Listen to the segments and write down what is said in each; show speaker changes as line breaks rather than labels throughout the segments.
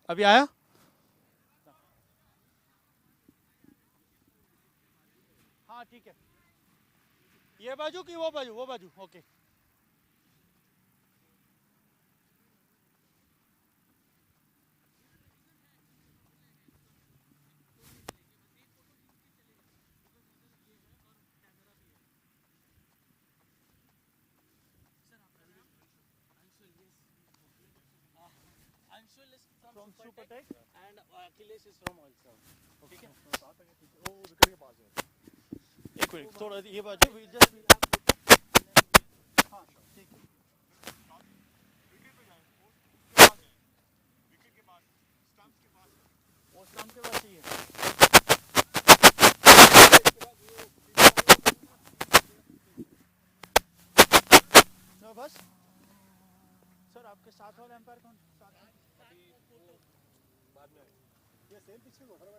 अभी आया? हाँ ठीक है. ये बाजू की वो बाजू? वो बाजू. Okay. Anshul is from SuperTech and Akhilesh is from OiLSERV. ठीक है. वो विकेट के पास है. एक मिनट थोड़ा ये बाजू we just we have हाँ ठीक है. वो स्टंप के पास ही है. No, बस सर आपके साथ वाले एम्पायर कौन? बाद में ये सेम पिच में होगा sir.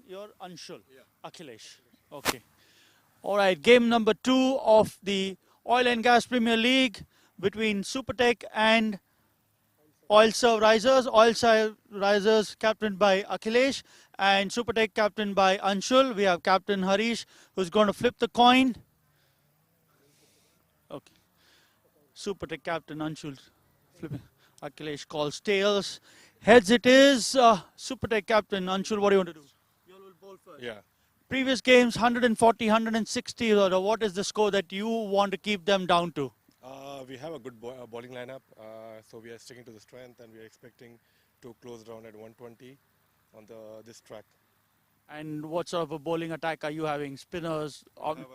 You're Anshul. Yeah. Akhilesh. Okay. All right. Game number 2 of the Oil and Gas Premier League between SuperTech and OiLSERV Risers. OiLSERV Risers captained by Akhilesh and SuperTech captained by Anshul. We have Captain Harish who's going to flip the coin. Okay. SuperTech captain Anshul flipping. Akhilesh calls tails. Heads it is. SuperTech captain Anshul, what do you want to do? You will bowl first.
Yeah.
Previous games 140, 160. What is the score that you want to keep them down to?
We have a good bowling lineup, so we are sticking to the strength, and we are expecting to close around at 120 on this track.
And what sort of a bowling attack are you having? Spinners?
We have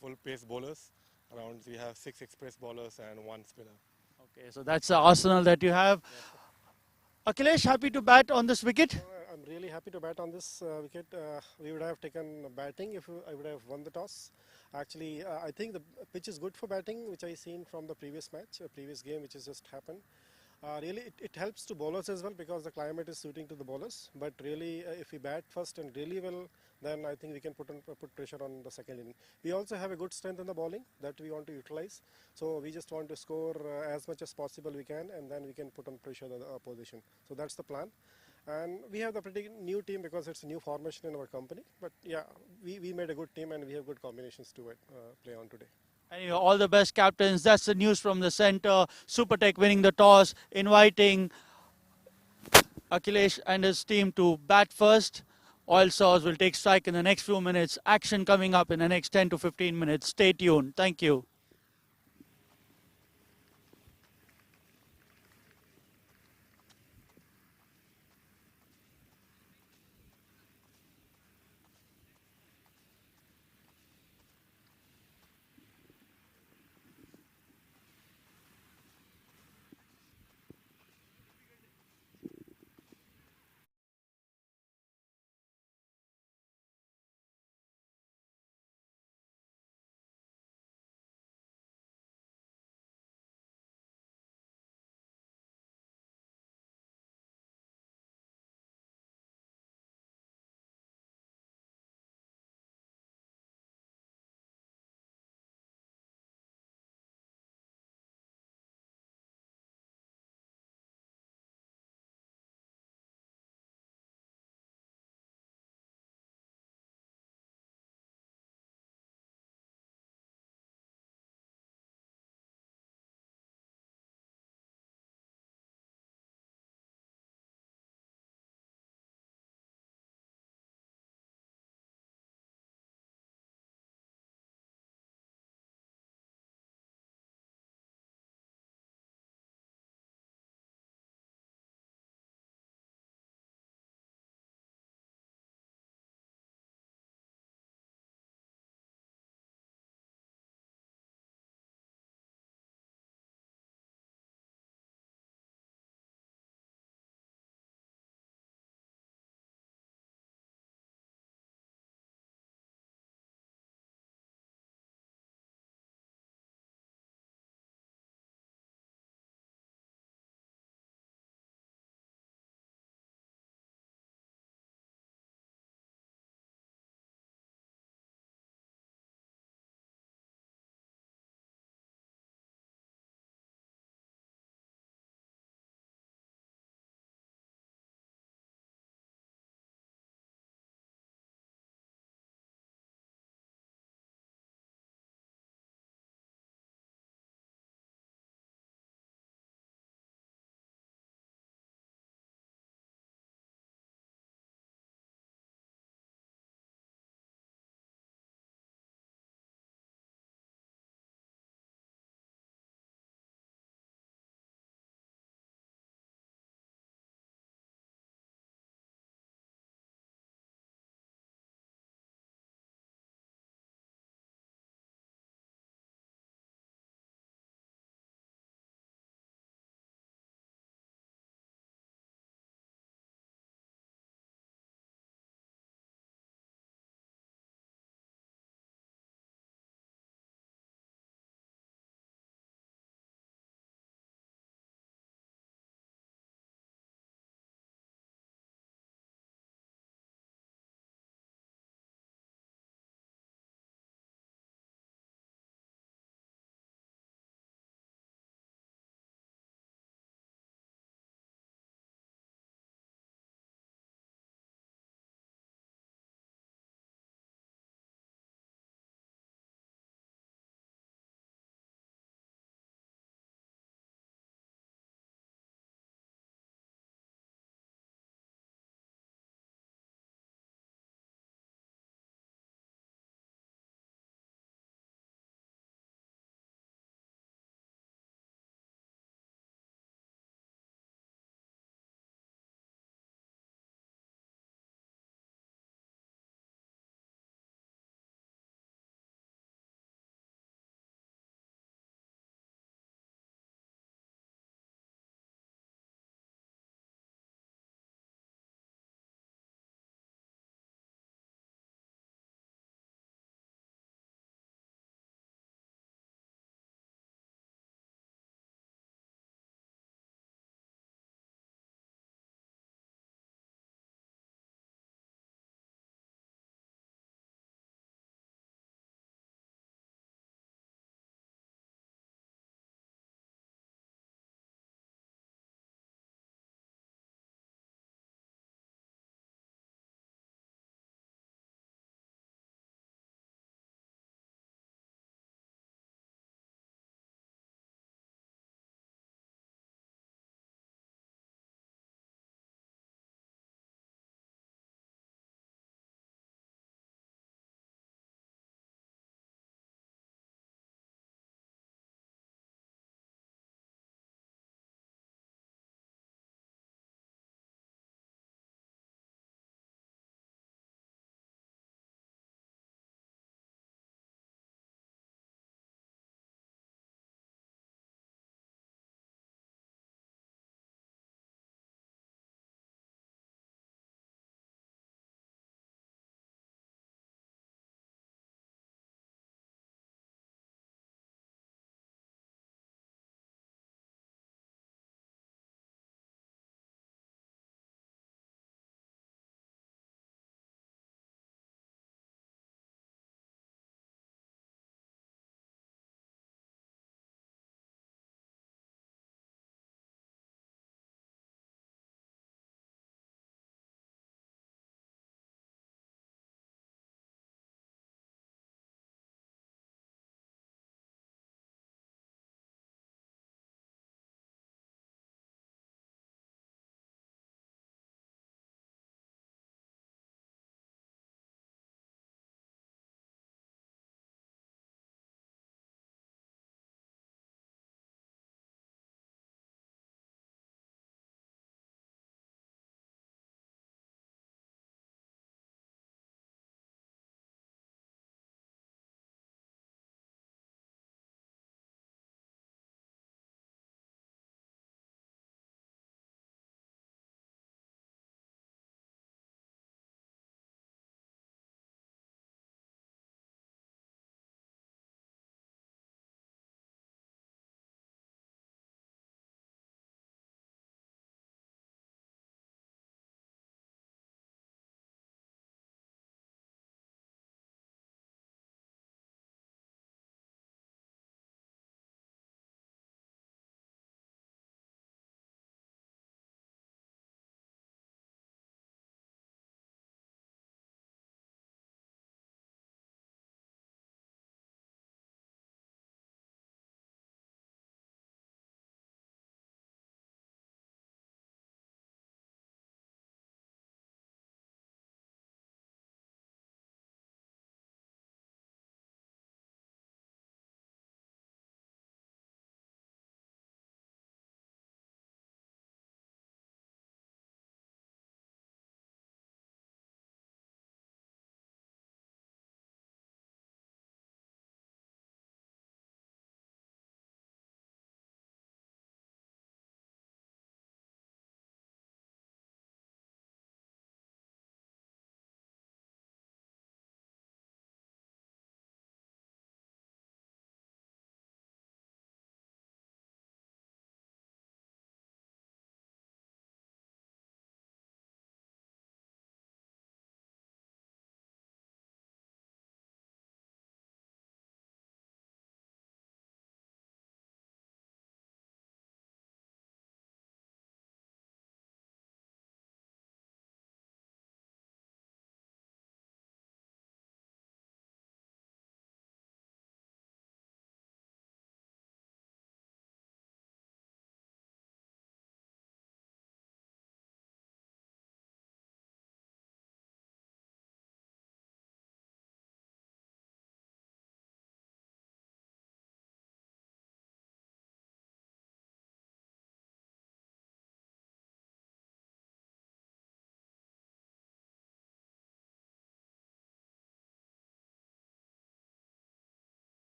full pace bowlers. Around we have 6 express bowlers and 1 spinner.
Okay, so that's the arsenal that you have. Yes. Akhilesh, happy to bat on this wicket?
I'm really happy to bat on this wicket. We would have taken batting if I would have won the toss. Actually, I think the pitch is good for batting, which I seen from the previous match, previous game, which has just happened. Really, it helps to bowlers as well because the climate is suiting to the bowlers. But really, if we bat first and really well, then I think we can put pressure on the second inning. We also have a good strength in the bowling that we want to utilize. So we just want to score as much as possible we can, and then we can put on pressure the opposition. So that's the plan. And we have the pretty new team because it's a new formation in our company. But yeah, we made a good team and we have good combinations to play on today.
Anyway, all the best, captains. That's the news from the center. SuperTech winning the toss, inviting Akhilesh and his team to bat first. OiLSERV will take strike in the next few minutes. Action coming up in the next 10 to 15 minutes. Stay tuned. Thank you.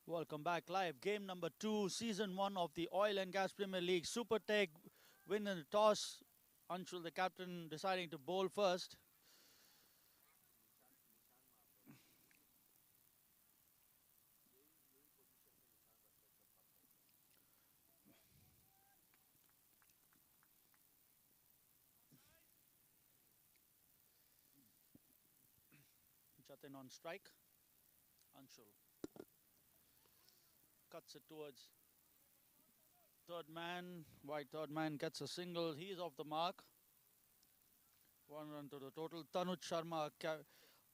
Welcome back live. Game number 2, season 1 of the Oil and Gas Premier League. SuperTech win in the toss. Anshul, the captain, deciding to bowl first. Jatin on strike. Anshul cuts it towards third man. Wide third man gets a single. He is off the mark. 1 run to the total. Tanuj Sharma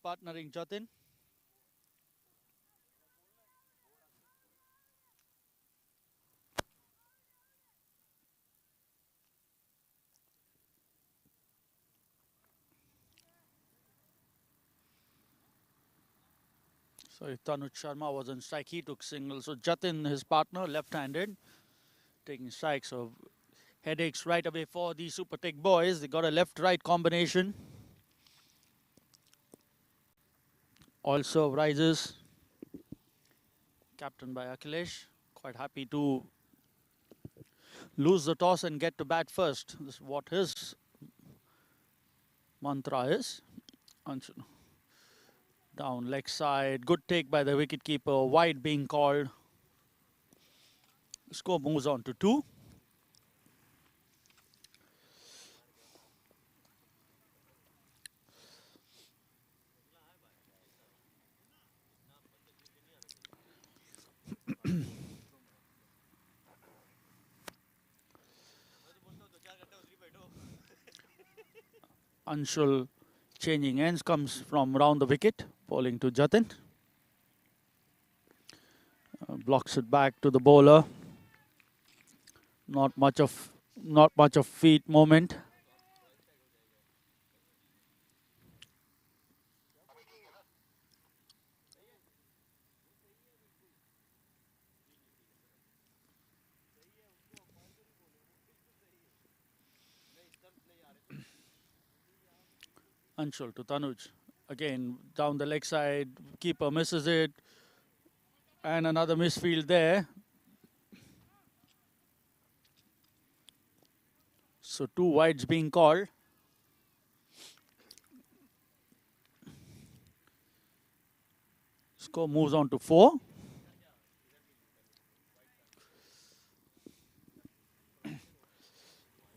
partnering Jatin. Sorry, Tanuj Sharma was on strike. He took single. So Jatin, his partner, left-handed, taking strike. So headaches right away for the SuperTech boys. They got a left-right combination. OiLSERV rises. Captained by Akhilesh. Quite happy to lose the toss and get to bat first. This is what his mantra is. Anshul. Down leg side. Good take by the wicketkeeper. Wide being called. The score moves on to 2. Anshul changing ends, comes from round the wicket, bowling to Jatin. Blocks it back to the bowler. Not much of feet movement. Anshul to Tanuj. Again, down the leg side. Keeper misses it. And another misfield there. So 2 wides being called. Score moves on to 4.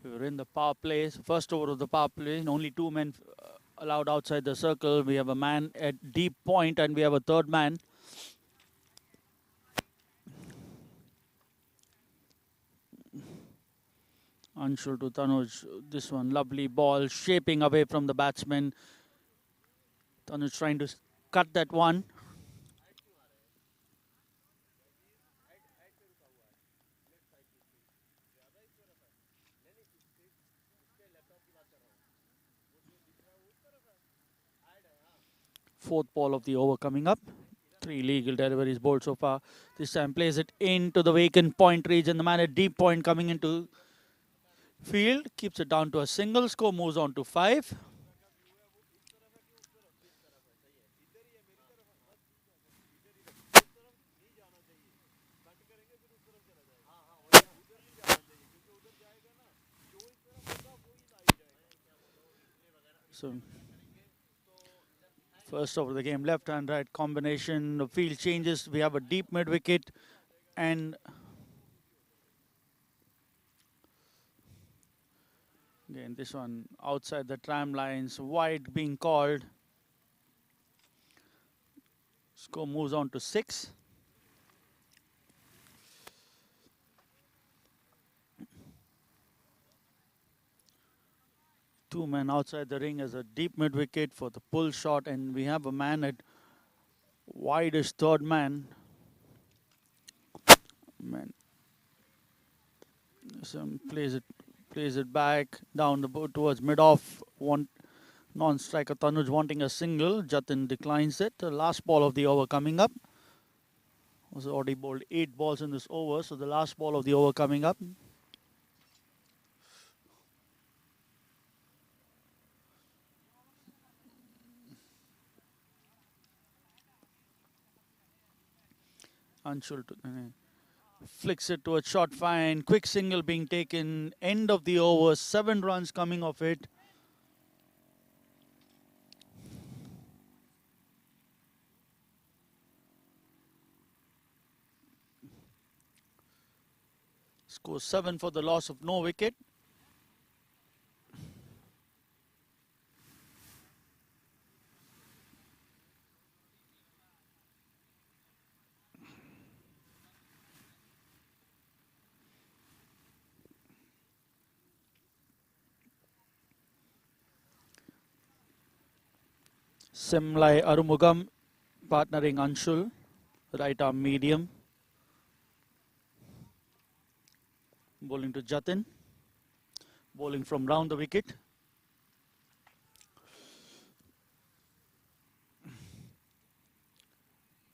We're in the power play. First over of the power play. Only 2 men allowed outside the circle. We have a man at deep point and we have a third man. Anshul to Tanuj. This one, lovely ball, shaping away from the batsman. Tanuj trying to cut that one. Fourth ball of the over coming up. 3 legal deliveries bowled so far. This time plays it into the vacant point region. The man at deep point coming into field. Keeps it down to a single. Score moves on to 5. So first over the game, left and right combination. The field changes. We have a deep mid wicket and again this one outside the tram lines, wide being called. Score moves on to 6. Two men outside the ring as a deep mid wicket for the pull shot, and we have a man at widest third man. Man, plays it back down the boat towards mid off. One non-striker Tanuj wanting a single. Jatin declines it. The last ball of the over coming up. Was already bowled 8 balls in this over, so the last ball of the over coming up. Anshul flicks it towards short fine. Quick single being taken. End of the over. 7 runs coming off it. Score 7 for the loss of no wicket. Simlai Arumugam partnering Anshul, right arm medium. Bowling to Jatin. Bowling from round the wicket.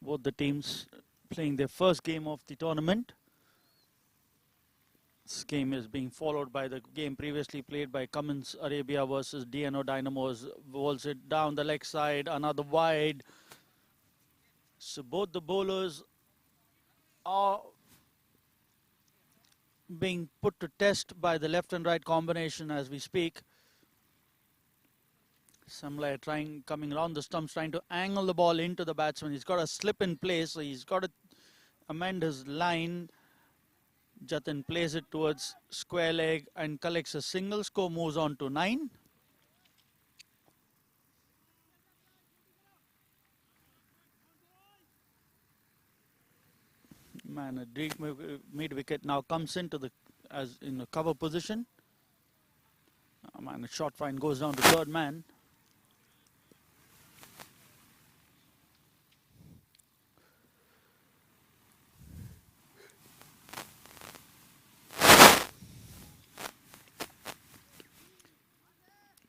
Both the teams playing their first game of the tournament. This game is being followed by the game previously played by Cummins Arabia versus DNO Dynamos. Bowls it down the leg side, another wide. So both the bowlers are being put to test by the left and right combination as we speak. Samlai coming around the stumps, trying to angle the ball into the batsman. He's got a slip in place, so he's got to amend his line. Jatin plays it towards square leg and collects a single. Score moves on to 9. Man, a deep mid wicket now comes into the as in a cover position. Man, a short fine goes down to third man.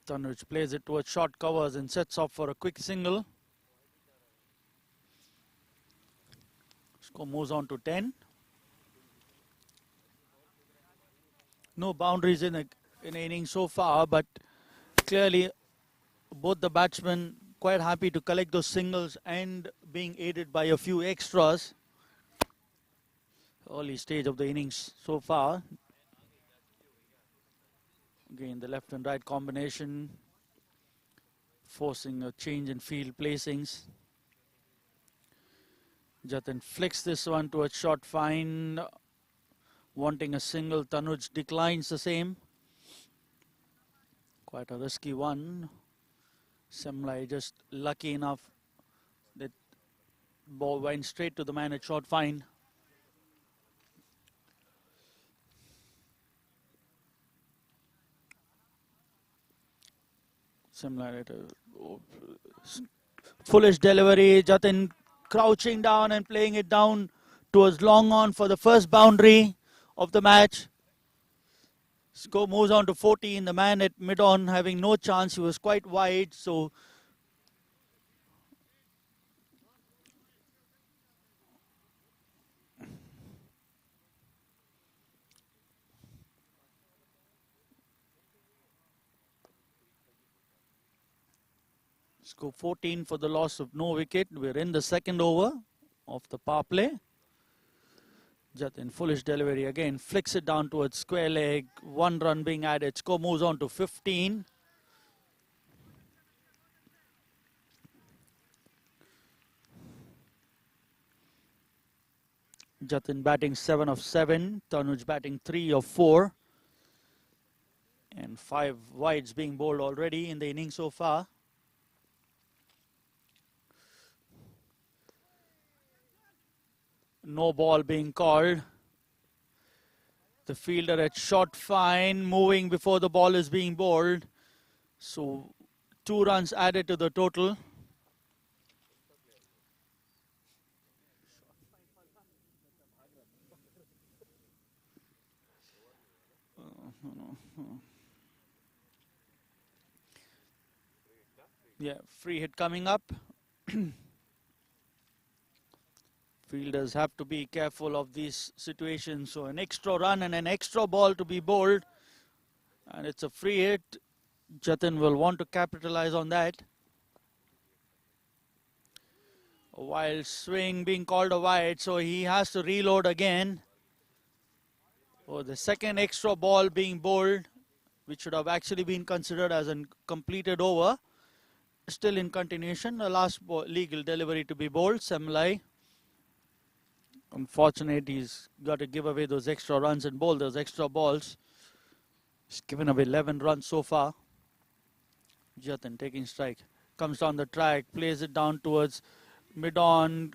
Tanuj plays it towards short covers and sets off for a quick single. Score moves on to 10. No boundaries in the innings so far, but clearly both the batsmen quite happy to collect those singles and being aided by a few extras. Early stage of the innings so far. Again, the left and right combination forcing a change in field placings. Jatin flicks this one to a short fine, wanting a single. Tanuj declines the same. Quite a risky one. Semlai just lucky enough that ball went straight to the man at short fine. Similar at foolish delivery. Jatin crouching down and playing it down towards long on for the first boundary of the match. Score moves on to 14. The man at mid on having no chance. He was quite wide, so score 14 for the loss of no wicket. We're in the second over of the power play. Jatin, foolish delivery again, flicks it down towards square leg. 1 run being added. Score moves on to 15. Jatin batting 7 of 7. Tanuj batting 3 of 4. And 5 wides being bowled already in the innings so far. No ball being called. The fielder at short fine, moving before the ball is being bowled. So 2 runs added to the total. Yeah, free hit coming up. Fielders have to be careful of these situations. So an extra run and an extra ball to be bowled. And it's a free hit. Jatin will want to capitalize on that. A wild swing being called a wide, so he has to reload again. Oh, the second extra ball being bowled, which should have actually been considered as a completed over. Still in continuation, the last legal delivery to be bowled, Semlai. Unfortunate, he's got to give away those extra runs and bowl those extra balls. He's given away 11 runs so far. Jatin taking strike. Comes down the track, plays it down towards mid-on.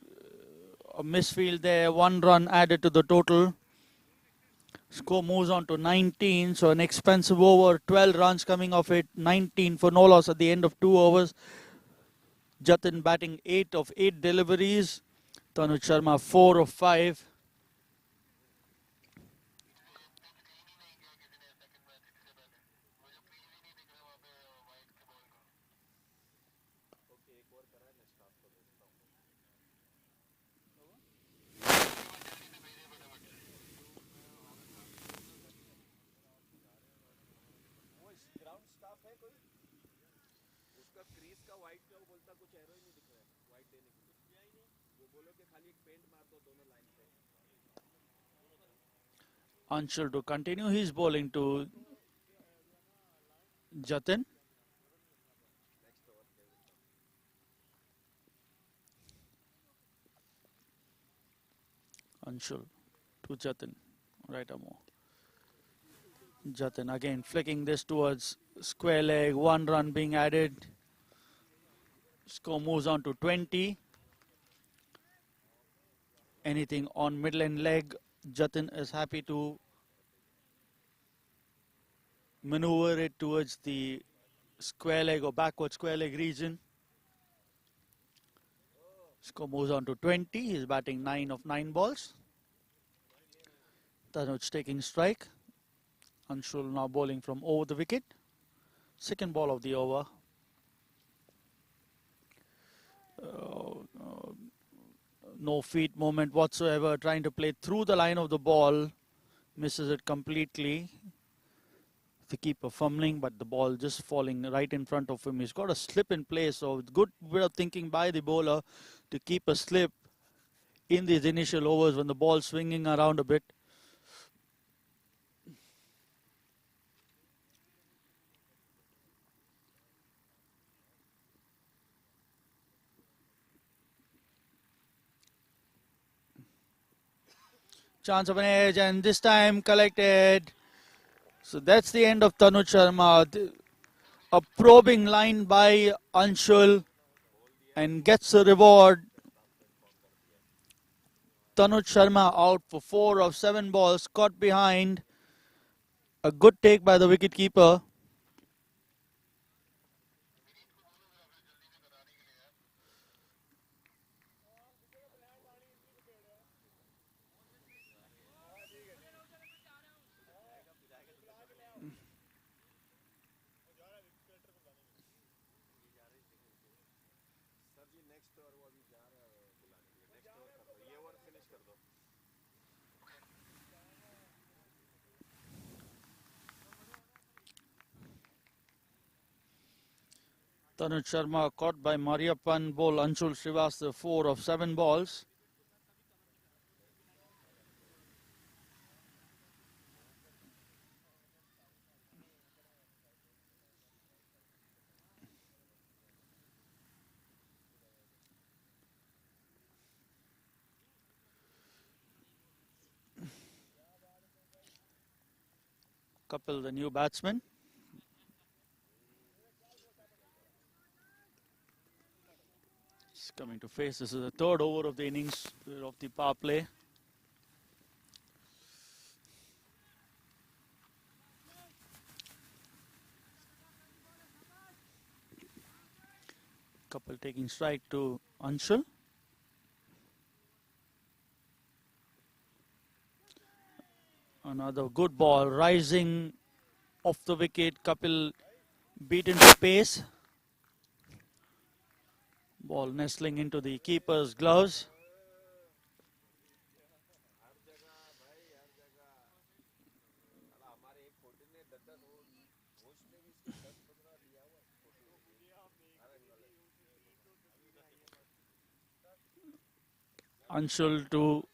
A misfield there, 1 run added to the total. Score moves on to 19, so an expensive over, 12 runs coming off it, 19 for no loss at the end of 2 overs. Jatin batting 8 of 8 deliveries. Tanuj Sharma 4 of 5. Anshul to continue his bowling to Jatin. Anshul to Jatin. Right more. Jatin again flicking this towards square leg. 1 run being added. Score moves on to 20. Anything on middle and leg, Jatin is happy to maneuver it towards the square leg or backward square leg region. Score moves on to 20. He's batting 9 of 9 balls. Tanuj taking strike. Anshul now bowling from over the wicket. Second ball of the over. No feet movement whatsoever. Trying to play through the line of the ball. Misses it completely. The keeper fumbling, but the ball just falling right in front of him. He's got a slip in place, so good bit of thinking by the bowler to keep a slip in these initial overs when the ball's swinging around a bit. Chance of an edge, and this time collected. So that's the end of Tanuj Sharma. A probing line by Anshul and gets a reward. Tanuj Sharma out for 4 of 7 balls, caught behind. A good take by the wicketkeeper. Tanuj Sharma caught by Mariappan, bowl Anshul Srivastava 4 of 7 balls. Kapil, the new batsman. He's coming to face. This is the 3rd over of the innings of the power play. Kapil taking strike to Anshul. Another good ball rising off the wicket. Kapil beaten to pace. Ball nestling into the keeper's gloves. Anshul to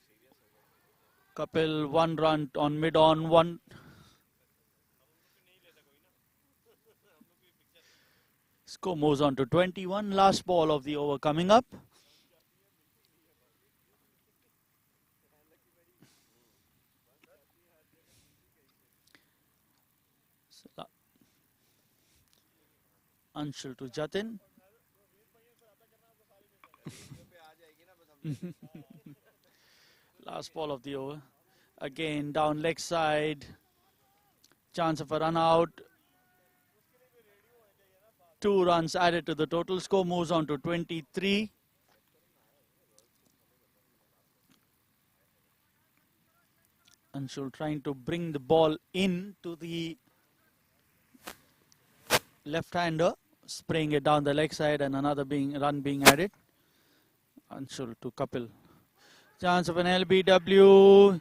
Kapil, 1 run on mid-on, 1. Score moves on to 21. Last ball of the over coming up. Anshul to Jatin. Last ball of the over. Again down leg side. Chance of a run out. 2 runs added to the total. Score moves on to 23. Anshul trying to bring the ball in to the left-hander, spraying it down the leg side, and another run being added. Anshul to Kapil. Chance of an LBW.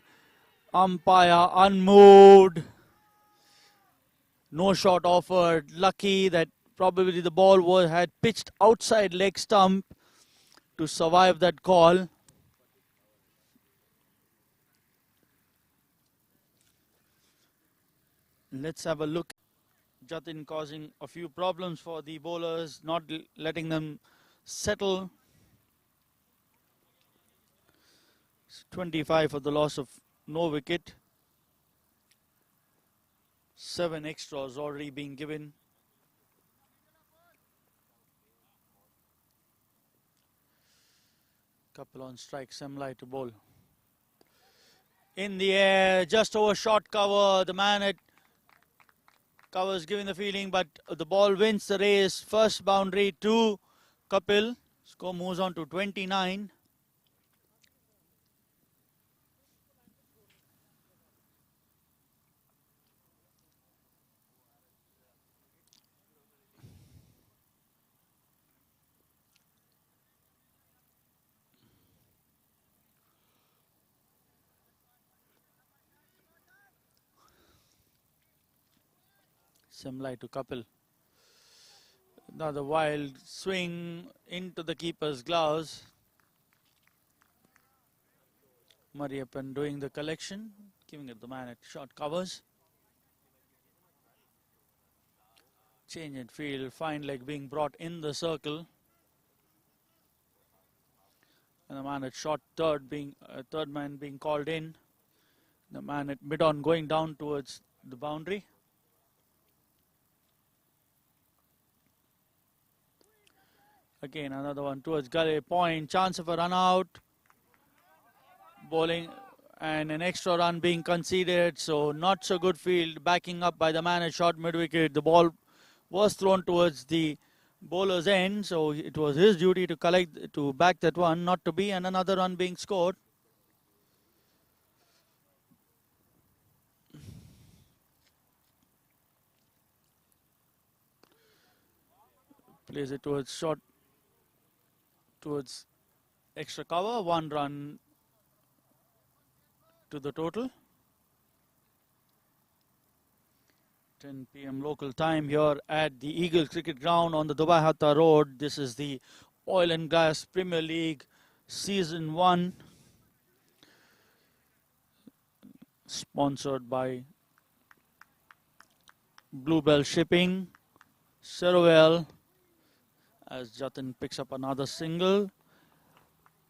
Umpire unmoved. No shot offered. Lucky that probably the ball had pitched outside leg stump to survive that call. Let's have a look. Jatin causing a few problems for the bowlers, not letting them settle. 25 for the loss of no wicket. 7 extras already being given. Couple on strike, Semlai to bowl. In the air, just over short cover. The man at covers giving the feeling, but the ball wins the race. First boundary to Kapil. Score moves on to 29. Semlai to Kapil. Another wild swing into the keeper's gloves. Mariappan doing the collection, giving it the man at short covers. Change in field, fine leg being brought in the circle. And the man at short third man being called in. The man at mid-on going down towards the boundary. Again, another one towards gully point. Chance of a run out. Bowling and an extra run being conceded. So not so good field. Backing up by the man at short mid-wicket. The ball was thrown towards the bowler's end. So it was his duty to back that one. Not to be. And another run being scored. Plays it towards short. Towards extra cover, 1 run to the total. 10 p.m. local time here at the Eagles Cricket Ground on the Dubai Hatta Road. This is the Oil and Gas Premier League Season 1, sponsored by Bluebell Shipping, Cerovel, as Jatin picks up another single.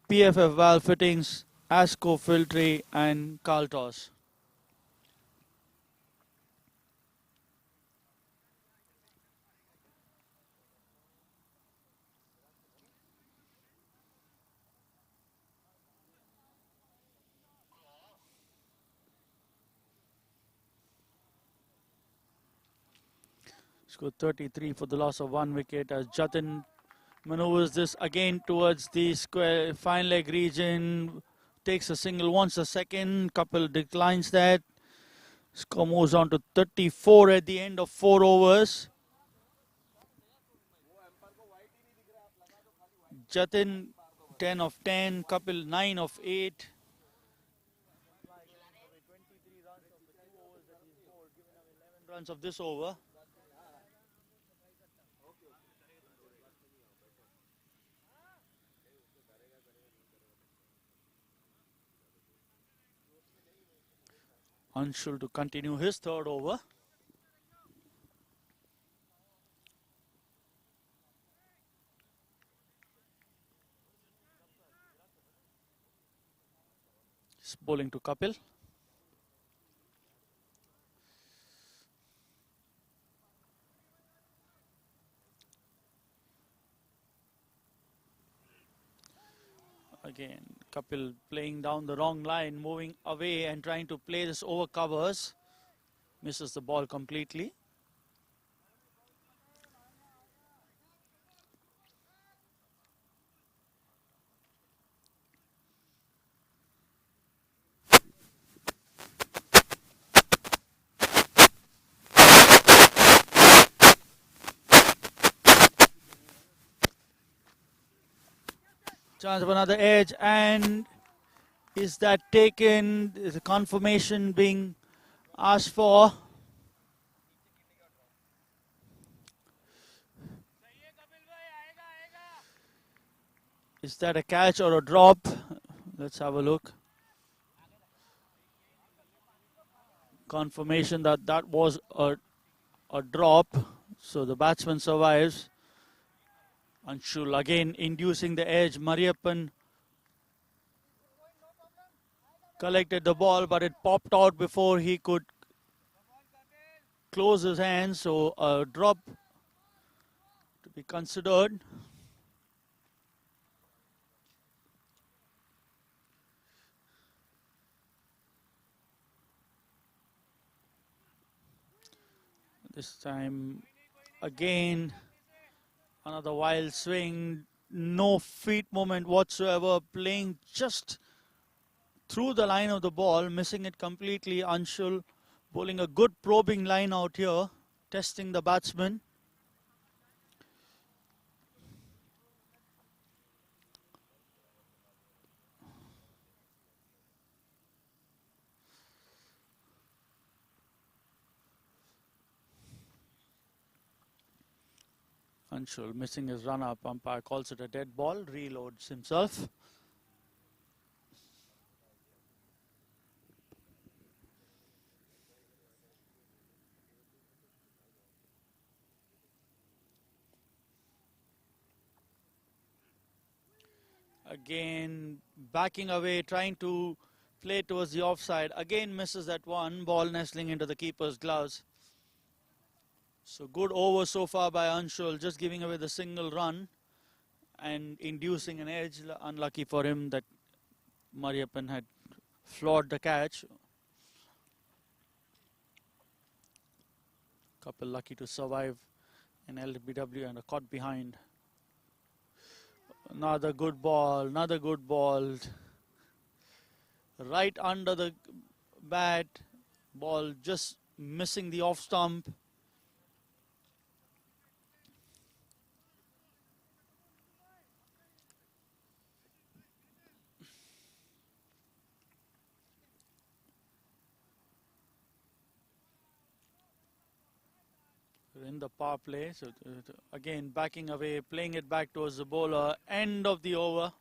PFF valve fittings, Asco Filtry and Carltos. Score 33 for the loss of 1 wicket as Jatin maneuvers this again towards the square fine leg region, takes a single, wants a second, Kapil declines that. Score moves on to 34 at the end of 4 overs. Jatin 10 of 10, Kapil 9 of 8. Runs of this over. Anshul to continue his third over. He's bowling to Kapil. Again, Kapil playing down the wrong line, moving away and trying to play this over covers. Misses the ball completely. Chance of another edge, and is that taken? Is a confirmation being asked for? Is that a catch or a drop? Let's have a look. Confirmation that that was a drop, so the batsman survives. Anshul again inducing the edge. Mariappan collected the ball, but it popped out before he could close his hands, so a drop to be considered. This time again another wild swing, no feet movement whatsoever, playing just through the line of the ball, missing it completely. Anshul bowling a good probing line out here, testing the batsman. Anshul missing his run-up. Umpire calls it a dead ball, reloads himself. Again, backing away, trying to play towards the offside. Again misses that one, ball nestling into the keeper's gloves. So good over so far by Anshul, just giving away the single run and inducing an edge. Unlucky for him that Mariappan had floored the catch. Couple lucky to survive an LBW and a caught behind. Another good ball, another good ball. Right under the bat, ball just missing the off stump. In the power play, so again backing away, playing it back towards the bowler. End of the over.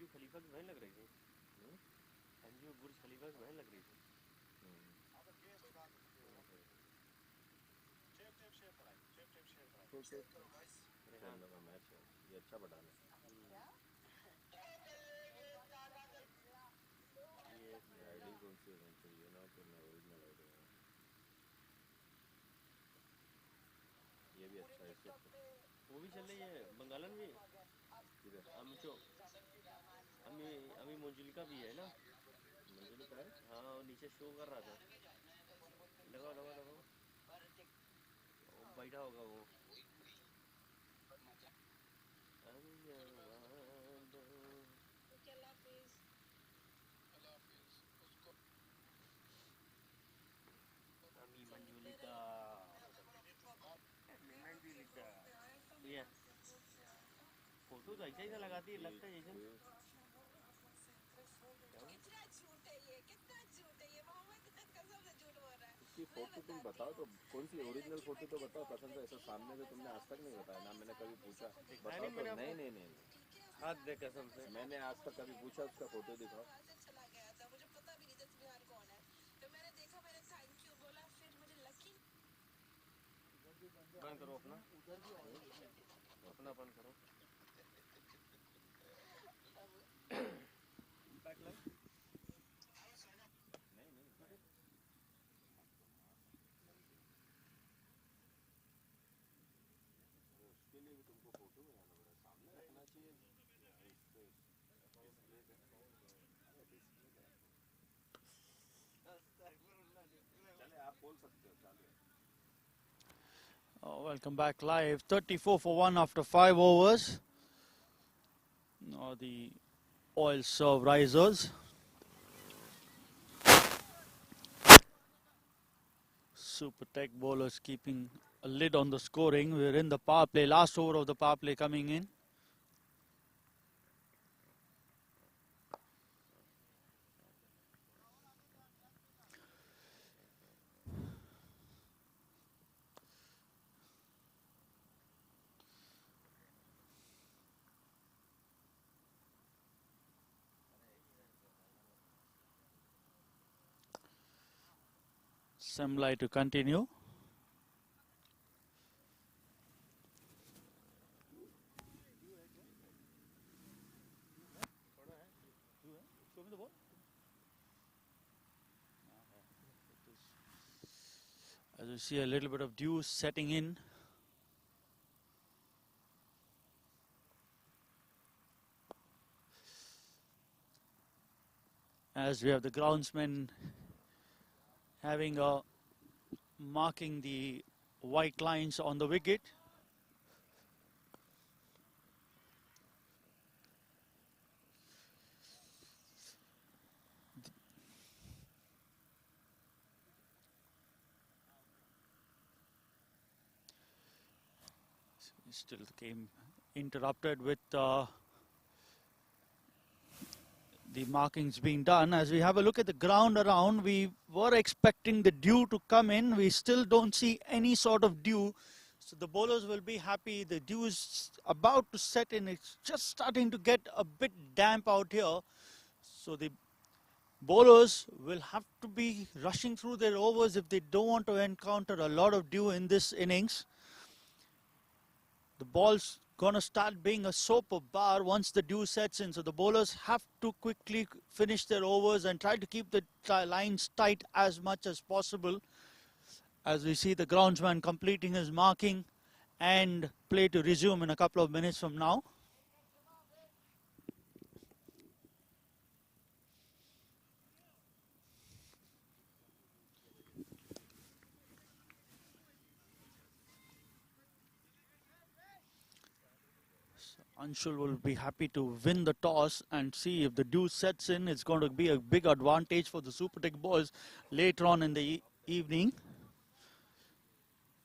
खलीफा की van लग रही थी NGO बुर्ज खलीफा की van लग रही थी match है ये अच्छा बढ़ा है ये आईडी कौन सी होनी चाहिए ना तो मैं ओरिजिनल आईडी ये भी अच्छा है वो भी चल रही है बंगालन भी अमी मंजुलिका भी है ना मंजुलिका है हाँ नीचे शो कर रहा था लगाओ लगाओ लगाओ बैठा होगा वो। अरे यार, अभी मंजुलिका, मंजुलिका, ये फोटो तो ऐसा ही सा लगाती है, लगता है जैसे।
उसकी फोटो तुम बताओ तो, कौन सी ओरिजिनल फोटो तो बताओ कसम से, ऐसा सामने से तुमने आज तक नहीं बताया ना, मैंने कभी पूछा बताओ तो। नहीं नहीं नहीं,
हाथ दे कसम से,
मैंने आज तक कभी पूछा उसका फोटो दिखाओ।
बंद करो अपना, अपना बंद करो।
उसके लिए भी तुमको फोटो बनाना पड़ेगा, सामने रखना चाहिए। चले आप बोल सकते हो, चालू।
Welcome back live. 34 for 1 after 5 overs. Now the OiLSERV risers. SuperTech bowlers keeping a lid on the scoring. We're in the power play. Last over of the power play coming in. Semlai to continue. As you see, a little bit of dew setting in. As we have the groundsmen having a marking the white lines on the wicket. Still the game interrupted with the markings being done. As we have a look at the ground around, we were expecting the dew to come in. We still don't see any sort of dew. So the bowlers will be happy. The dew is about to set in. It's just starting to get a bit damp out here. So the bowlers will have to be rushing through their overs if they don't want to encounter a lot of dew in this innings. The ball's going to start being a soap bar once the dew sets in. So the bowlers have to quickly finish their overs and try to keep the lines tight as much as possible. As we see the groundsman completing his marking and play to resume in a couple of minutes from now. Anshul will be happy to win the toss and see if the dew sets in. It's going to be a big advantage for the SuperTech boys later on in the evening.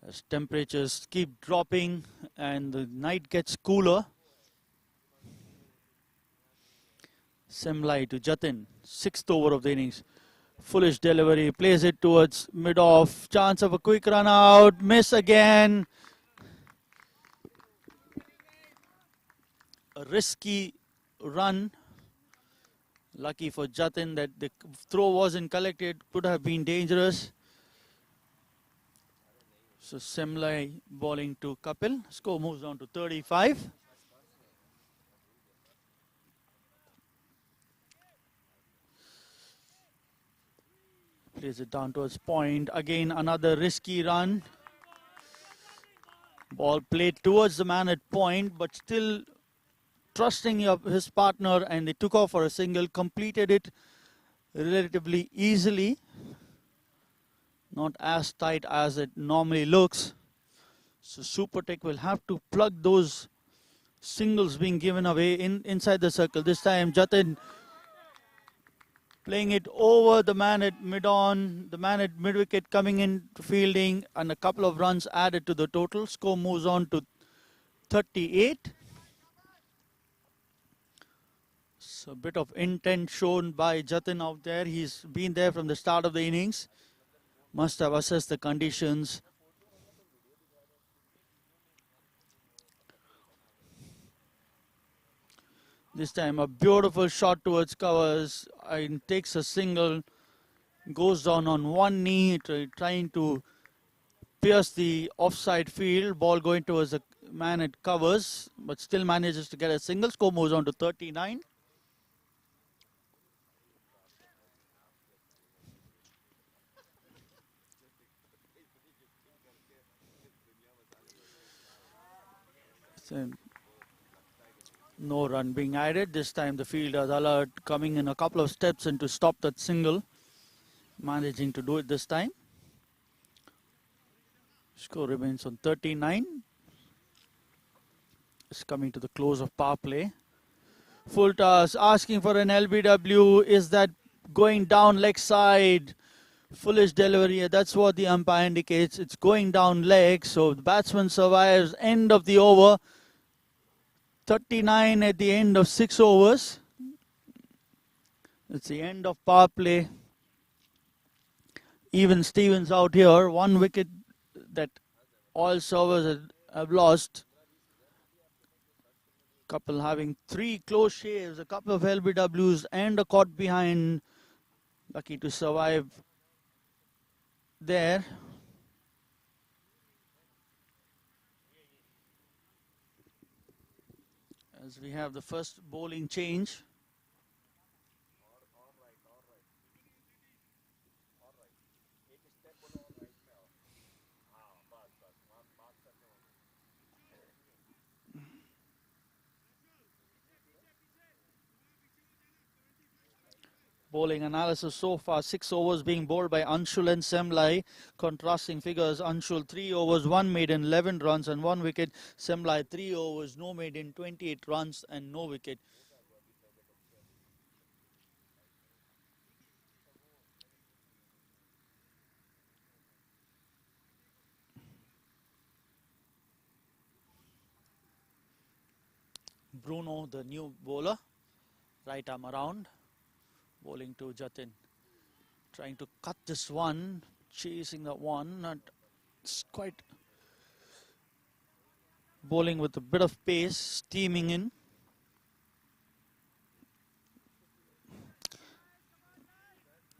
As temperatures keep dropping and the night gets cooler. Semlai to Jatin, 6th over of the innings. Foolish delivery, plays it towards mid-off. Chance of a quick run out, miss again. A risky run. Lucky for Jatin that the throw wasn't collected, could have been dangerous. So Semlai bowling to Kapil. Score moves down to 35. Plays it down towards point. Again another risky run. Ball played towards the man at point, but still trusting his partner, and they took off for a single, completed it relatively easily. Not as tight as it normally looks. So SuperTech will have to plug those singles being given away inside the circle. This time Jatin playing it over the man at mid-on, the man at mid-wicket coming in fielding, and a couple of runs added to the total. Score moves on to 38. So a bit of intent shown by Jatin out there. He's been there from the start of the innings. Must have assessed the conditions. This time a beautiful shot towards covers and takes a single, goes down on one knee, trying to pierce the offside field. Ball going towards the man at covers, but still manages to get a single. Score moves on to 39. So, no run being added. This time the fielders alert, coming in a couple of steps and to stop that single. Managing to do it this time. Score remains on 39. It's coming to the close of power play. Full toss, asking for an LBW. Is that going down leg side? Foolish delivery. That's what the umpire indicates. It's going down leg. So the batsman survives. End of the over. 39 at the end of 6 overs. It's the end of power play. Even Stevens out here. 1 wicket that all servers have lost. Couple having 3 close shaves, a couple of LBWs and a caught behind. Lucky to survive there. As we have the first bowling change. Bowling analysis so far, 6 overs being bowled by Anshul and Semlai. Contrasting figures, Anshul 3 overs, 1 maiden, 11 runs and 1 wicket. Semlai 3 overs, no maiden, 28 runs and no wicket. Bruno, the new bowler, right arm around. Bowling to Jatin, trying to cut this one, chasing that one, and it's quite bowling with a bit of pace, steaming in.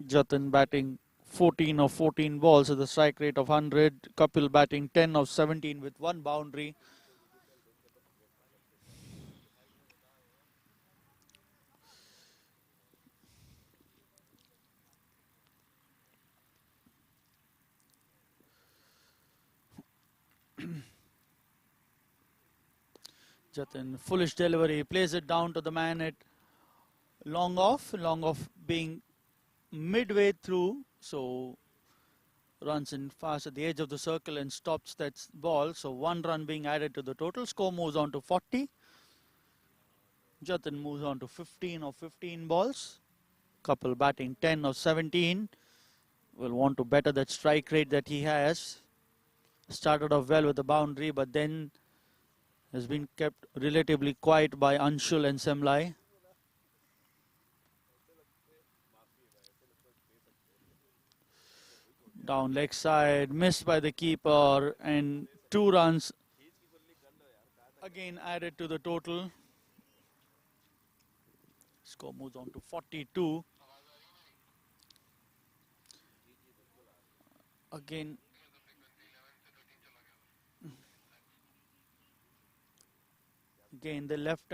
Jatin batting 14 of 14 balls at the strike rate of 100. Kapil batting 10 of 17 with 1 boundary. Jatin, foolish delivery, plays it down to the man at long off being midway through, so runs in fast at the edge of the circle and stops that ball. So 1 run being added to the total. Score moves on to 40. Jatin moves on to 15 of 15 balls. Couple batting 10 of 17. Will want to better that strike rate that he has. Started off well with the boundary, but then has been kept relatively quiet by Anshul and Semlai. Down leg side, missed by the keeper, and 2 runs again added to the total. Score moves on to 42. Again, the left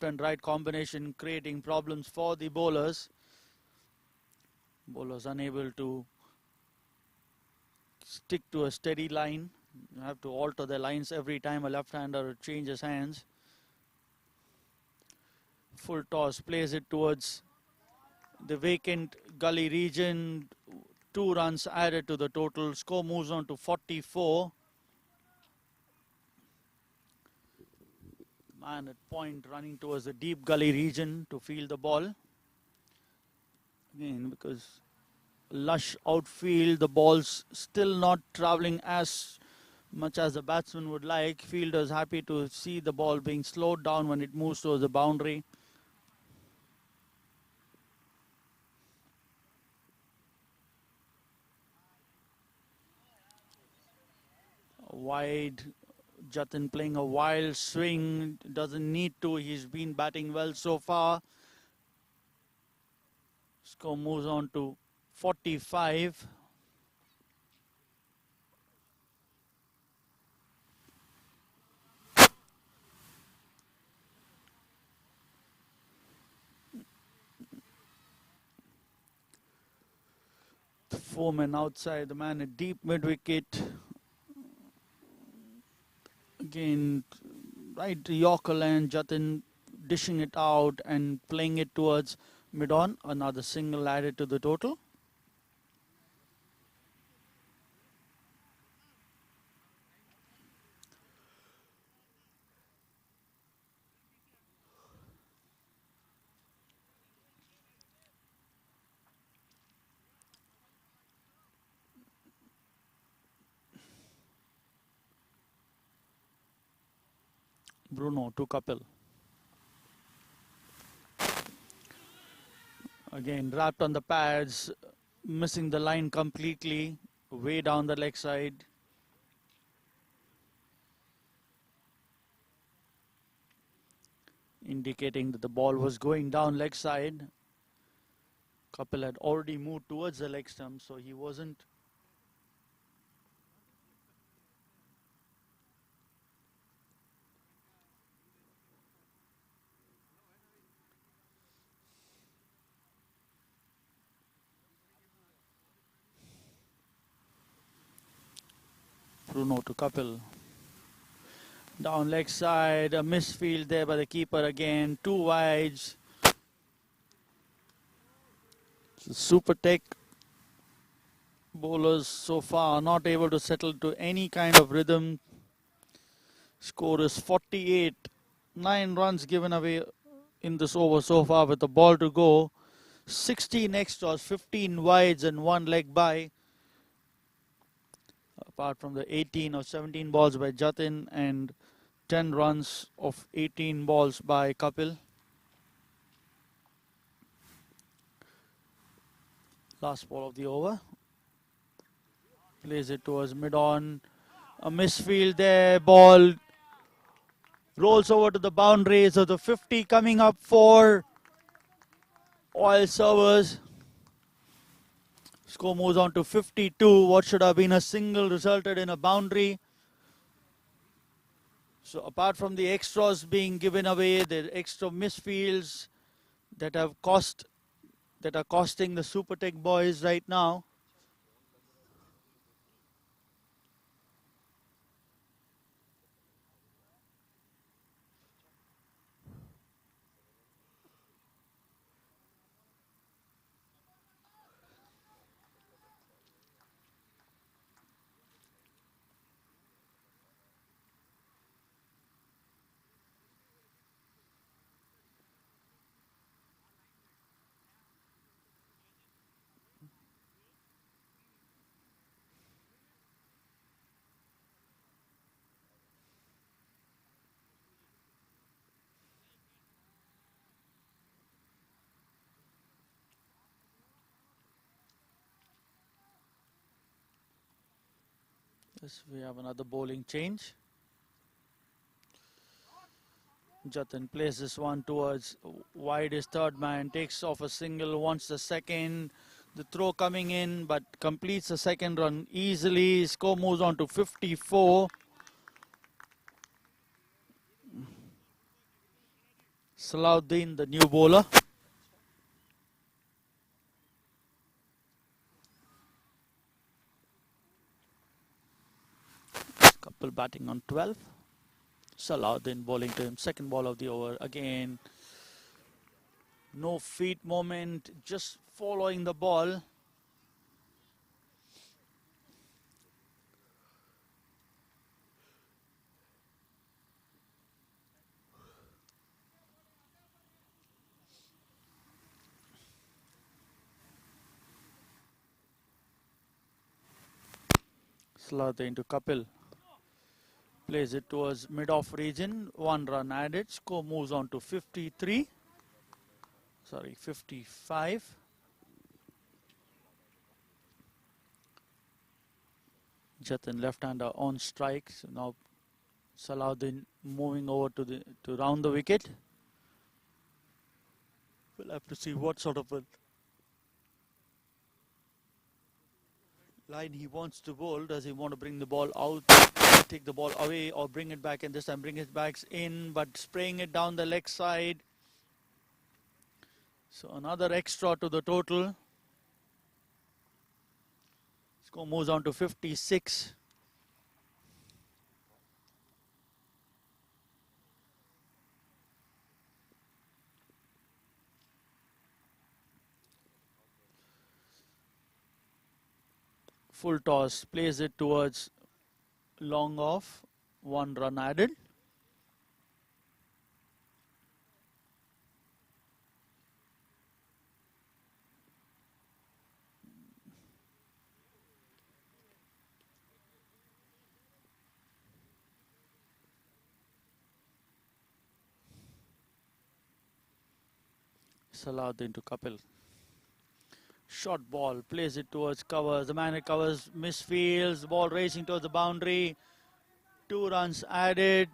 and right combination creating problems for the bowlers. Bowlers unable to stick to a steady line. You have to alter their lines every time a left-hander changes hands. Full toss, plays it towards the vacant gully region. 2 runs added to the total. Score moves on to 44. Man at point running towards the deep gully region to field the ball. Again, because lush outfield, the ball's still not traveling as much as the batsman would like. Fielders happy to see the ball being slowed down when it moves towards the boundary. Wide, Jatin playing a wild swing, doesn't need to, he's been batting well so far. Score moves on to 45. The 4 men outside, the man at deep mid wicket. Again, right to Yorker land, Jatin dishing it out and playing it towards mid-on. Another single added to the total. Bruno to Kapil. Again, wrapped on the pads, missing the line completely, way down the leg side. Indicating that the ball was going down leg side. Kapil had already moved towards the leg stump, so he wasn't. Bruno to Kapil. Down leg side, a misfield there by the keeper again. 2 wides. So SuperTech bowlers so far are not able to settle to any kind of rhythm. Score is 48. 9 runs given away in this over so far with the ball to go. 16 extras, 15 wides and 1 leg by. Apart from the 18 or 17 balls by Jatin and 10 runs of 18 balls by Kapil. Last ball of the over. Plays it towards mid-on. A misfield there. Ball rolls over to the boundary. So the 50 coming up for OiLSERVers. Score moves on to 52. What should have been a single resulted in a boundary. So apart from the extras being given away, the extra misfields that are costing the SuperTech boys right now. Yes, we have another bowling change. Jatin plays this one towards wide his third man, takes off a single, wants the second. The throw coming in, but completes the second run easily. Score moves on to 54. Salahuddin, the new bowler. Couple batting on 12. Salahuddin bowling to him. Second ball of the over. Again, No feet movement, just following the ball. Slaughter into Kapil. Plays it towards mid-off region. 1 run added. Score moves on to 55. Jatin left-hander on strike. So now Salahuddin moving over to round the wicket. We'll have to see what sort of a line he wants to bowl. Does he want to bring the ball out, take the ball away, or bring it back, and this time bring it back in, but spraying it down the leg side. So another extra to the total. Score moves on to 56. Full toss, plays it towards long off. 1 run added. Salahuddin to Kapil. Short ball, plays it towards covers. The man at covers misfields. The ball racing towards the boundary. 2 runs added.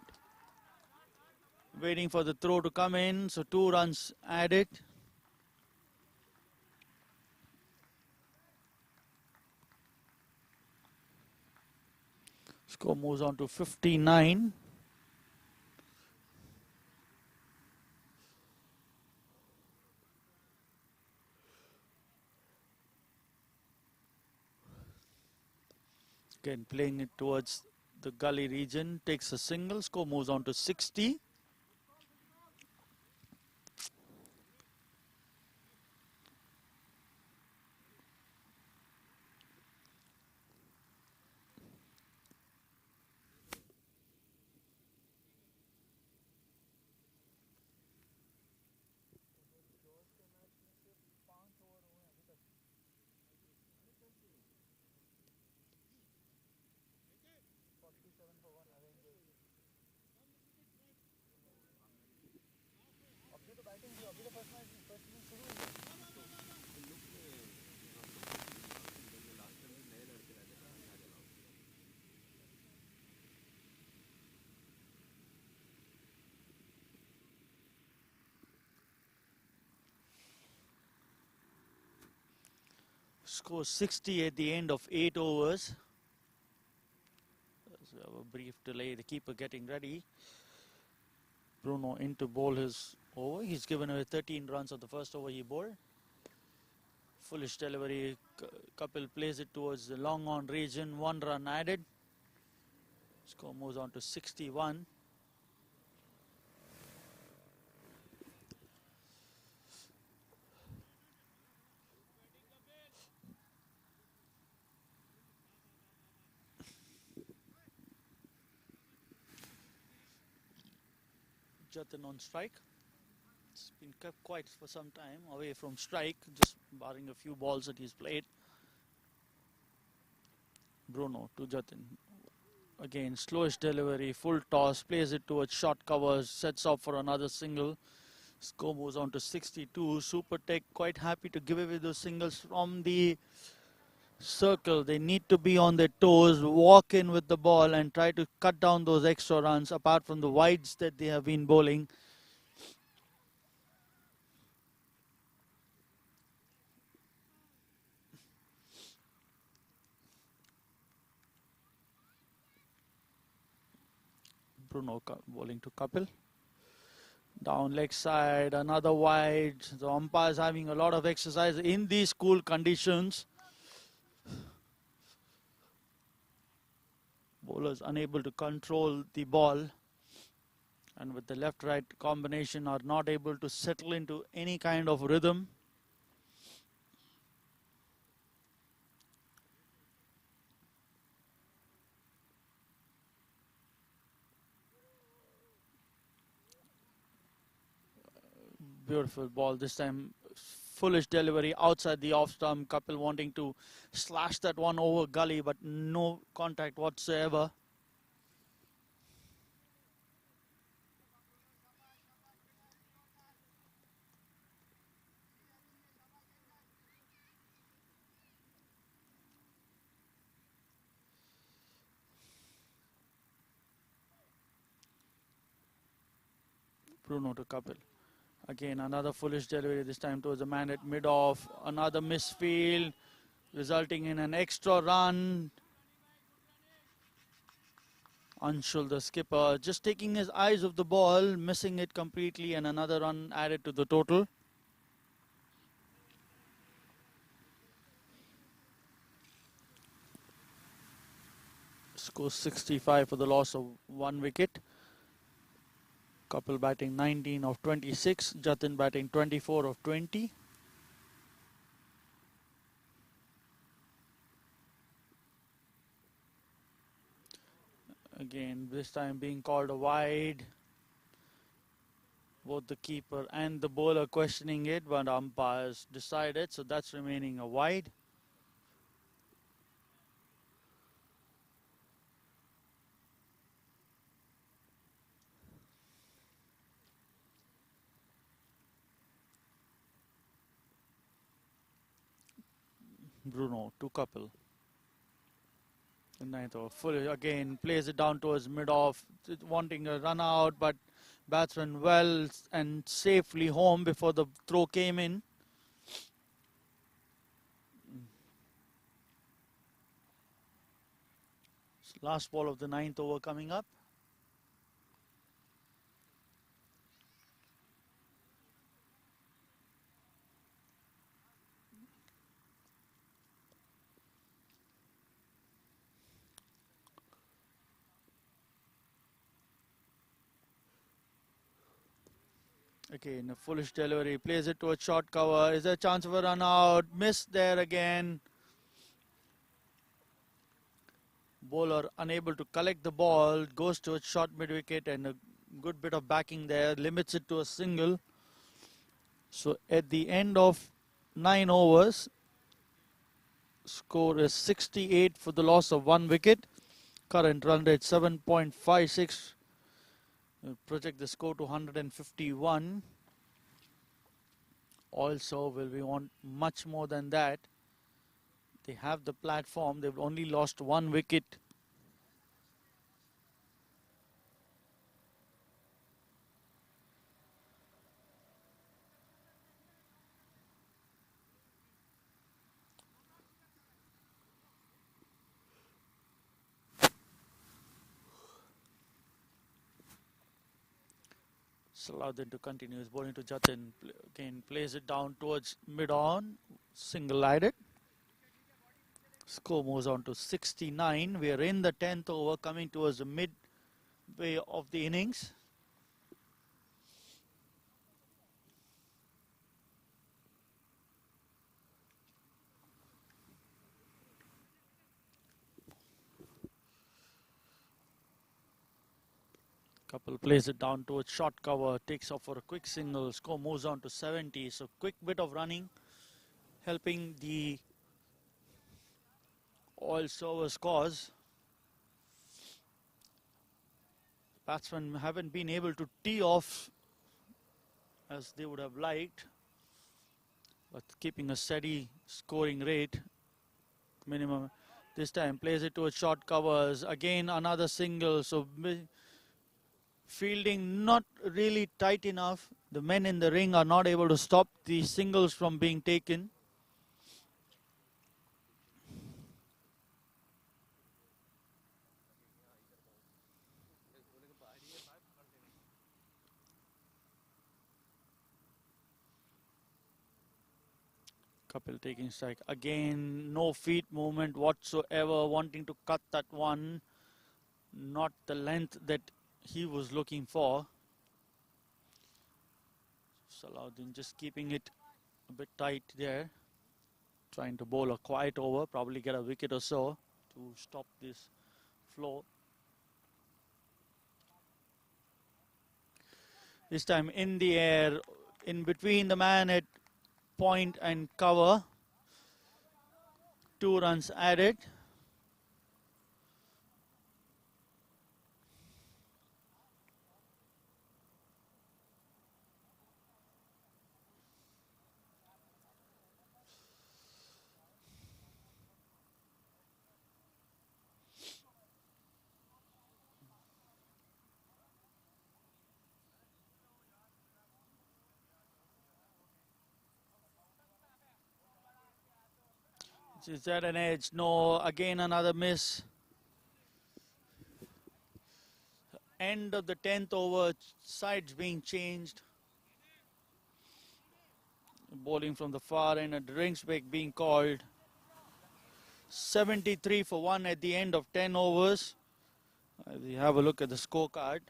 Waiting for the throw to come in. So 2 runs added. Score moves on to 59. Again, playing it towards the gully region, takes a single. Score moves on to 60. Score 60 at the end of 8 overs. So a brief delay, the keeper getting ready. Bruno in to bowl his over. He's given away 13 runs on the first over he bowled. Foolish delivery. Kapil plays it towards the long on region. 1 run added. Score moves on to 61. Jatin on strike. It's been kept quiet for some time away from strike, just barring a few balls that he's played. Bruno to Jatin. Again, slowest delivery, full toss, plays it towards short covers, sets up for another single. Score moves on to 62. SuperTech quite happy to give away those singles from the circle. They need to be on their toes, walk in with the ball and try to cut down those extra runs apart from the wides that they have been bowling. Bruno bowling to Kapil. Down leg side, another wide. The umpire is having a lot of exercise in these cool conditions. Bowlers unable to control the ball. and with the left-right combination are not able to settle into any kind of rhythm. Beautiful ball this time. Foolish delivery outside the off stump. Kapil wanting to slash that one over gully, but no contact whatsoever. Bruno to Kapil. Again, another foolish delivery, this time towards the man at mid-off. Another misfield, resulting in an extra run. Anshul, the skipper, just taking his eyes off the ball, missing it completely, and another run added to the total. Score 65 for the loss of 1 wicket. Kapil batting 19 of 26, Jatin batting 24 of 20. Again, this time being called a wide. Both the keeper and the bowler questioning it, but umpires decided, so that's remaining a wide. Bruno to Kapil. The ninth over. Full again plays it down towards mid-off, wanting a run out, but batsman well and safely home before the throw came in. Last ball of the ninth over coming up. Again, a foolish delivery, plays it to a short cover. Is there a chance of a run out? Missed there again. Bowler unable to collect the ball, goes to a short mid-wicket and a good bit of backing there, limits it to a single. So at the end of 9 overs, score is 68 for the loss of 1 wicket. Current run rate 7.56. We'll project the score to 151. Also, will we want much more than that? They have the platform. They've only lost 1 wicket. Allow to continue. He's bowling to Jatin. Again, plays it down towards mid-on. Single-eyed. Score moves on to 69. We are in the 10th over, coming towards the midway of the innings. Kapil plays it down towards short cover, takes off for a quick single. Score moves on to 70. So quick bit of running, helping the OiLSERV cause. Batsmen haven't been able to tee off as they would have liked, but keeping a steady scoring rate minimum. This time plays it to a short covers. Again another single. So fielding not really tight enough. The men in the ring are not able to stop the singles from being taken. Kapil taking strike. Again, no feet movement whatsoever, wanting to cut that one. Not the length that he was looking for. Salahuddin just keeping it a bit tight there, trying to bowl a quiet over, probably get a wicket or so to stop this flow. This time in the air, in between the man at point and cover. 2 runs added. Is that an edge? No, again another miss. End of the 10th over, sides being changed. Bowling from the far end, a drinks break being called. 73 for 1 at the end of 10 overs. We have a look at the scorecard.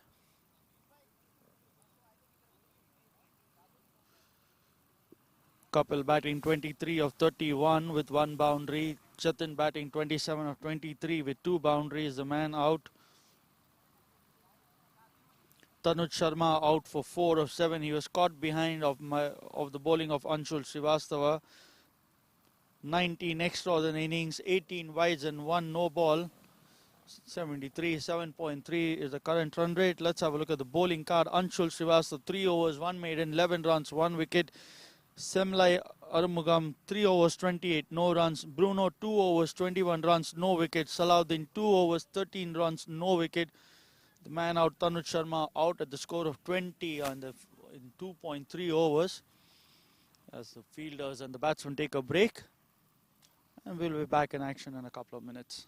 Kapil batting 23 of 31 with 1 boundary. Jatin batting 27 of 23 with 2 boundaries. The man out. Tanuj Sharma out for 4 of 7. He was caught behind of the bowling of Anshul Srivastava. 19 extras in innings, 18 wides and 1 no ball. 73, 7.3 is the current run rate. Let's have a look at the bowling card. Anshul Srivastava, 3 overs, 1 maiden, 11 runs, 1 wicket. Semlai Arumugam, 3 overs, 28, no runs. Bruno, 2 overs, 21 runs, no wicket. Salahuddin, 2 overs, 13 runs, no wicket. The man out, Tanuj Sharma, out at the score of 20 in 2.3 overs. As the fielders and the batsmen take a break. And we'll be back in action in a couple of minutes.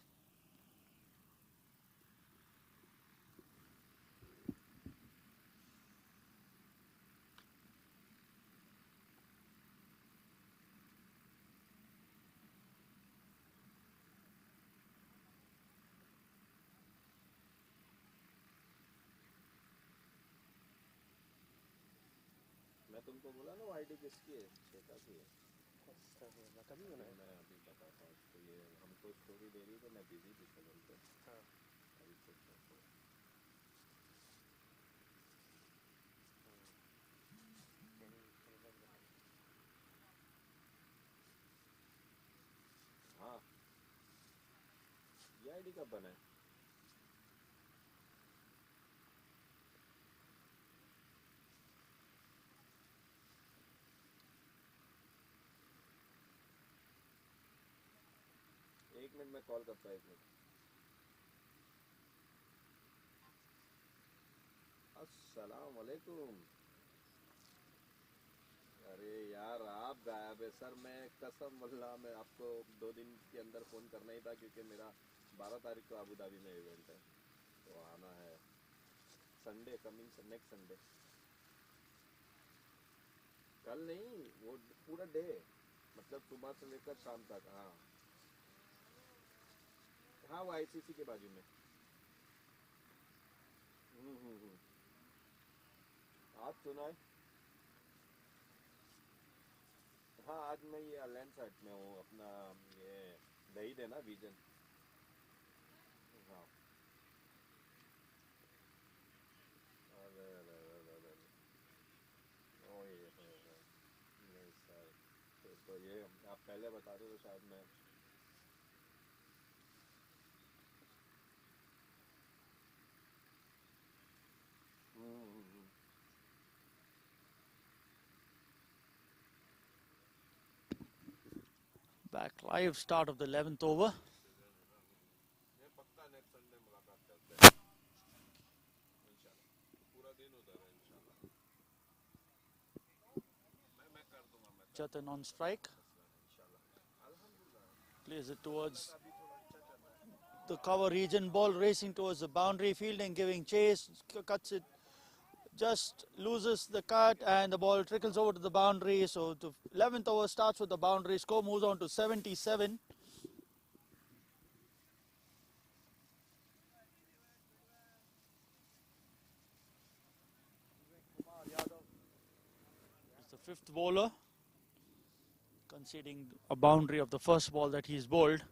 मैं तुमको बोला ना वो ID किसकी है, श्वेता की है।
कभी बनाया
मैं अभी बताता हूँ उसको, ये हमको स्टोरी दे रही तो मैं बिजी थी कल पे।
हाँ
अभी चेक करता हूँ। हाँ, ये आईडी कब बना है? एक मिनट में कॉल करता हूँ, एक मिनट। अस्सलाम वालेकुम। अरे यार आप गायब है सर, मैं कसम वल्लाह मैं आपको 2 दिन के अंदर फ़ोन करना ही था क्योंकि मेरा 12 तारीख को अबू धाबी में इवेंट है, तो आना है। Sunday coming, next Sunday. कल नहीं, वो पूरा डे, मतलब सुबह से लेकर शाम तक। हाँ हाँ, वो आईसीसी के बाजू में। आज सुना है। हाँ, आज मैं ये लैंड साइट में हूँ, अपना ये दही देना विजन। हाँ, अरे अरे अरे अरे, ओ ये नहीं सर, तो ये आप पहले बता दो तो शायद मैं।
Back live, start of the 11th over.
पक्का नेक्स्ट संडे मुलाकात करते हैं इंशाल्लाह, पूरा दिन उधर है इंशाल्लाह। मैं कर दूंगा, मैं
Jatin on strike.
इंशाल्लाह, अल्हम्दुलिल्लाह।
Plays it towards the cover region. Ball racing towards the boundary. Fielding giving chase. Cuts it. Just loses the cut and the ball trickles over to the boundary. So the 11th over starts with the boundary. Score moves on to 77. fifth bowler, conceding a boundary of the first ball that he's bowled.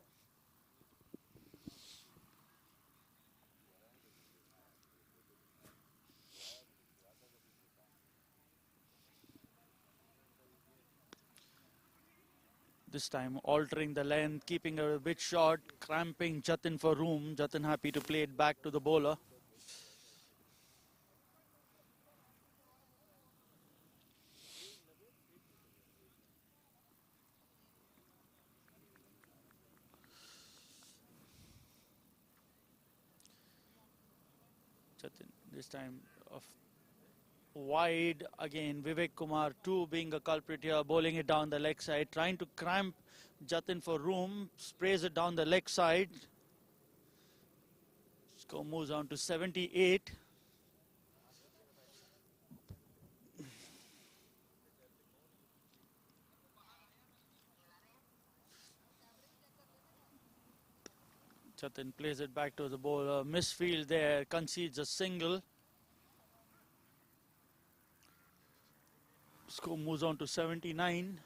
This time altering the length, keeping it a bit short, cramping Jatin for room. Jatin happy to play it back to the bowler. Jatin this time of wide again. Vivek Kumar too being a culprit here, bowling it down the leg side, trying to cramp Jatin for room, sprays it down the leg side. Score moves on to 78. Jatin plays it back to the bowler. Misfield there, concedes a single. Score moves on to 79.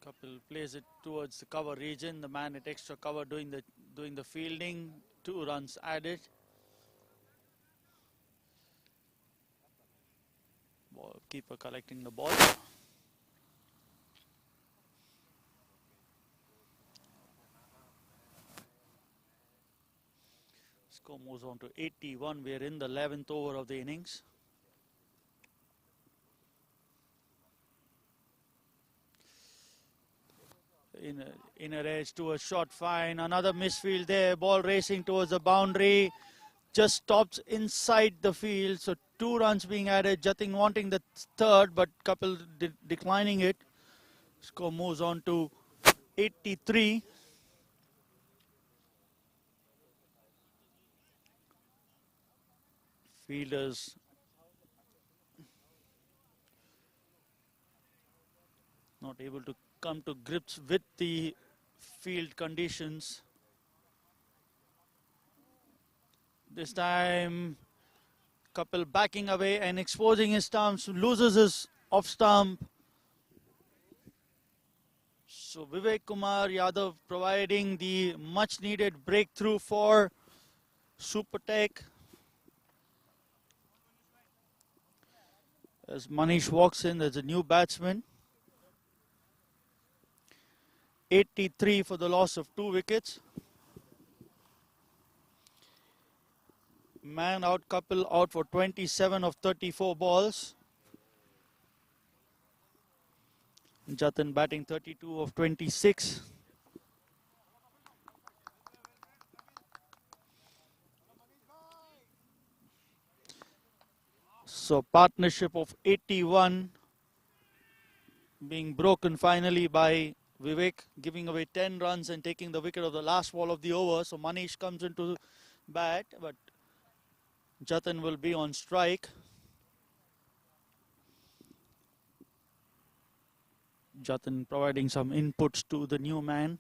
Kapil plays it towards the cover region. The man at extra cover doing the fielding. 2 runs added. Keeper collecting the ball. Score moves on to 81. We are in the 11th over of the innings. Inner edge to a short fine. Another misfield there. Ball racing towards the boundary. Just stops inside the field. So 2 runs being added. Jatin wanting the third, but Kapil declining it. Score moves on to 83. Fielders not able to come to grips with the field conditions. This time Kapil backing away and exposing his stumps, loses his off stump. So Vivek Kumar Yadav providing the much needed breakthrough for SuperTech. As Manish walks in, there's a new batsman. 83 for the loss of 2 wickets. Man out, Kapil out for 27 of 34 balls. Jatin batting 32 of 26. So partnership of 81 being broken finally by Vivek, giving away 10 runs and taking the wicket of the last ball of the over. So Manish comes into bat, but Jatin will be on strike. Jatin providing some inputs to the new man.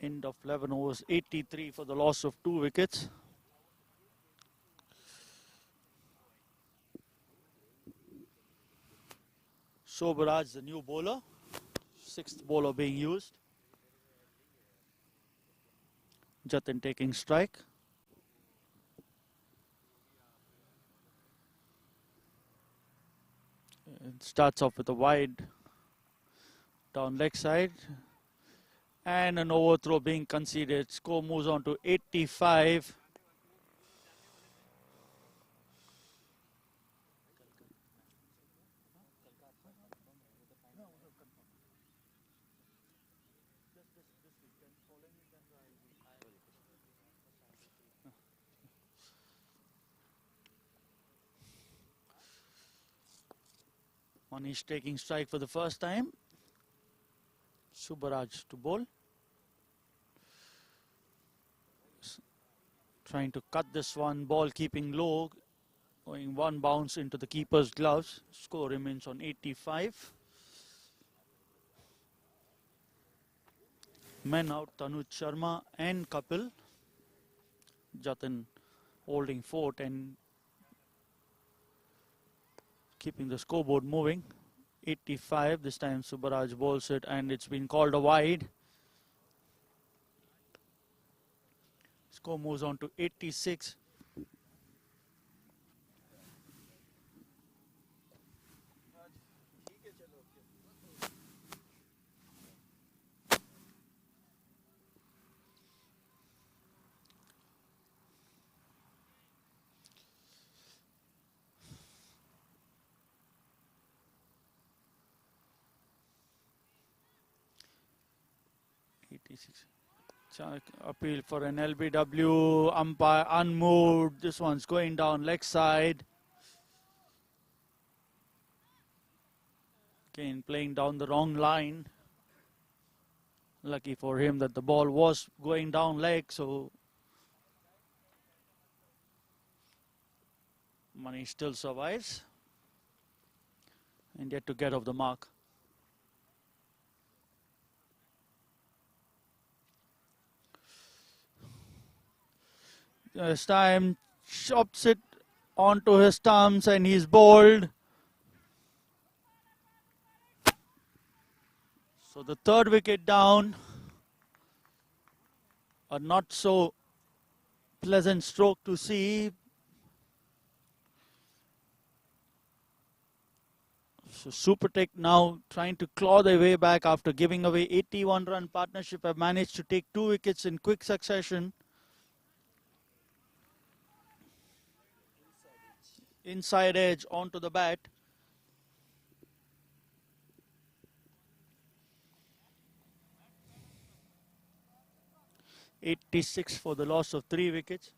End of 11 overs, 83 for the loss of 2 wickets. Sobaraj, the new bowler, 6th bowler being used. Jatin taking strike. It starts off with a wide down leg side. And an overthrow being conceded. Score moves on to 85. Manish taking strike for the first time. Subaraj to bowl. Trying to cut this one, ball keeping low, going one bounce into the keeper's gloves. Score remains on 85. Men out, Tanuj Sharma and Kapil. Jatin holding fort and keeping the scoreboard moving. 85, this time Subaraj bowls it and it's been called a wide. Score moves on to 86. Appeal for an LBW, umpire unmoved. This one's going down leg side. Again playing down the wrong line. Lucky for him that the ball was going down leg, so Money still survives and yet to get off the mark. This time chops it onto his stumps and he's bowled. So the third wicket down. A not so pleasant stroke to see. So SuperTech now trying to claw their way back after giving away 81-run partnership, have managed to take 2 wickets in quick succession. Inside edge onto the bat. .86 for the loss of 3 wickets.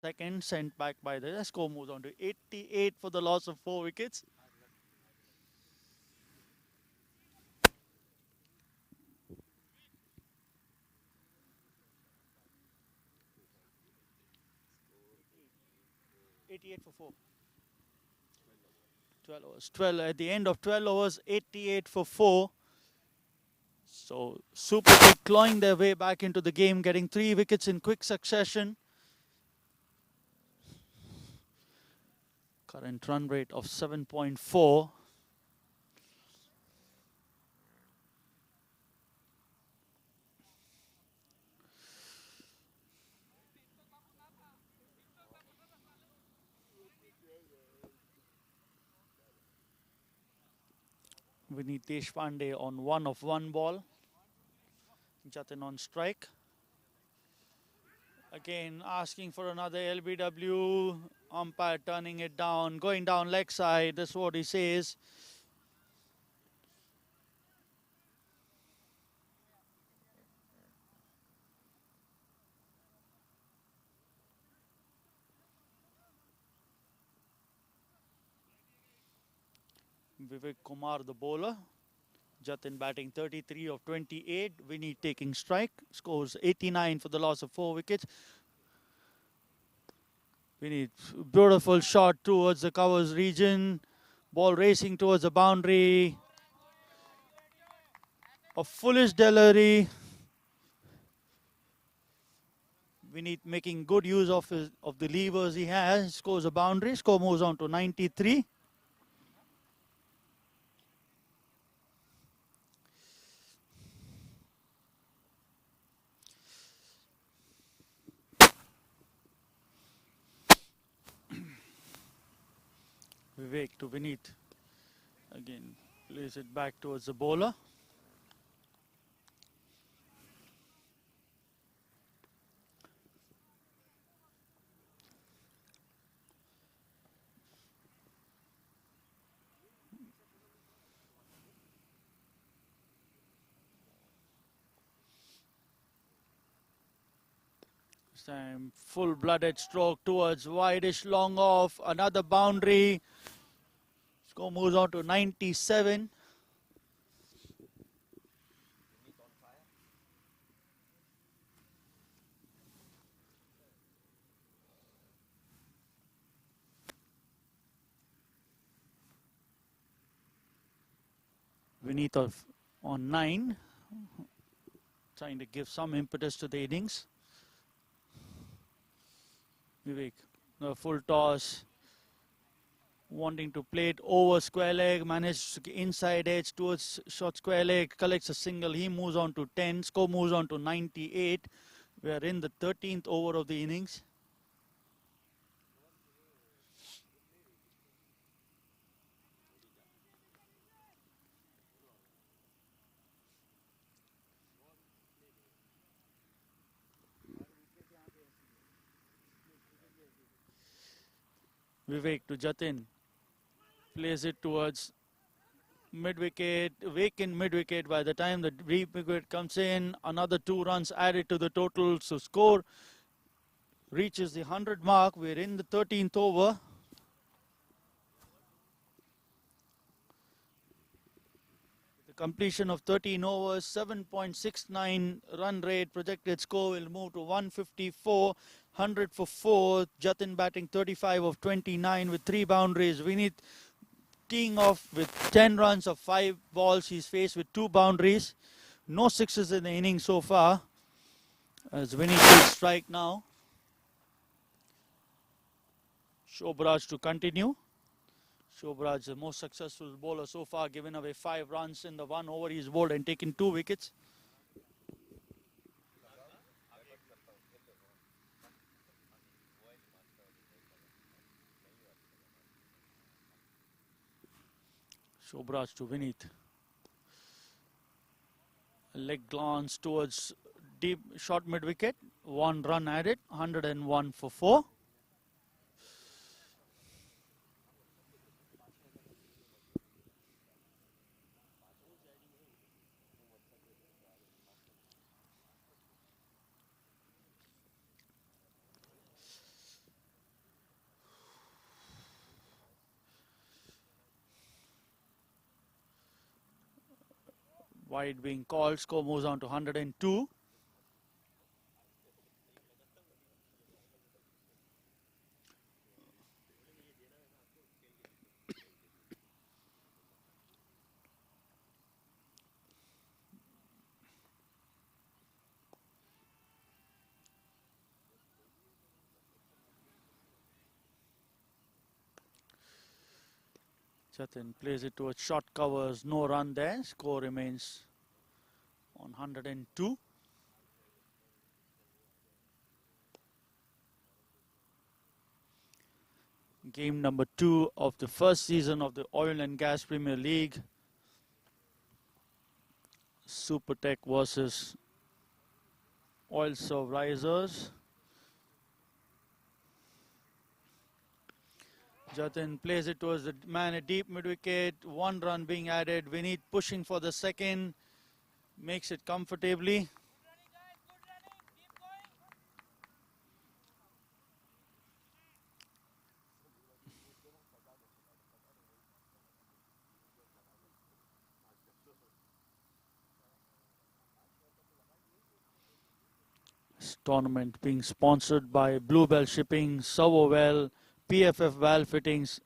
second, sent back by the score moves on to 88 for the loss of 4 wickets. For 4. 12 overs. 12 at the end of 12 overs, 88 for 4. So SuperTech clawing their way back into the game, getting 3 wickets in quick succession. Current run rate of 7.4. We need Deshpande on 1 of 1 ball. Jatin on strike. Again asking for another LBW. Umpire turning it down, going down leg side. That's what he says. Vivek Kumar, the bowler. Jatin batting 33 of 28. Vinny taking strike. Scores 89 for the loss of 4 wickets. Vinny, beautiful shot towards the covers region. Ball racing towards the boundary. A foolish delivery. Vinny making good use of the levers he has. Scores a boundary. Score moves on to 93. Vivek to Vineet. Again, plays it back towards the bowler. This time, full-blooded stroke towards wideish long off. Another boundary. Score moves on to 97. Vineet on 9. Trying to give some impetus to the innings. Vivek, a full toss. Wanting to play it over square leg, managed inside edge towards short square leg, collects a single. He moves on to 10. Score moves on to 98. We are in the 13th over of the innings. Vivek to Jatin. Plays it towards mid-wicket, vacant mid-wicket. By the time the deep wicket comes in, another 2 runs added to the total. So score reaches the 100 mark. We're in the 13th over. The completion of 13 overs, 7.69 run rate. Projected score will move to 154. 100 for 4. Jatin batting 35 of 29 with 3 boundaries. Vineet teeing off with 10 runs of 5 balls. He's faced with 2 boundaries. No sixes in the inning so far. As Vineet takes strike now. Shobraj to continue. Shobraj, the most successful bowler so far, giving away 5 runs in the 1 over he's bowled and taken 2 wickets. Shobraj to Vineet. Leg glance towards deep short mid wicket. 1 run added. 101 for 4. Wide being called. Score moves on to 102. Jatin plays it towards short covers. No run there. Score remains on 102. Game number 2 of the first season of the Oil and Gas Premier League. SuperTech versus OiLSERV Risers. Jatin plays it towards the man at deep mid-wicket. 1 run being added. Vineet pushing for the second. Makes it comfortably. This tournament being sponsored by Bluebell Shipping, Servowell, PFF Valve Fittings,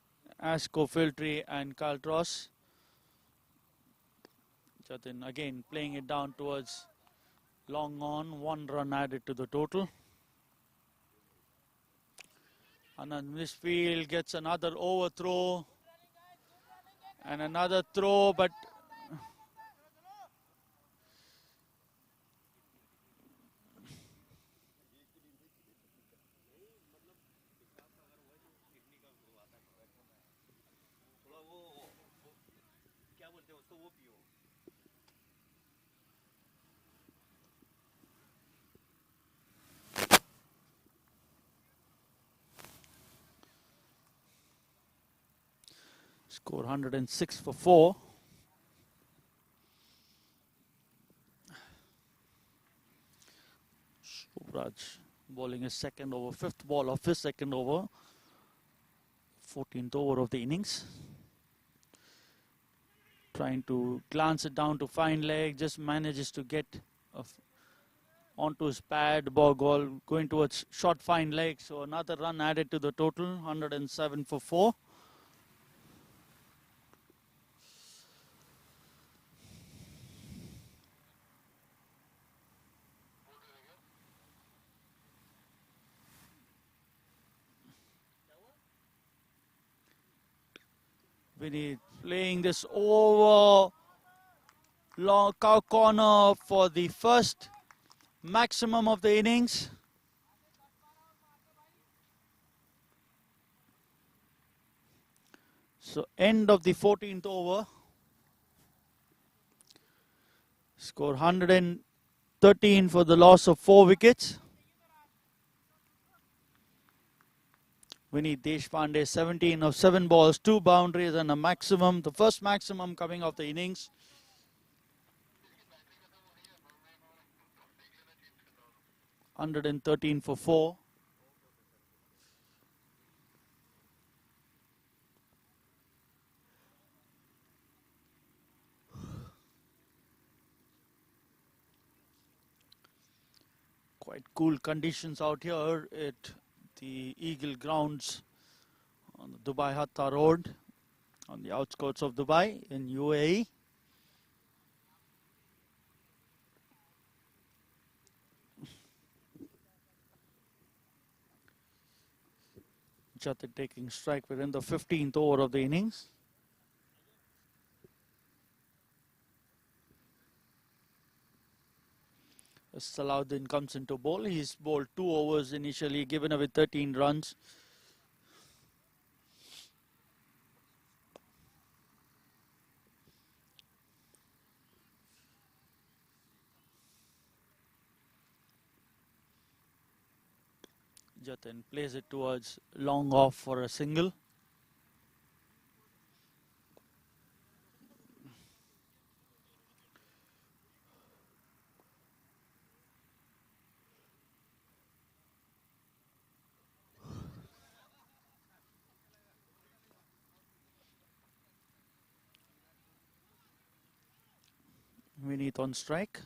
Asco Filtry and Caltros. Jatin again playing it down towards long on. 1 run added to the total. Anand Misfield gets another overthrow and another throw, but score 106 for 4. Shobraj bowling his second over, 5th ball of his second over, 14th over of the innings. Trying to glance it down to fine leg, just manages to get onto his pad. Ball going towards short fine leg, so another run added to the total, 107 for 4. Vineet playing this over long cow corner for the first maximum of the innings. So end of the 14th over. Score 113 for the loss of 4 wickets. Vineet Deshpande 17 of 7 balls, 2 boundaries and a maximum. The first maximum coming off the innings. $113 for 4. Quite cool conditions out here at the Eagle grounds on the Dubai Hatta Road on the outskirts of Dubai in UAE. Jatin taking strike within the 15th over of the innings. Salahuddin comes into bowl. He's bowled 2 overs initially, given away 13 runs. Jatin plays it towards long off for a single. Vineet on strike.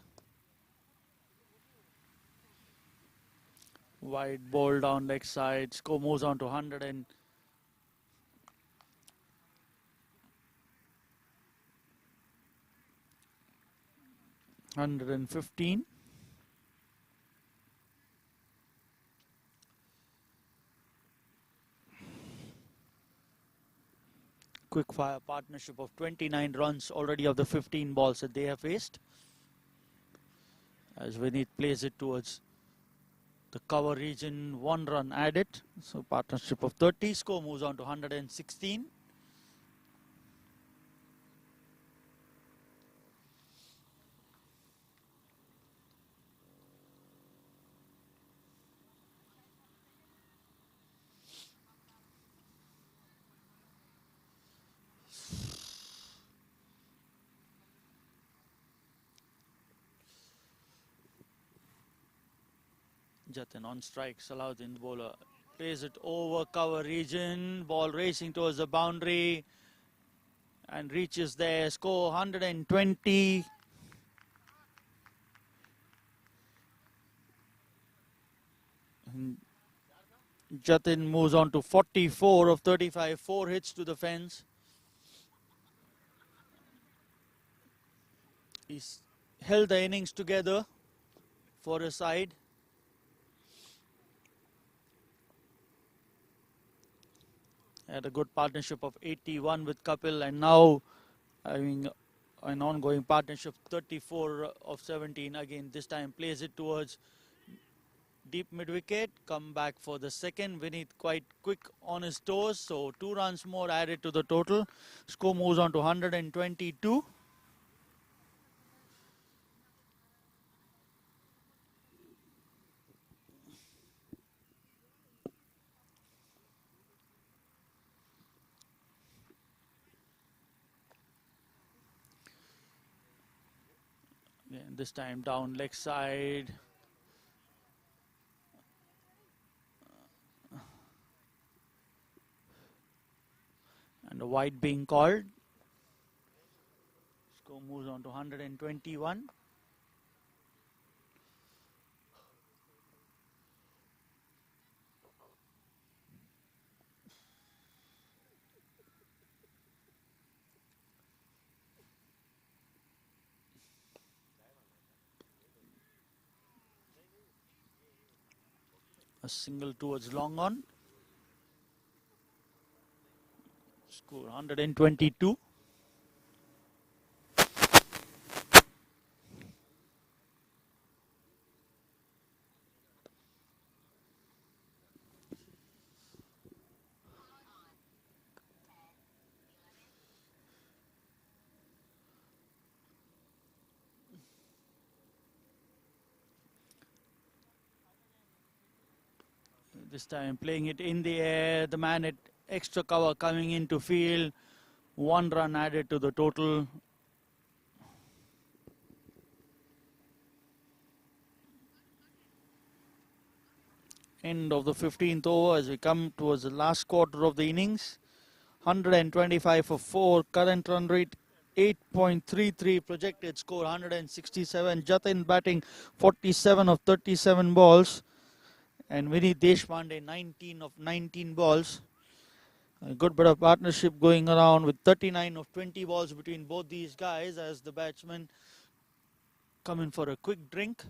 Wide ball down leg side. Score moves on to 115. Quick fire partnership of 29 runs already of the 15 balls that they have faced. As Vineet plays it towards the cover region, 1 run added. So partnership of 30. Score moves on to 116. Jatin on strike. Salahuddin bowler plays it over cover region. Ball racing towards the boundary and reaches there. Score 120. And Jatin moves on to 44 of 35. 4 hits to the fence. He's held the innings together for his side. Had a good partnership of 81 with Kapil, and now having an ongoing partnership 34 of 17. Again, this time plays it towards deep mid wicket. Come back for the second. Vineet quite quick on his toes, so 2 runs more added to the total. Score moves on to 122. Again, this time down leg side. And a wide being called. Score moves on to 121. A single towards long on. Score 122. This time playing it in the air. The man at extra cover coming into field. 1 run added to the total. End of the 15th over as we come towards the last quarter of the innings. 125 for 4. Current run rate 8.33. Projected score 167. Jatin batting 47 of 37 balls. And Vineet Deshpande 19 of 19 balls. A good bit of partnership going around with 39 of 20 balls between both these guys as the batsmen come in for a quick drink.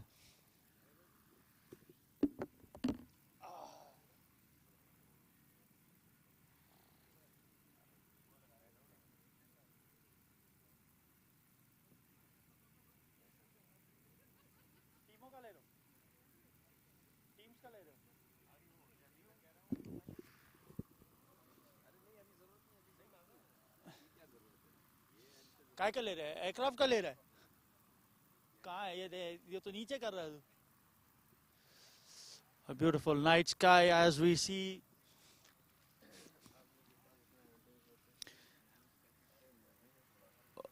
काय का ले रहा है? Aircraft का ले रहा है? कहाँ है ये तो नीचे कर रहा है. A beautiful night sky as we see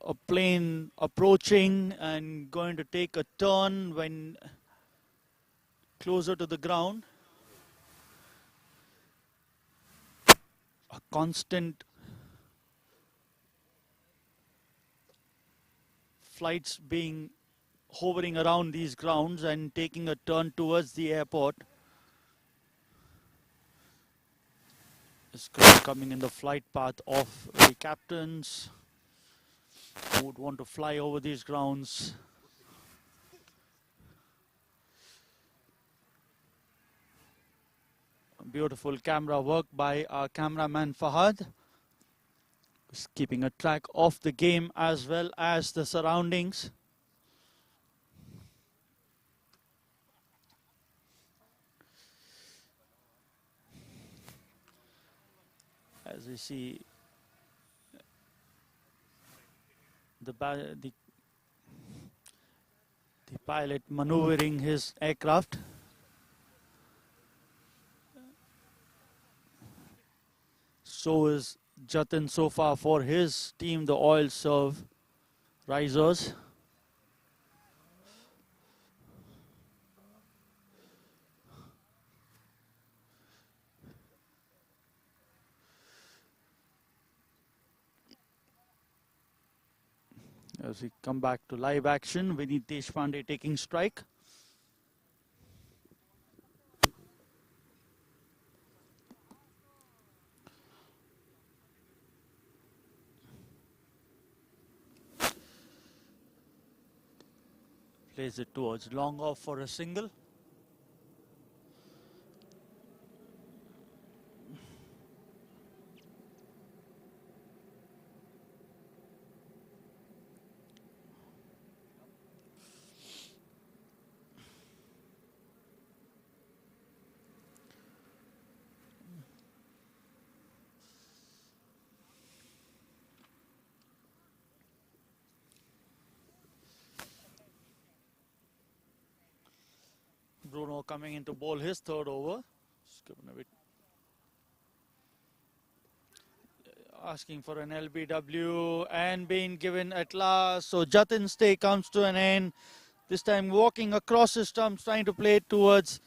a plane approaching and going to take a turn when closer to the ground. A constant flights being hovering around these grounds and taking a turn towards the airport. Is coming in the flight path of the captains who would want to fly over these grounds. Beautiful camera work by our cameraman Fahad. Is keeping a track of the game as well as the surroundings. As we see the pilot maneuvering his aircraft. So is Jatin so far for his team, the OiLSERV Risers. As we come back to live action, Vinit Deshpande taking strike. Plays it towards long off for a single. Bruno coming in to bowl his third over. Just given a bit. Asking for an LBW and being given at last. So Jatin's stay comes to an end. This time walking across his stumps, trying to play it towards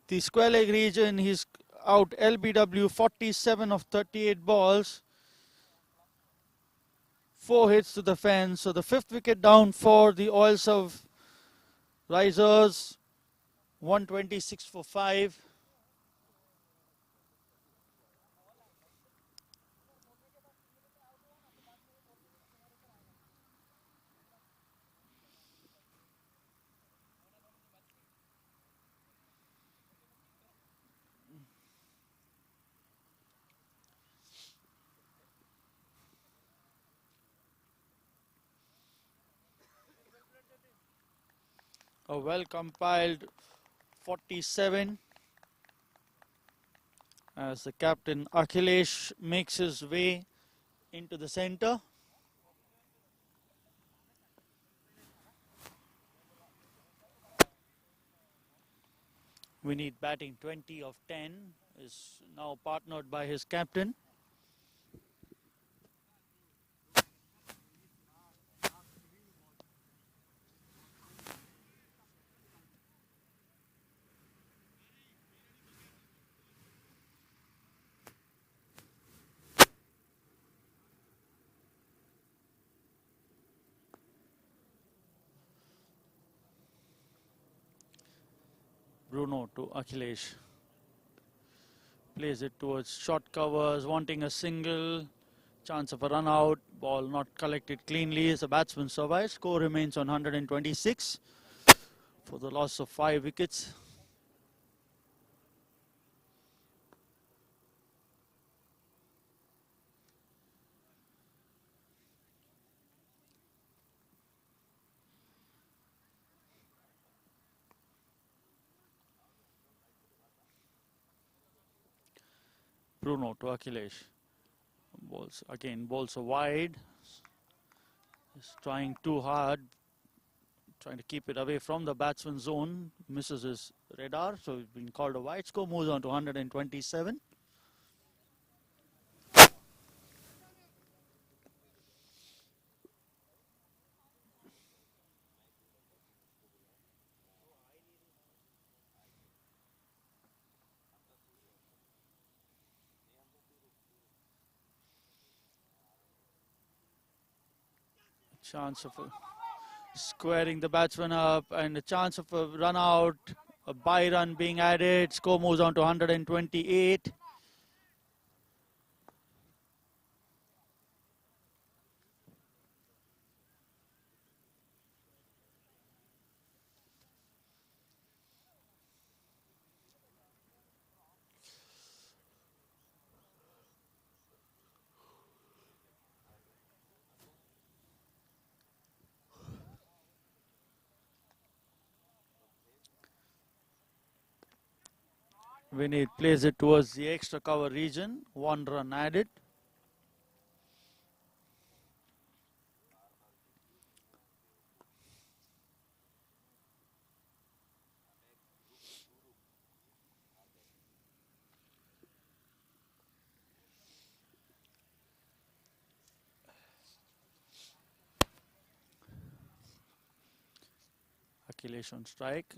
the square leg region. He's out LBW 47 of 38 balls. 4 hits to the fence. So the 5th wicket down for the OiLSERV Risers. 126 for 5. A well compiled 47 as the captain Akhilesh makes his way into the center. We need batting 20 of 10 is now partnered by his captain. Bruno to Akhilesh. Plays it towards short covers, wanting a single. Chance of a run out. Ball not collected cleanly as the batsman survives. Score remains on 126 for the loss of 5 wickets. Bruno to Akhilesh. Balls are wide. He's trying too hard. Trying to keep it away from the batsman zone. Misses his radar. So he's been called a wide. Score moves on to 127. Chance of a Squaring the batsman up, and a chance of a run out, a bye run being added. Score moves on to 128. Vinny plays it towards the extra cover region. 1 run added. Akhilesh on strike.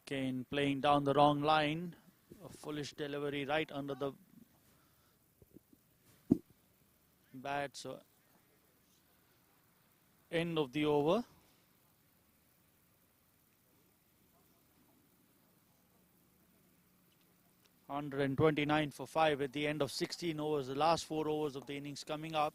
Again playing down the wrong line. A foolish delivery right under the bat. So end of the over. 129 for 5 at the end of 16 overs. The last 4 overs of the innings coming up.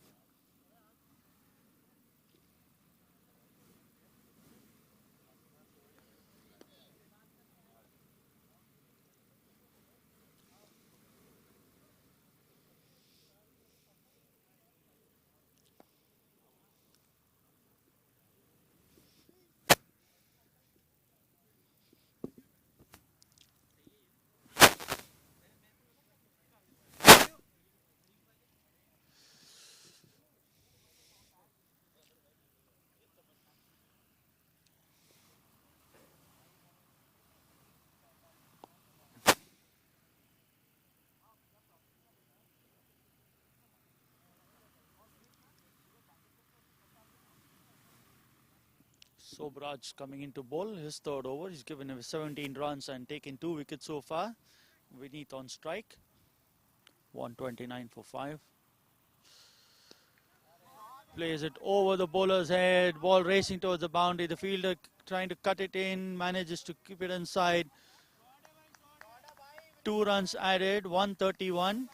Sobraj coming into bowl, his third over. He's given him 17 runs and taken 2 wickets so far. Vineet on strike. 129 for 5. Plays it over the bowler's head. Ball racing towards the boundary. The fielder trying to cut it in. Manages to keep it inside. 2 runs added. 131.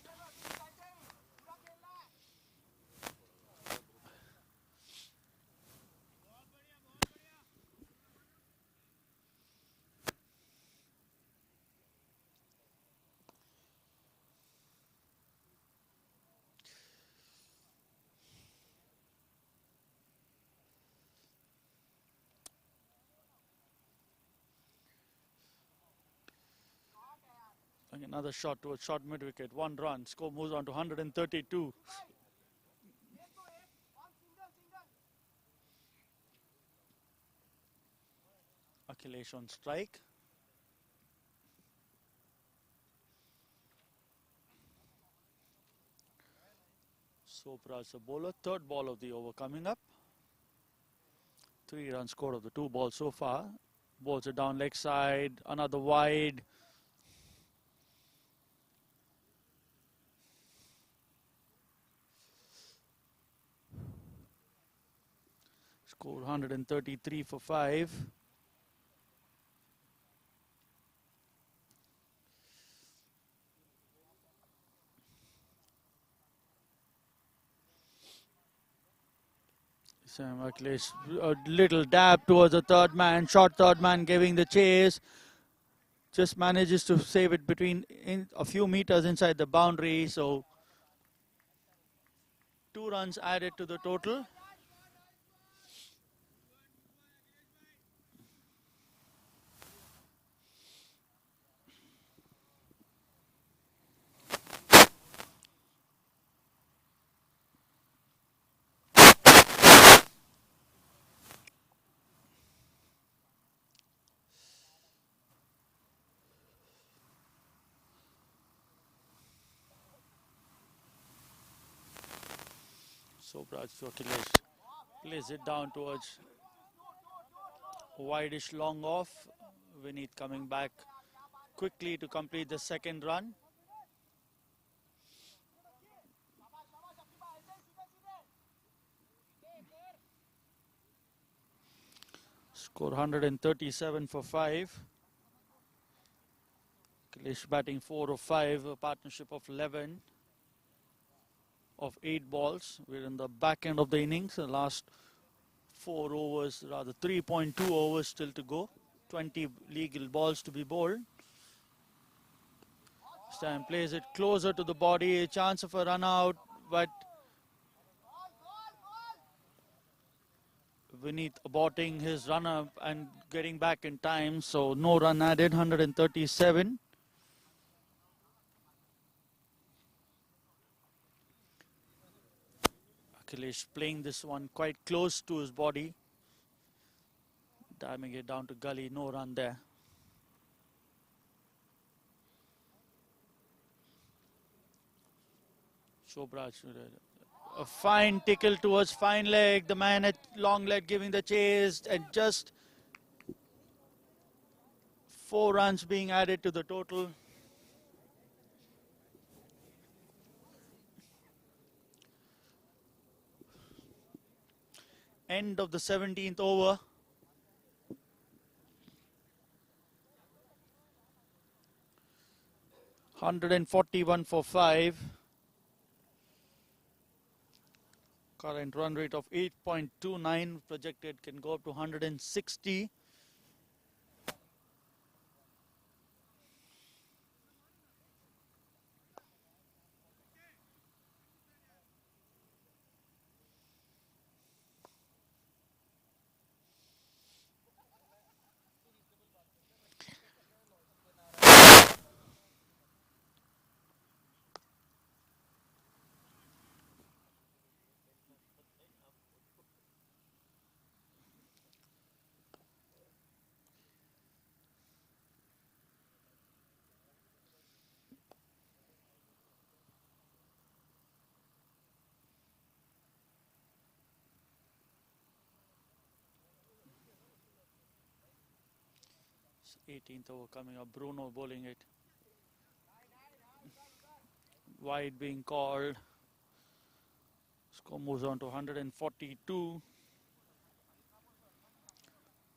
Another shot towards short mid wicket. 1 run. Score moves on to 132. Akhilesh on strike. Sobraj the bowler. Third ball of the over coming up. 3 runs scored of the 2 balls so far. Balls are down leg side. Another wide. Score 133 for 5. Sam Akhilesh, a little dab towards the third man. Short third man giving the chase. Just manages to save it between a few meters inside the boundary. So 2 runs added to the total. Sobraj to Akhilesh. Plays it down towards wideish long off. Vineet coming back quickly to complete the second run. Score 137 for 5. Akhilesh batting 4 of 5, a partnership of 11 of 8 balls. We're in the back end of the innings, the last 4 overs, rather 3.2 overs still to go. 20 legal balls to be bowled. This time plays it closer to the body, a chance of a run out, but Vineet aborting his run-up and getting back in time, so no run added, 137. Akhilesh playing this one quite close to his body, diving it down to gully, no run there. Shobraj, a fine tickle towards fine leg, the man at long leg giving the chase, and just 4 runs being added to the total. End of the 17th over. $141 for 5. Current run rate of 8.29, projected can go up to 160. It's 18th over coming up. Bruno bowling it. Wide being called. Score moves on to 142.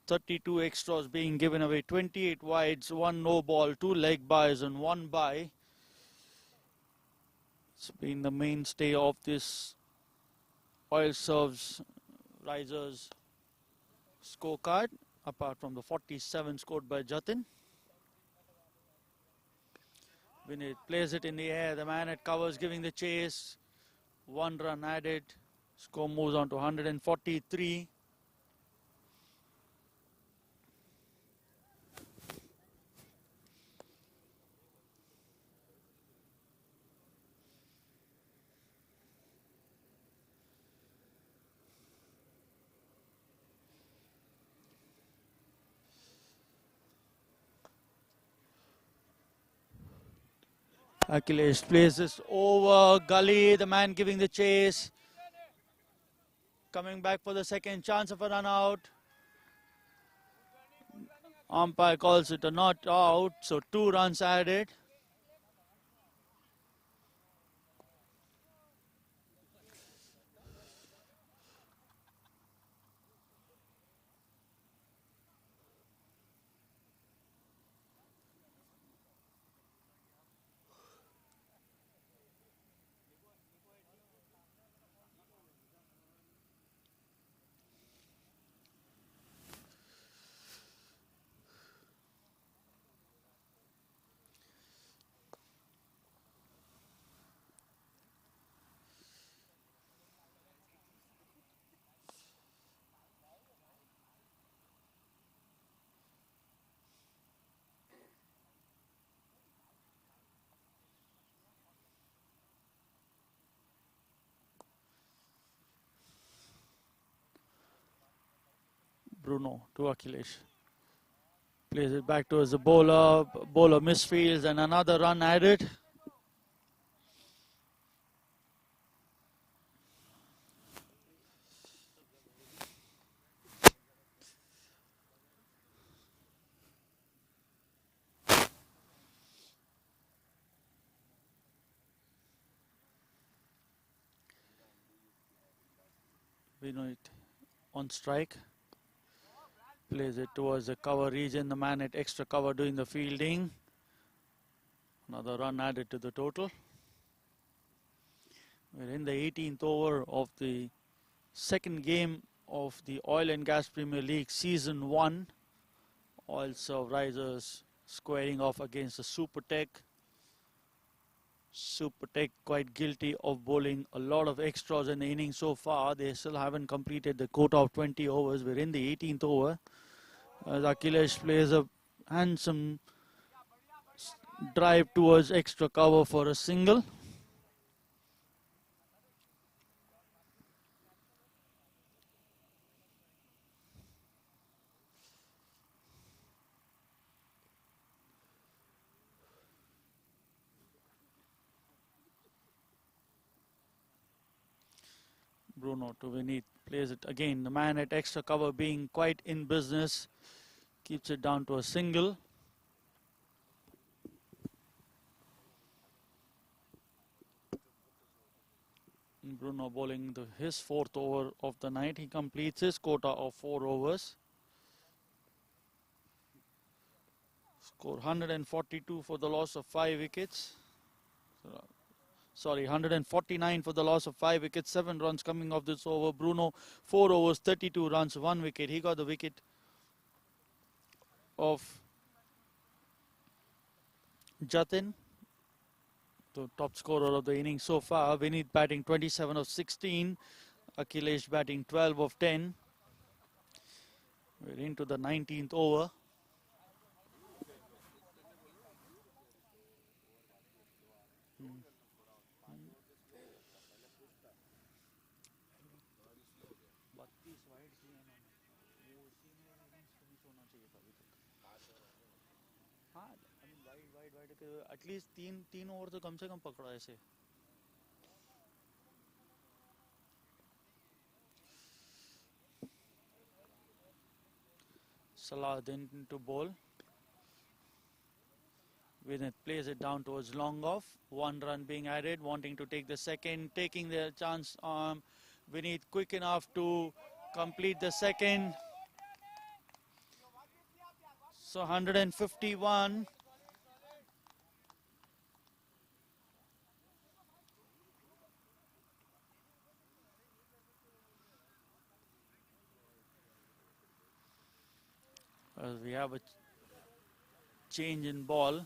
32 extras being given away. 28 wides, 1 no ball, 2 leg byes and 1 bye. It's been the mainstay of this OiLSERV's risers scorecard, apart from the 47 scored by Jatin. Vinay plays it in the air, the man at covers giving the chase. 1 run added. Score moves on to 143. Akhilesh plays this over gully, the man giving the chase. Coming back for the second chance of a run out. Umpire calls it a not out, so 2 runs added. Bruno to Akhilesh. Plays it back towards the bowler. Bowler misfields and another run added. We know it on strike. Plays it towards the cover region. The man at extra cover doing the fielding. Another run added to the total. We're in the 18th over of the second game of the Oil and Gas Premier League Season 1. OiLSERV Risers squaring off against the SuperTech. SuperTech quite guilty of bowling a lot of extras in the innings so far. They still haven't completed the quota of 20 overs. We're in the 18th over. As Akhilesh plays a handsome drive towards extra cover for a single. Bruno to Vinith plays it again. The man at extra cover being quite in business. Keeps it down to a single. Bruno bowling his 4th over of the night. He completes his quota of 4 overs. Score 142 for the loss of 5 wickets. Sorry, 149 for the loss of 5 wickets. 7 runs coming off this over. Bruno 4 overs, 32 runs, 1 wicket. He got the wicket of Jatin, the top scorer of the innings so far. Vinith batting 27 of 16. Akhilesh batting 12 of 10. We're into the 19th over. At least तीन over तो कम से कम पकड़ा ऐसे. Salahuddin to bowl. Vinith plays it down towards long off. 1 run being added, wanting to take the second, taking the chance. Vinith quick enough to complete the second. So 151. We have a change in ball.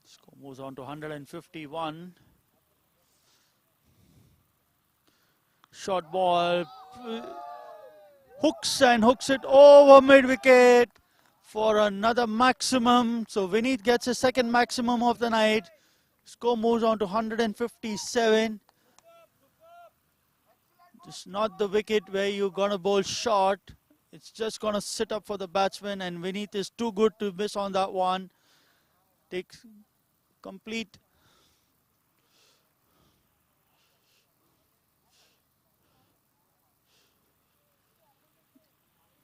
Score moves on to 151. Short ball, hooks it over mid-wicket for another maximum. So Vinith gets his second maximum of the night. Score moves on to 157. Just not the wicket where you're going to bowl short. It's just going to sit up for the batsman, and Vinith is too good to miss on that one. Takes complete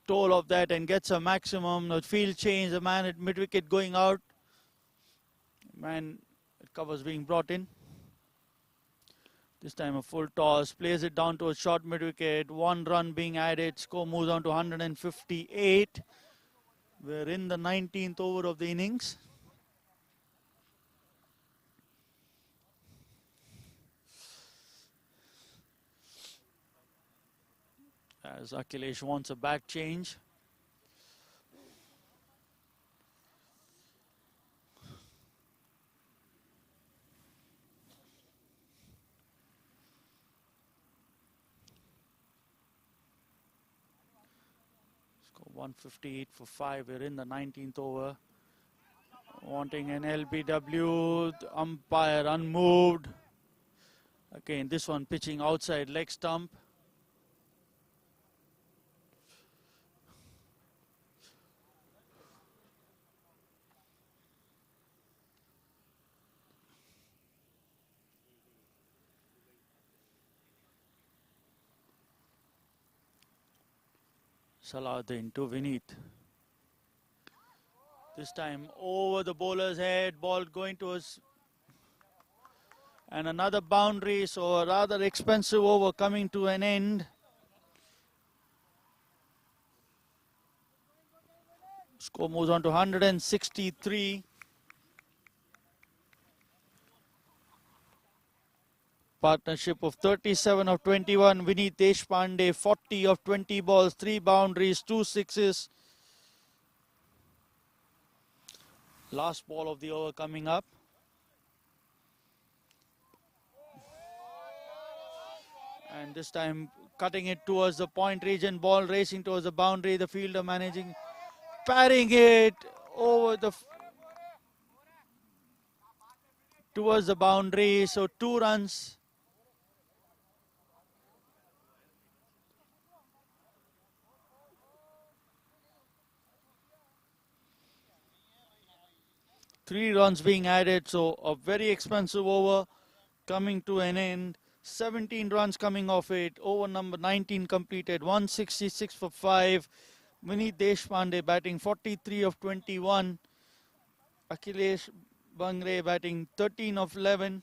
toll of that and gets a maximum. The field change, the man at mid-wicket going out. Man at covers being brought in. This time a full toss, plays it down to a short mid-wicket. 1 run being added, score moves on to 158. We're in the 19th over of the innings. As Akhilesh wants a back change. Score 158 for 5. We're in the 19th over. Wanting an LBW. The umpire unmoved. Again, this one pitching outside leg stump. Salahuddin to Vineet. This time over the bowler's head, ball going towards, and another boundary, so a rather expensive over coming to an end. Score moves on to 163. Partnership of 37 of 21. Vineet Deshpande, 40 of 20 balls, 3 boundaries, 2 sixes. Last ball of the over coming up. And this time cutting it towards the point region, ball racing towards the boundary, the fielder managing, parrying it over the towards the boundary, so 2 runs. Three runs being added, so a very expensive over coming to an end. 17 runs coming off it. Over number 19 completed. 166 for 5. Vineet Deshpande batting 43 of 21. Akhilesh Bangre batting 13 of 11.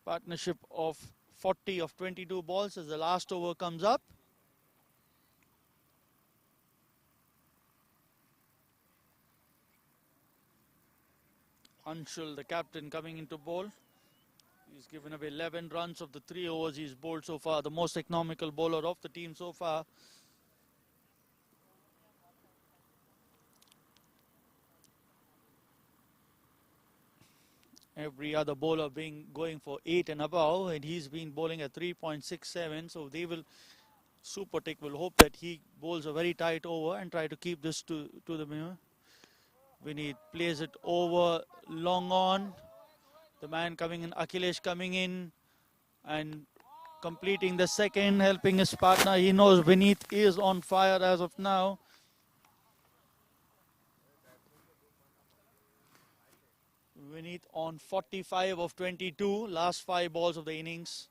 Partnership of 40 of 22 balls as the last over comes up. Anshul, the captain, coming into bowl. He's given away 11 runs of the 3 overs he's bowled so far. The most economical bowler of the team so far. Every other bowler going for 8 and above, and he's been bowling at 3.67. So they will, SuperTech will hope that he bowls a very tight over and try to keep this to the minimum. Vineet plays it over long on. The man coming in, Akhilesh coming in and completing the second, helping his partner. He knows Vineet is on fire as of now. Vineet on 45 of 22, last 5 balls of the innings.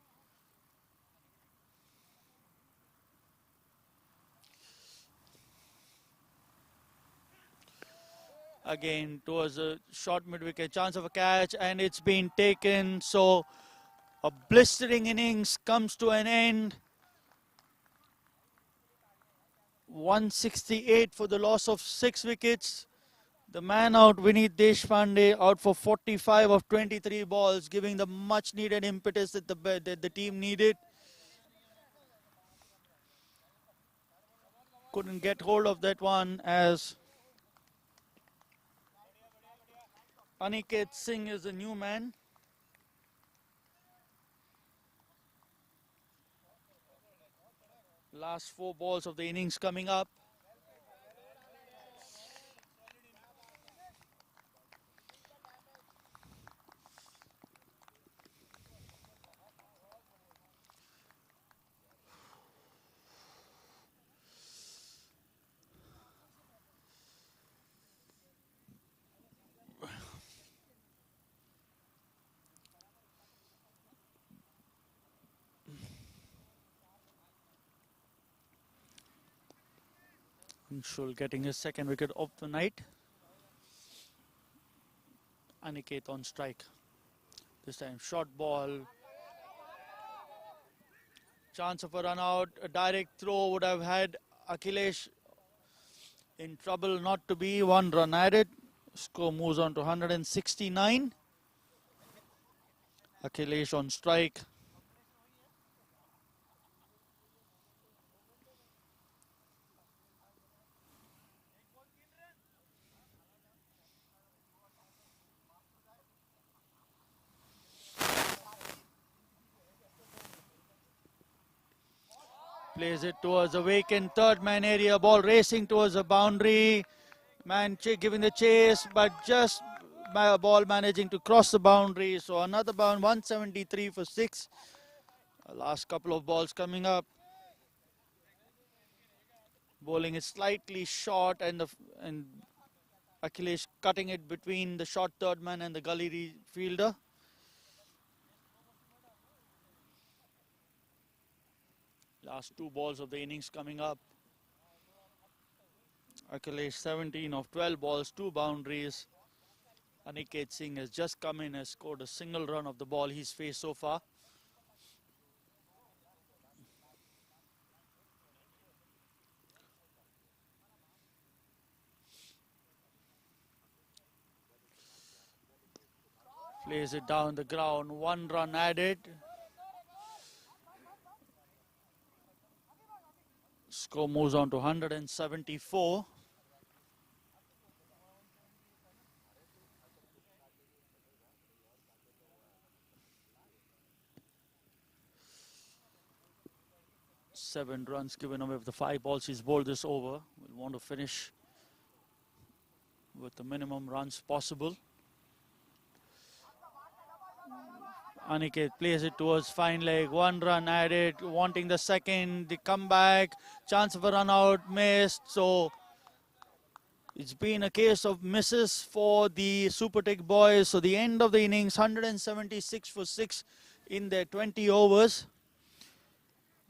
Again towards a short mid-wicket, chance of a catch, and it's been taken. So a blistering innings comes to an end. 168 for the loss of 6 wickets. The man out, Vineet Deshpande, out for 45 of 23 balls, giving the much needed impetus that the team needed. Couldn't get hold of that one as Aniket Singh is the new man. Last 4 balls of the innings coming up. Anshul getting his 2nd wicket of the night. Aniket on strike. This time short ball. Chance of a run out. A direct throw would have had Akhilesh in trouble not to be. 1 run added. Score moves on to 169. Akhilesh on strike. Plays it towards the vacant 3rd man area. Ball racing towards the boundary. Man giving the chase, but just ball managing to cross the boundary. So another bound, 173 for 6. Last couple of balls coming up. Bowling is slightly short, and Akhilesh cutting it between the short 3rd man and the gully fielder. Last 2 balls of the innings coming up. Akhilesh 17 of 12 balls, 2 boundaries. Aniket Singh has just come in, has scored a single run of the ball he's faced so far. Plays it down the ground, 1 run added. Score moves on to 174. Seven runs given away with the 5 balls he's bowled this over. We'll want to finish with the minimum runs possible. Aniket plays it towards fine leg, 1 run added, wanting the second, the comeback, chance of a run out, missed. So it's been a case of misses for the SuperTech boys. So the end of the innings, 176 for 6 in their 20 overs.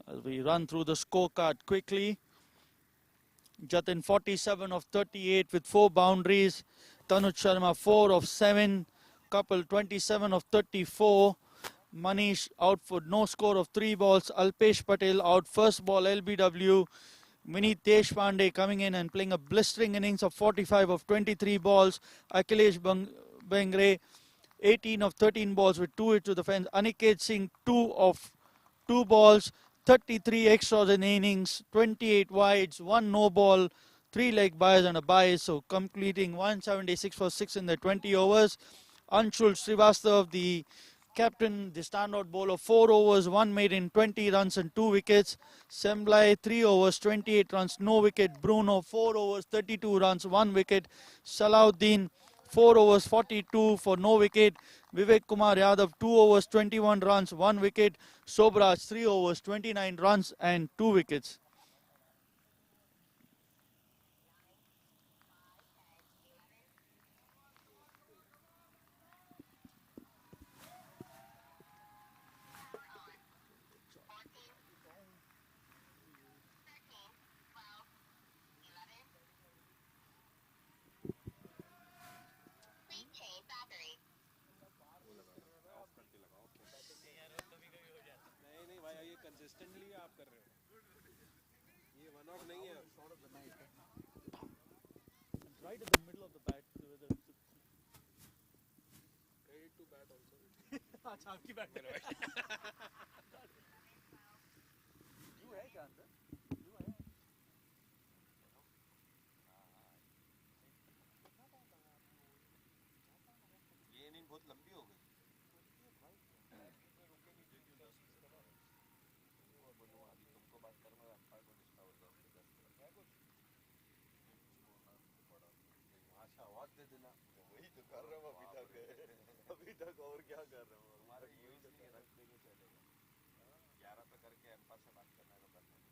As we run through the scorecard quickly, Jatin 47 of 38 with 4 boundaries. Tanuj Sharma 4 of 7. Kapil 27 of 34. Manish out for no score of 3 balls. Alpesh Patel out first ball LBW. Vineet Deshpande coming in and playing a blistering innings of 45 of 23 balls. Akhilesh Bengre 18 of 13 balls with 2 hits to the fence. Aniket Singh 2 of 2 balls, 33 extras in innings, 28 wides, 1 no ball, 3 leg byes and a bye. So completing 176 for 6 in the 20 overs. Anshul Srivastav, the captain, the standout bowler, 4 overs, 1 made in 20 runs and 2 wickets. Semblai 3 overs, 28 runs, no wicket. Bruno 4 overs, 32 runs, 1 wicket. Salahuddin 4 overs, 42 for no wicket. Vivek Kumar Yadav 2 overs, 21 runs, 1 wicket. Sobraj 3 overs, 29 runs and 2 wickets.
Consistently आप कर रहे हो, ये one of नहीं है.
Right in the middle of the bat.
Ready to bat also.
अच्छा आपकी bat में यू है क्या अंदर यू है
ये इनिंग बहुत लंबी हो गई. अभी तुमको बात करना है, अंपायर को डिस्टर्ब हो जाएगा. वहाँ से आवाज दे देना. वही तो कर रहा हूँ अभी तक और क्या कर रहा हूँ. हमारे यही तो रख देंगे चलेगा. 11 पे करके अंपायर से बात करना है तो करना है.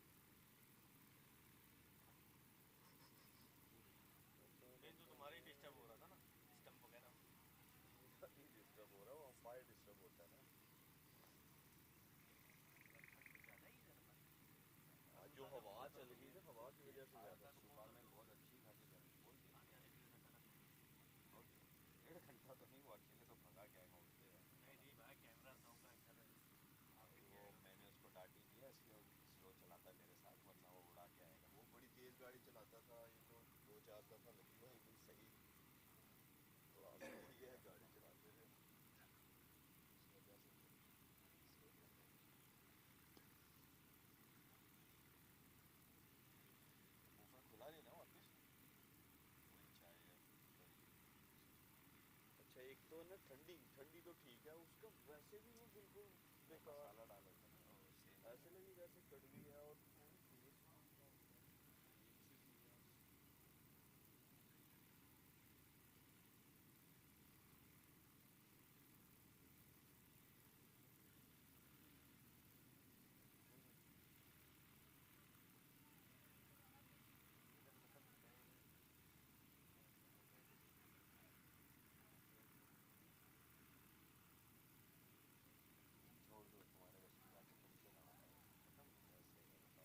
नहीं तो तुम्हारे ही डिस्टर्ब हो रहा था ना, स्टम्प वगैरह डिस्टर्ब हो रहा है, वो अंपायर डिस्टर्ब होता है ना. जो हवा चल रही है, हवा की वजह से ज्यादा सुबह में बहुत अच्छी खासी गर्मी बोलती है. 1.5 घंटा तो नहीं हुआ, अकेले तो भगा के आएगा उससे. नहीं भाई कैमरा स्लो का अच्छा है. वो मैंने उसको डांटी दिया, इसलिए स्लो चलाता मेरे साथ, वरना वो उड़ा के आएगा. वो बड़ी तेज गाड़ी चलाता था, ये तो 2-4 दफा लगी हुई एकदम सही. तो आप ये गाड़ी चलाते थे इस वजह से खुला नहीं ना वापस. अच्छा एक तो ना ठंडी ठंडी तो ठीक है, उसका वैसे भी वो बिल्कुल बेकार. मसाला डालो ऐसे लगी जैसे कड़वी है. और छोड़ दो, तुम्हारे बस की बात है, तुमसे लड़ा है. खत्म, ऐसे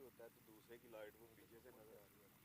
होता है तो दूसरे की लाइट वो पीछे से नजर आ रही है ना।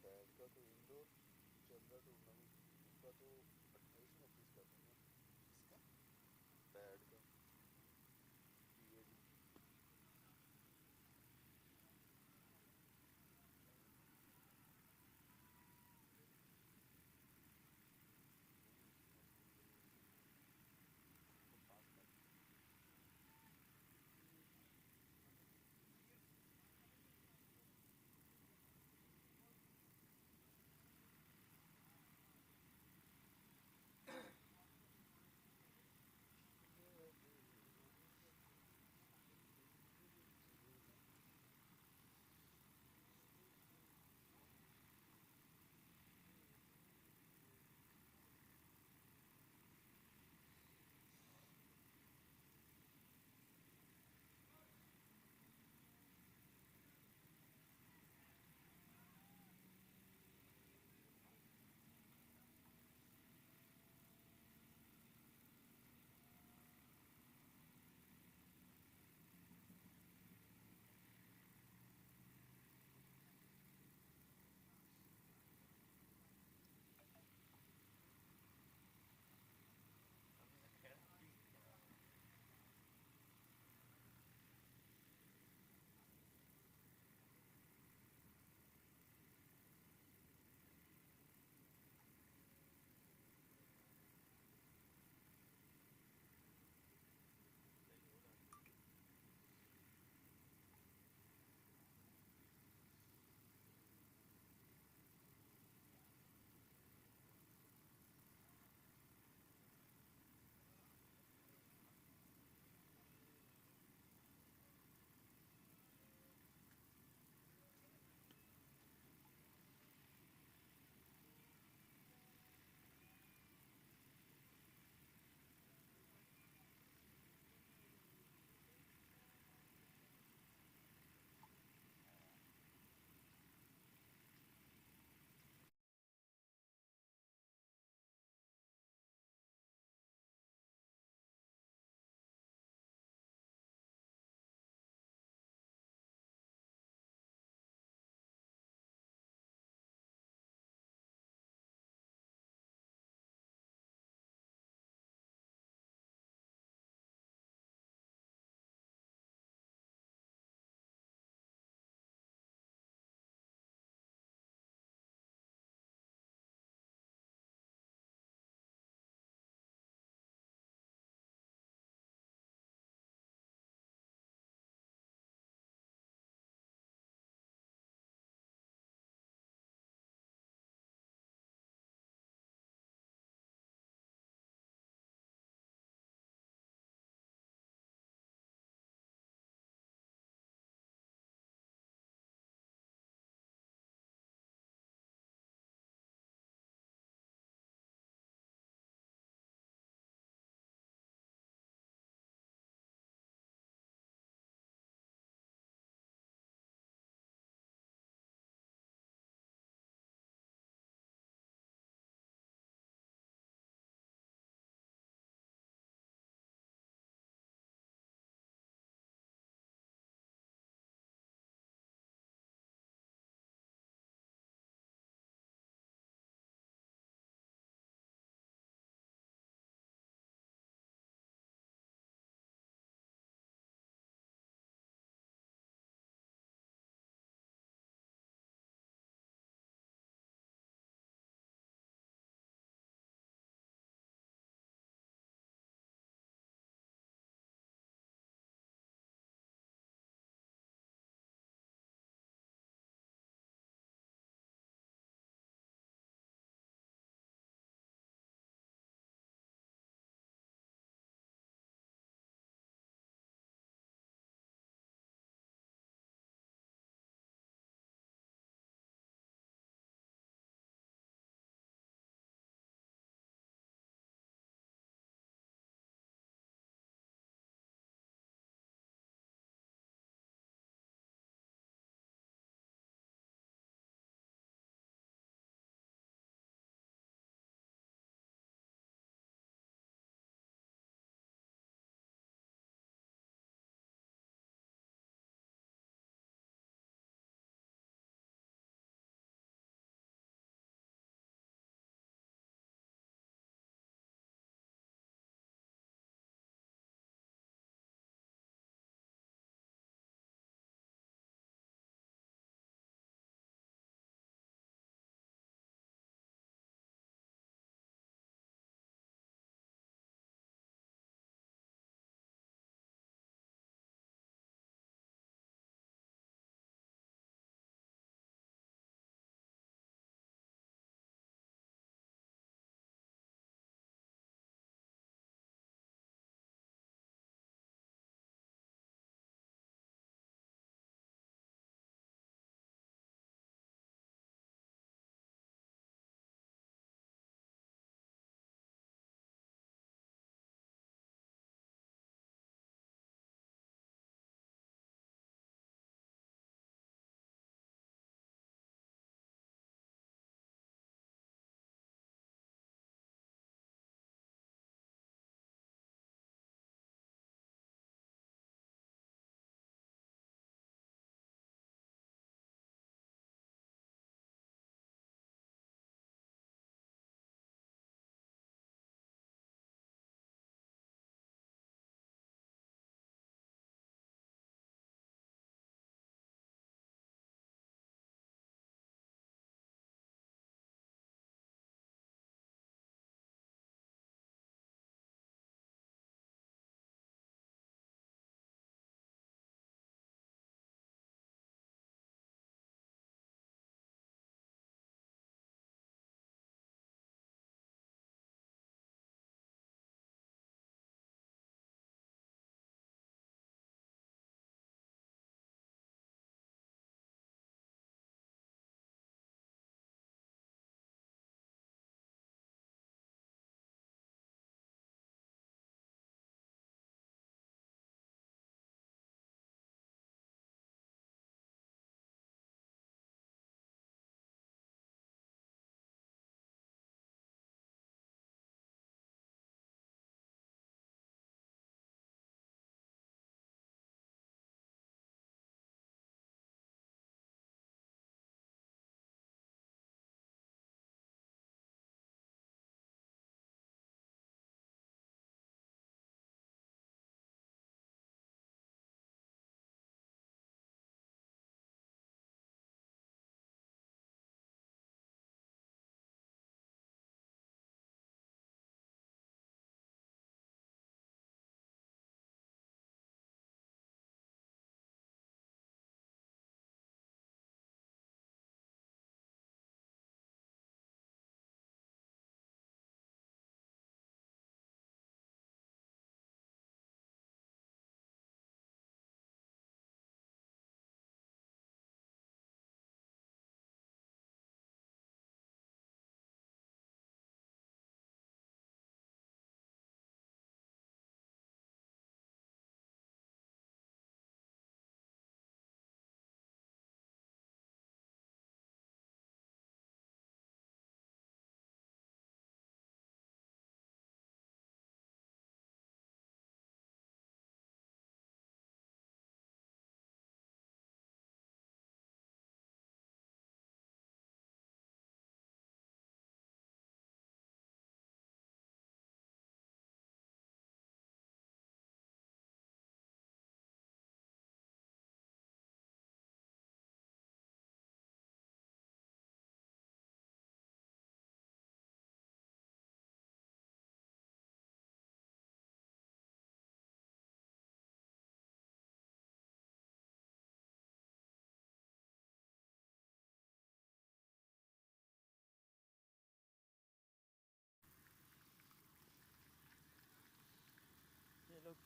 पैड का तो इंडोर चल रहा टूर्नामेंट, उसका तो 28-29 का था ना। इसका पैड का PAD।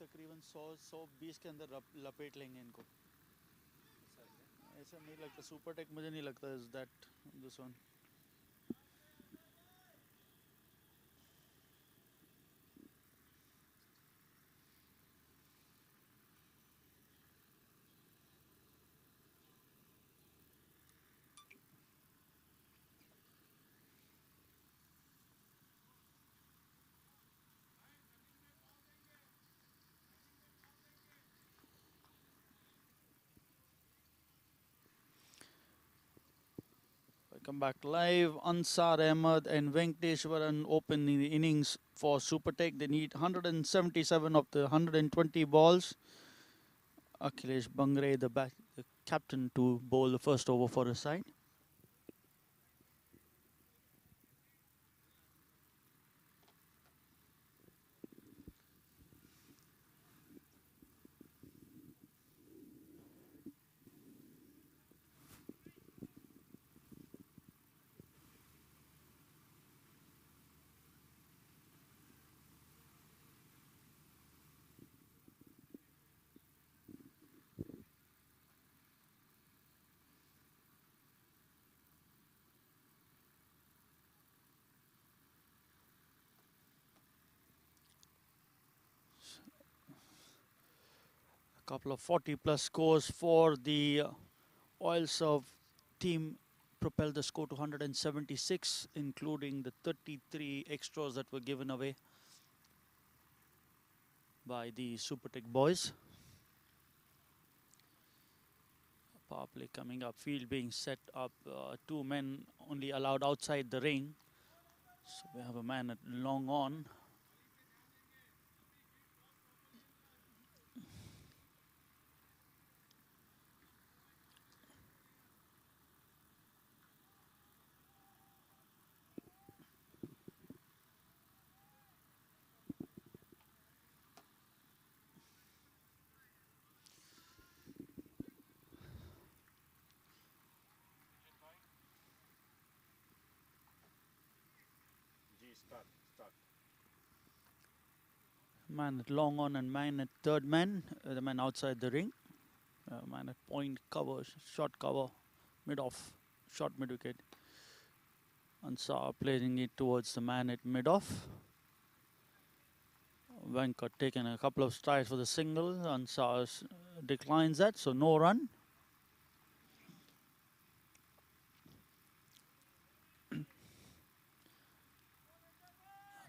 तकरीबन 100-120 के अंदर लपेट लेंगे इनको. ऐसा नहीं लगता. सुपरटेक मुझे नहीं लगता is that this one. Come back live. Ansar Ahmed and Venkateshwaran open in the innings for SuperTech. They need 177 of the 120 balls. Akhilesh Bangre, the captain, to bowl the first over for his side. Couple of 40+ scores for the OiLSERV team propelled the score to 176, including the 33 extras that were given away by the SuperTech boys. Power play coming up, field being set up, 2 men only allowed outside the ring. So we have a man at long on. Man at long on and man at third man, the man outside the ring. Man at point cover, short cover, mid off, short mid wicket. Ansar placing it towards the man at mid off. Venkat taking a couple of strides for the single. Ansar declines that, so no run.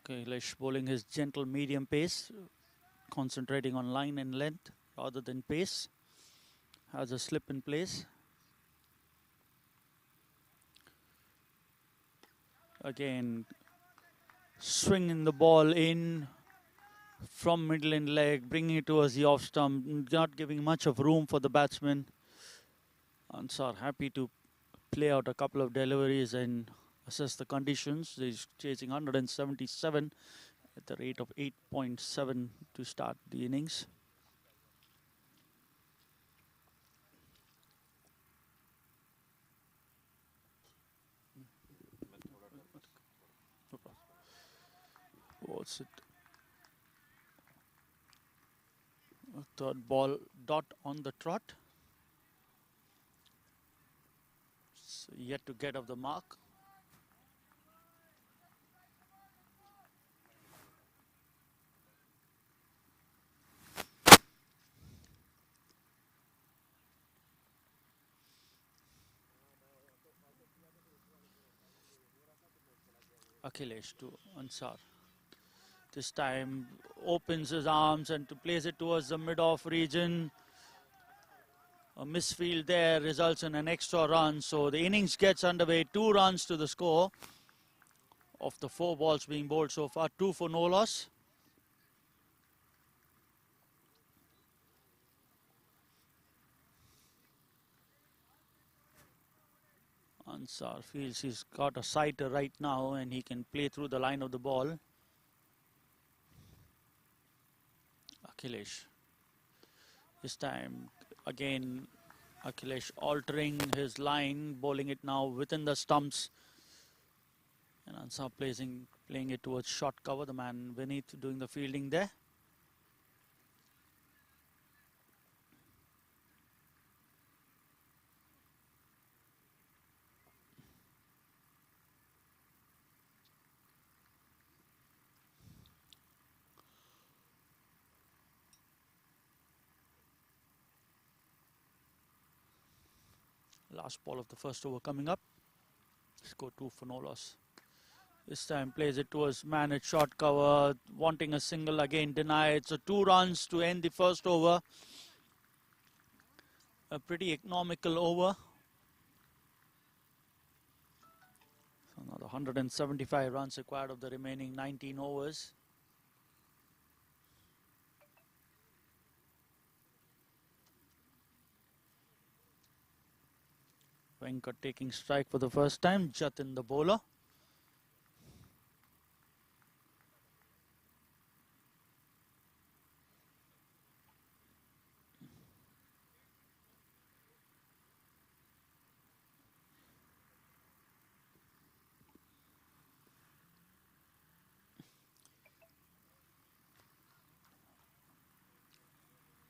Okay, Lesh bowling his gentle medium pace, concentrating on line and length rather than pace. Has a slip in place. Again, swinging the ball in from middle and leg, bringing it towards the off stump, not giving much of room for the batsman. Ansar happy to play out a couple of deliveries and assess the conditions. He's chasing 177 at the rate of 8.7 to start the innings. What's it? Third ball dot on the trot. So yet to get off the mark. Akhilesh to Ansar. This time opens his arms and to place it towards the mid-off region. A misfield there results in an extra run. So the innings gets underway. 2 runs to the score of the 4 balls being bowled so far. 2 for no loss. Ansar feels he's got a sighter right now and he can play through the line of the ball. Akhilesh. This time again Akhilesh altering his line, bowling it now within the stumps. And Ansar playing it towards short cover. The man beneath doing the fielding there. Last ball of the first over coming up. Score 2 for no loss. This time plays it towards man at short cover, wanting a single, again denied. So 2 runs to end the first over. A pretty economical over. So another 175 runs required of the remaining 19 overs. Venkat taking strike for the first time. Jatin the bowler.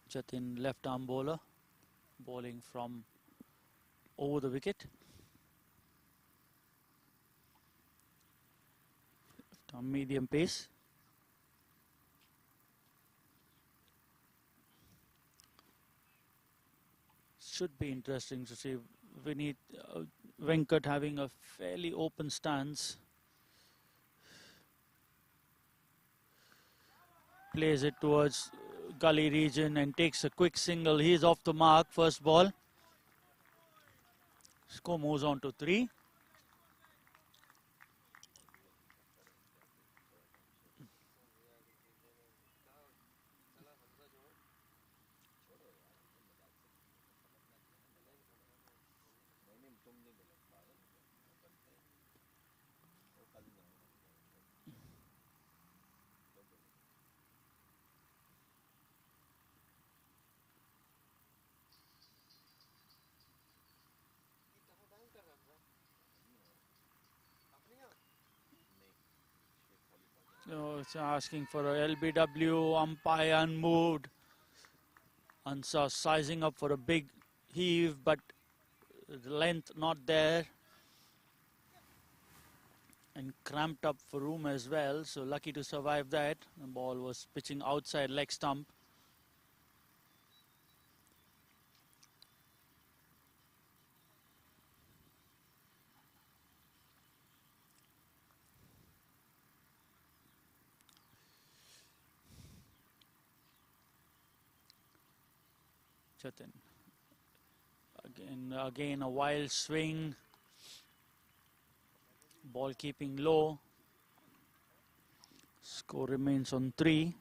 Jatin left arm bowler, bowling from over the wicket. Left arm medium pace. Should be interesting to see Venkat having a fairly open stance. Plays it towards gully region and takes a quick single. He is off the mark. First ball. Score moves on to 3. It's asking for a LBW, umpire unmoved. Ansar sizing up for a big heave, but the length not there. And cramped up for room as well, so lucky to survive that. The ball was pitching outside leg stump. Jatin. Again a wild swing. Ball keeping low. Score remains on 3.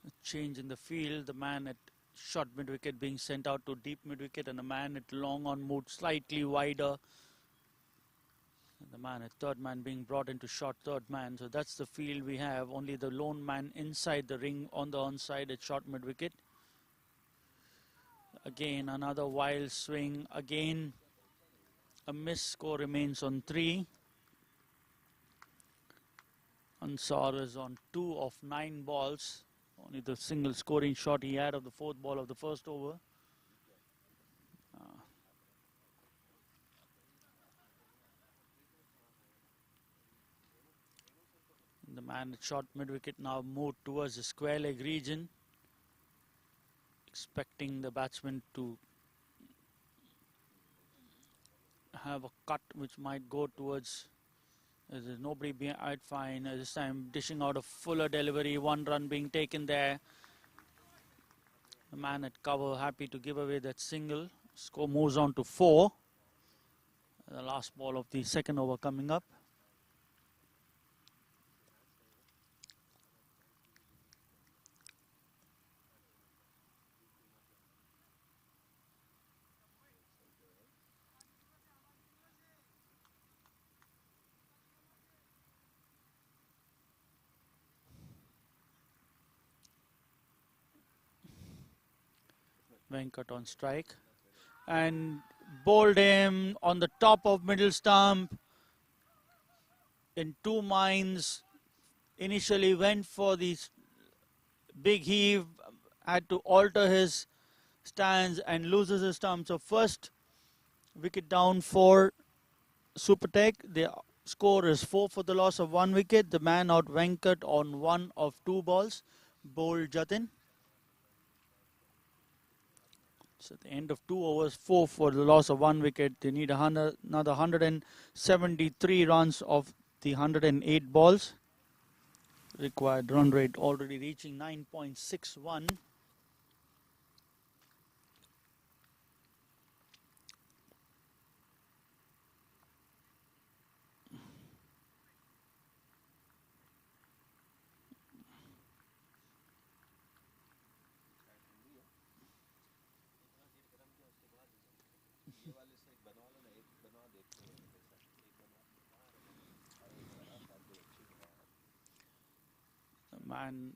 A change in the field. The man at short mid-wicket being sent out to deep mid-wicket, and the man at long on moved slightly wider. And the man at third man being brought into short third man. So that's the field we have. Only the lone man inside the ring on the onside at short mid-wicket. Again another wild swing. Again a miss. Score remains on 3. Ansar is on 2 of 9 balls. Only the single scoring shot he had of the 4th ball of the first over. The man at short mid-wicket now moved towards the square leg region, expecting the batsman to have a cut which might go towards. There's nobody behind. Fine. This time dishing out a fuller delivery. 1 run being taken there. The man at cover happy to give away that single. Score moves on to 4. The last ball of the second over coming up. Venkat on strike and bowled him on the top of middle stump. In 2 minds, initially went for the big heave, had to alter his stands and loses his stump. So first wicket down for SuperTech. The score is 4 for the loss of 1 wicket. The man out Venkat on 1 of 2 balls. Bowled Jatin. So at the end of 2 overs, 4 for the loss of 1 wicket. They need another 173 runs of the 108 balls. Required run rate already reaching 9.61. The man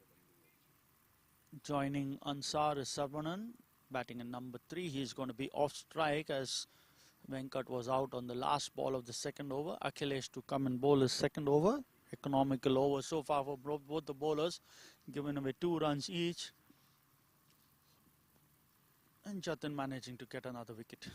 joining Ansar is Sarvanan, batting at number 3. He's going to be off strike as Venkat was out on the last ball of the second over. Akhilesh to come and bowl his second over. Economical over so far for both the bowlers, giving away 2 runs each. And Jatin managing to get another wicket.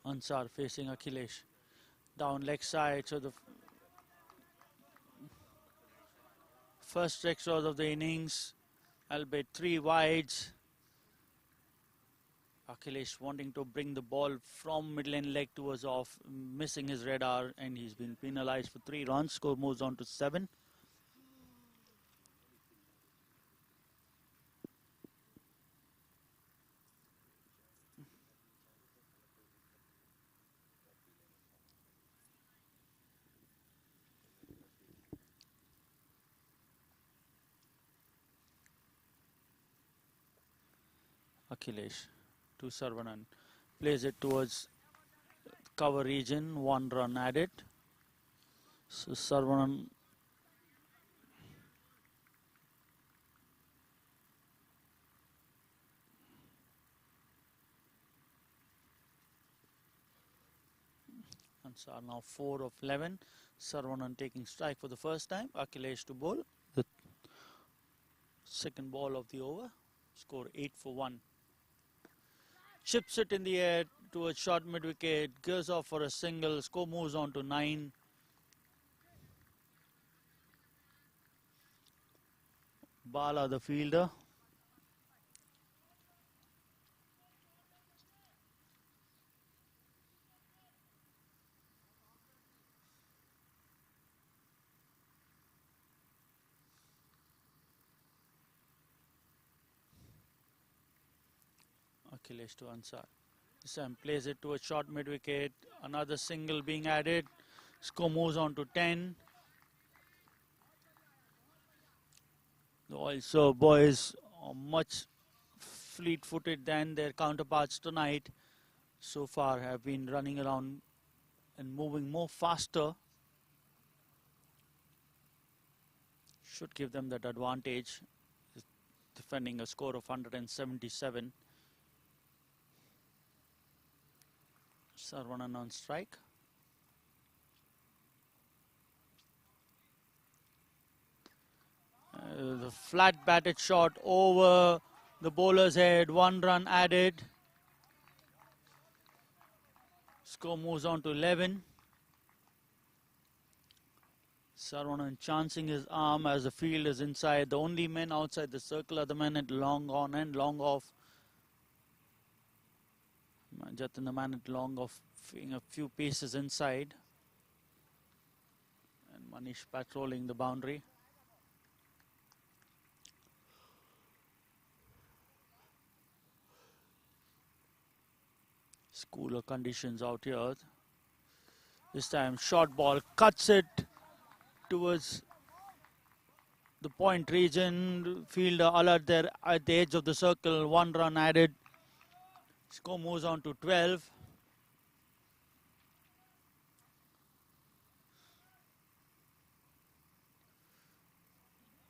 Ansar facing Akhilesh. Down leg side, so the first extras of the innings, albeit 3 wides. Akhilesh wanting to bring the ball from middle-end leg towards off, missing his radar, and he's been penalized for 3 runs. Score moves on to 7. Akhilesh to Sarvanan, plays it towards cover region, 1 run added. So Sarvanan are now 4 of 11. Sarvanan taking strike for the first time. Akhilesh to bowl, the second ball of the over. Score 8 for 1. Chips it in the air towards short mid wicket. Goes off for a single. Score moves on to 9. Bala the fielder. Akhilesh to Ansar. This time plays it to a short mid wicket. Another single being added. Score moves on to 10. The OiLSERV boys are much fleet-footed than their counterparts tonight. So far have been running around and moving more faster. Should give them that advantage. Defending a score of 177. Sarvanan on strike. The flat batted shot over the bowler's head. 1 run added. Score moves on to 11. Sarvanan chancing his arm as the field is inside. The only men outside the circle are the men at long on and long off. Jatin, the man at long off, a few paces inside. And Manish patrolling the boundary. It's cooler conditions out here. This time short ball cuts it towards the point region. Fielder alert there at the edge of the circle. 1 run added. Score moves on to 12.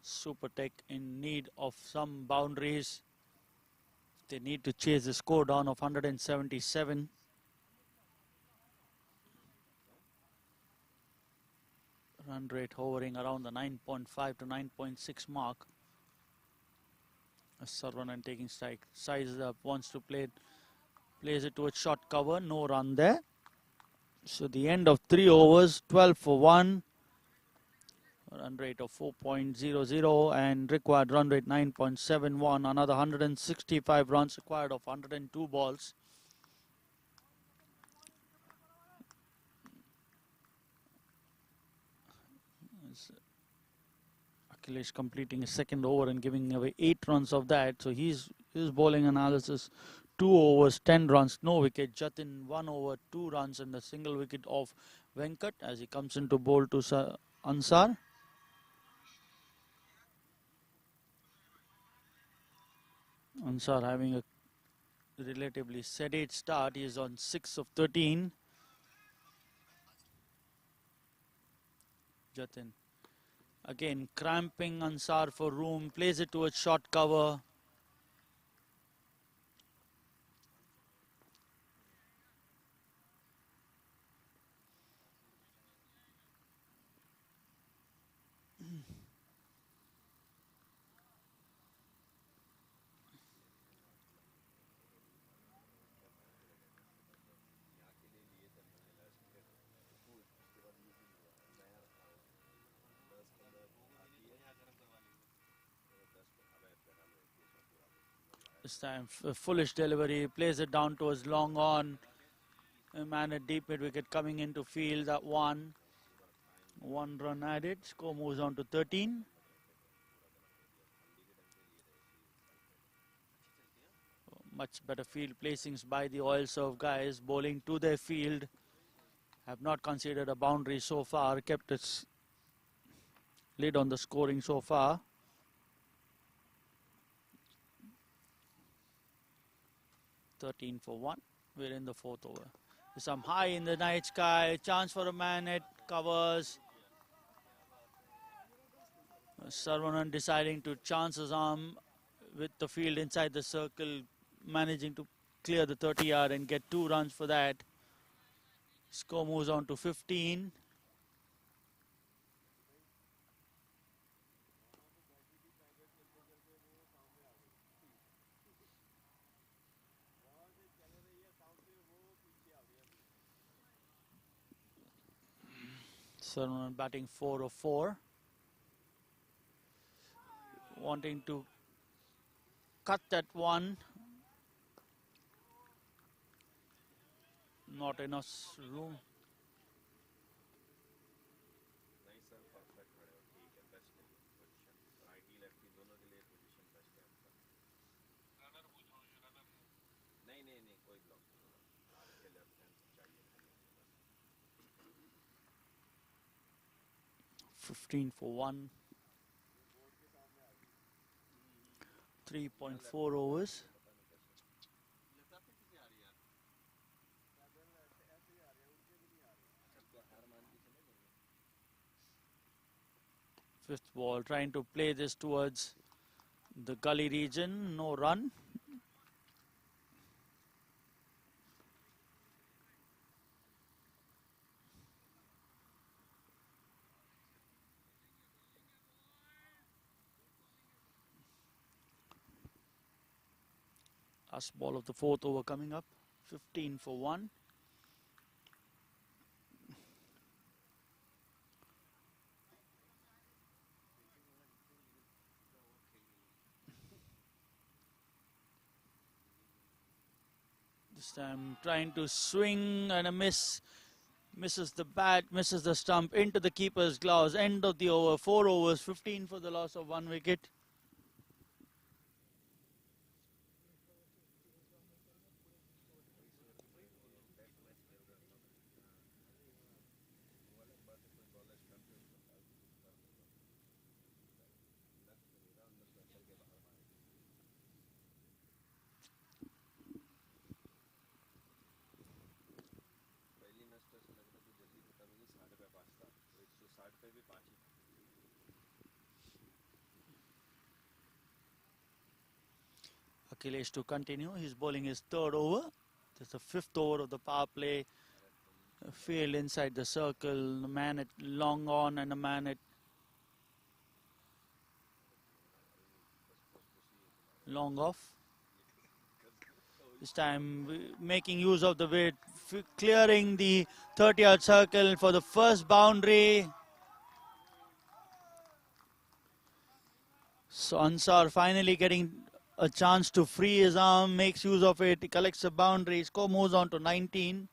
SuperTech in need of some boundaries. They need to chase the score down of 177. Run rate hovering around the 9.5 to 9.6 mark. Sarvanan taking strike, sizes up, wants to play it, plays it towards short cover, no run there. So the end of 3 overs, 12 for 1. Run rate of 4.00 and required run rate 9.71. Another 165 runs required of 102 balls. Akhilesh completing his second over and giving away 8 runs of that. So his bowling analysis: 2 overs, 10 runs, no wicket. Jatin 1 over, 2 runs and a single wicket of Venkat as he comes into bowl to Ansar. Ansar having a relatively sedate start. He is on 6 of 13. Jatin again cramping Ansar for room, plays it towards short cover. This time a foolish delivery, plays it down towards long on. A man at deep mid wicket coming into field, that one. 1 run added, score moves on to 13. Much better field placings by the OiLSERV guys, bowling to their field. Have not conceded a boundary so far, kept its lid on the scoring so far. $13 for 1. We're in the 4th over. Some high in the night sky, chance for a man at covers. Sarvanan deciding to chance his arm with the field inside the circle, managing to clear the 30-yard and get 2 runs for that. Score moves on to 15. Sarvanan batting 4 of 4. Wanting to cut that one. Not enough room.
नहीं नहीं नहीं कोई block नहीं आपके left hand चाहिए
15 for 1. 3.4 overs. Fifth ball, trying to play this towards the gully region, no run. Last ball of the 4th over coming up, 15 for 1. This time trying to swing and a miss. Misses the bat, misses the stump into the keeper's gloves. End of the over, 4 overs, 15 for the loss of 1 wicket. Akhilesh to continue. He's bowling his third over. This is the fifth over of the power play. A field inside the circle. A man at long on and a man at long off. This time making use of the weight, clearing the 30-yard circle for the first boundary. So Ansar finally getting a chance to free his arm, makes use of it, he collects a boundary, score moves on to 19.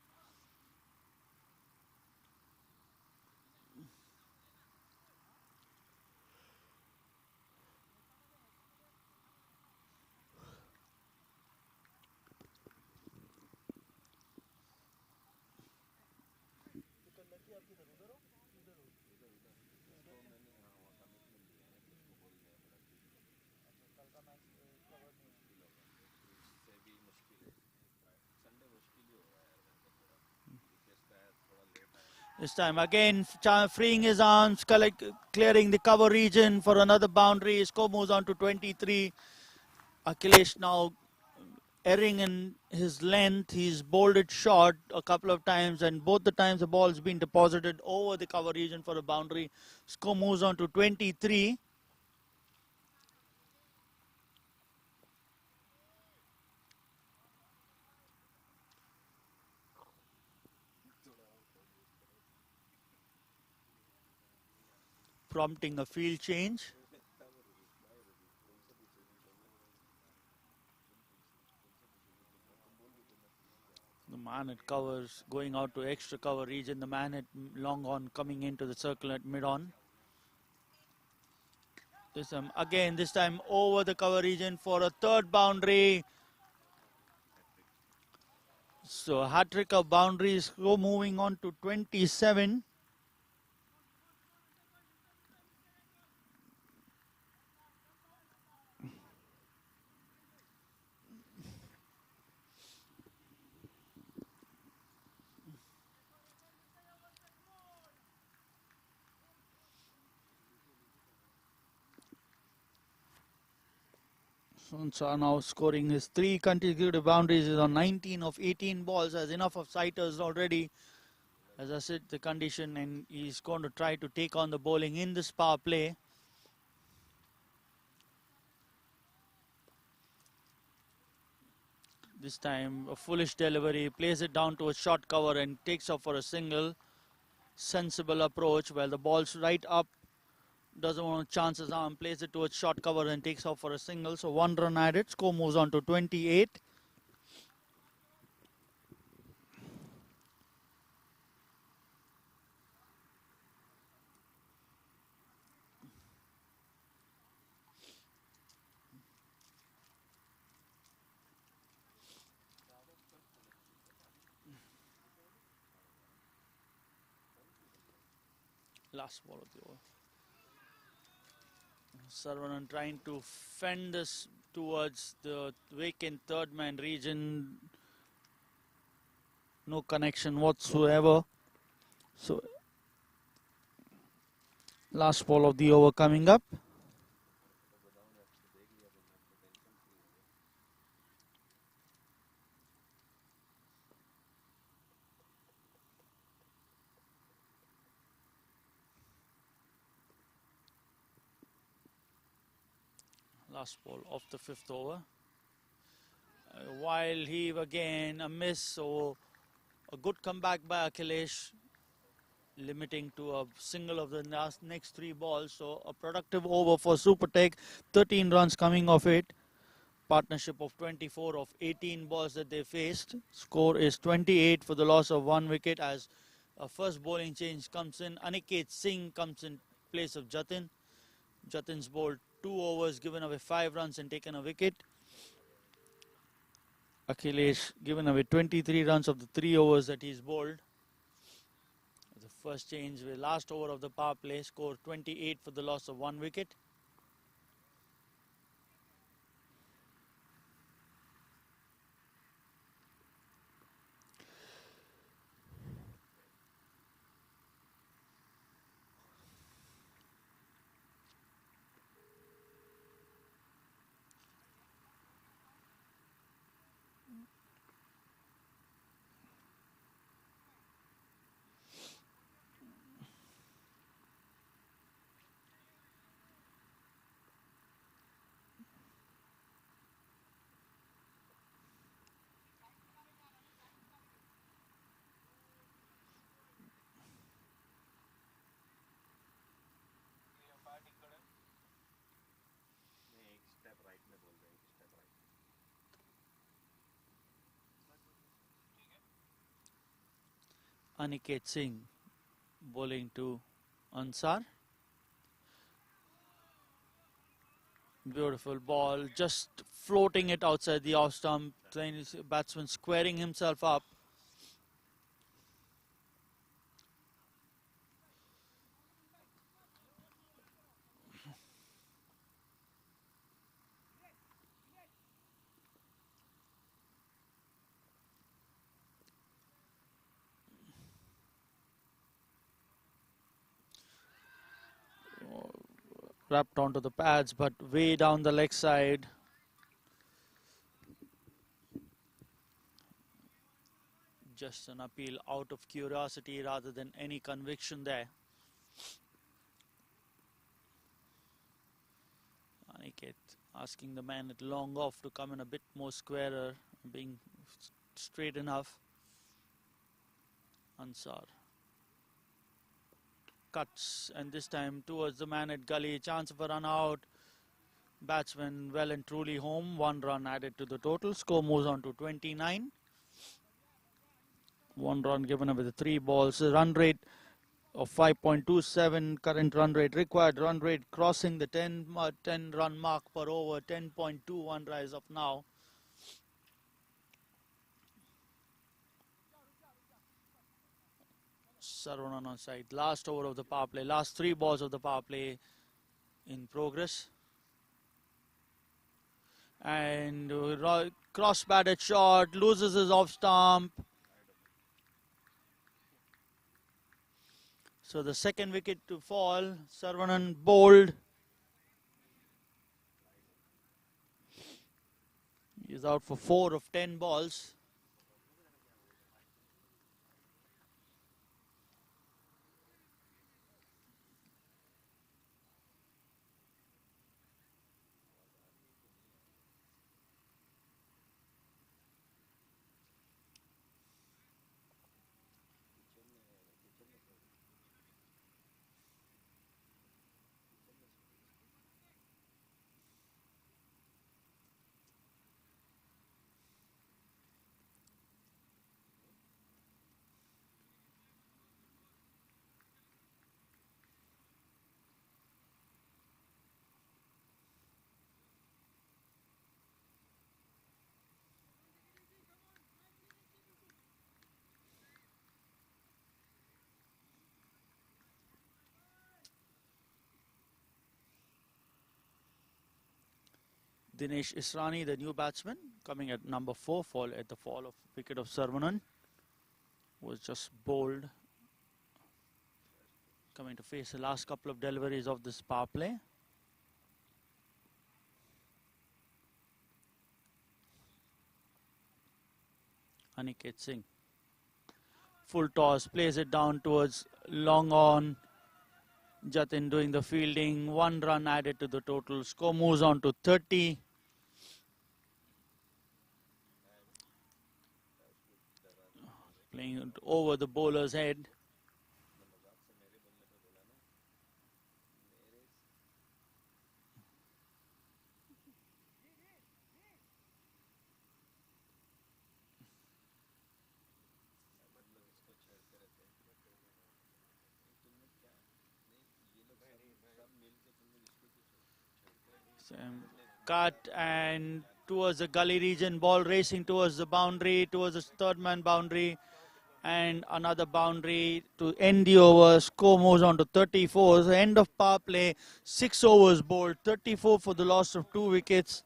This time again freeing his arms, clearing the cover region for another boundary. Score moves on to 23. Akhilesh now erring in his length. He's bowled it short a couple of times, and both the times the ball's been deposited over the cover region for a boundary. Score moves on to 23. Prompting a field change. The man at covers going out to extra cover region. The man at long on coming into the circle at mid on. This time over the cover region for a third boundary. So a hat-trick of boundaries. Go moving on to 27. Sonsa now scoring his 3 consecutive boundaries. Is on 19 of 18 balls. Has enough of sighters already. As I said, the condition, and he's going to try to take on the bowling in this power play. This time a foolish delivery, plays it down to a short cover and takes off for a single. Sensible approach, while the ball's right up. Doesn't want to chance his arm, plays it towards short cover and takes off for a single. So 1 run added, score moves on to 28. Last ball of the over. Saravanan trying to fend this towards the vacant third man region. No connection whatsoever. So last ball of the over coming up. Last ball of the 5th over. While heave again, a miss, so a good comeback by Akhilesh, limiting to a single of the next 3 balls. So a productive over for SuperTech, 13 runs coming off it. Partnership of 24 of 18 balls that they faced. Score is 28 for the loss of 1 wicket as a first bowling change comes in. Aniket Singh comes in place of Jatin. Jatin's bowled 2 overs, given away 5 runs and taken a wicket. Akhilesh given away 23 runs of the 3 overs that he's bowled. The first change, the last over of the power play, score 28 for the loss of 1 wicket. Aniket Singh bowling to Ansar. Beautiful ball, just floating it outside the off stump. Chinese batsman squaring himself up. Wrapped onto the pads, but way down the leg side. Just an appeal out of curiosity rather than any conviction there. Aniket asking the man at long off to come in a bit more squarer, being straight enough. Ansar cuts, and this time towards the man at gully. Chance of a run out. Batsman well and truly home. 1 run added to the total. Score moves on to 29. 1 run given up with the 3 balls. The run rate of 5.27. Current run rate. Required run rate crossing the 10 run mark per over. 10.21 rise of now. Sarvanan on side. Last over of the power play. Last 3 balls of the power play in progress. And cross batted shot. Loses his off stump. So the second wicket to fall. Sarvanan bowled. He's out for 4 of 10 balls. Dinesh Israni, the new batsman, coming at number 4, at the fall of wicket of Sarvanan, was just bowled. Coming to face the last couple of deliveries of this power play. Aniket Singh. Full toss, plays it down towards long on. Jatin doing the fielding. 1 run added to the total. Score moves on to 30. Playing it over the bowler's head. Cut and towards the gully region, ball racing towards the boundary, towards the third man boundary, and another boundary to end the over. Score moves on to 34. The end of power play, 6 overs bowled, 34 for the loss of 2 wickets.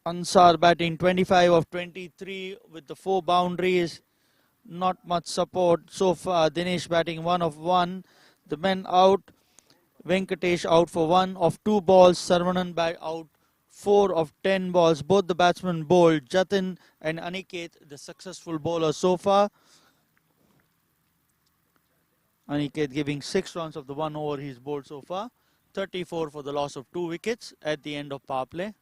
Ansar batting 25 of 23 with the 4 boundaries. Not much support so far. Dinesh batting 1 of 1. The men out. Venkatesh out for 1 of 2 balls. Sarvanan out 4 of 10 balls. Both the batsmen bowled. Jatin and Aniket, the successful bowler so far. Aniket giving 6 runs of the 1 over he's bowled so far. 34 for the loss of 2 wickets at the end of power play.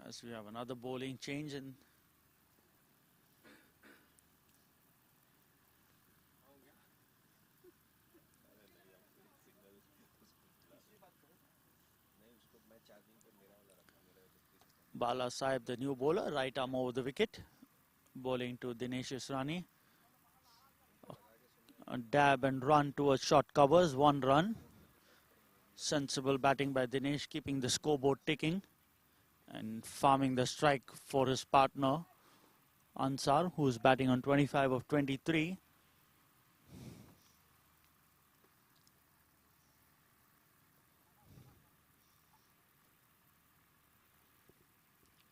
As we have another bowling change in. Bala Sahib, the new bowler, right arm over the wicket, bowling to Dinesh Israni. A dab and run towards short covers, 1 run. Sensible batting by Dinesh, keeping the scoreboard ticking and farming the strike for his partner Ansar, who is batting on 25 of 23.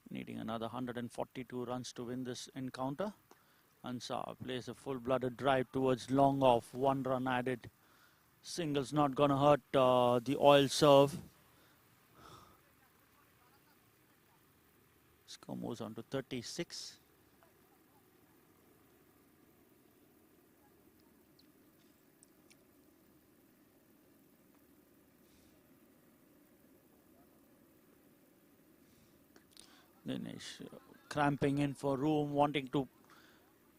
Needing another 142 runs to win this encounter. Ansar plays a full-blooded drive towards long off, 1 run added. Single's not going to hurt the OiLSERV. Score moves on to 36. Dinesh cramping in for room, wanting to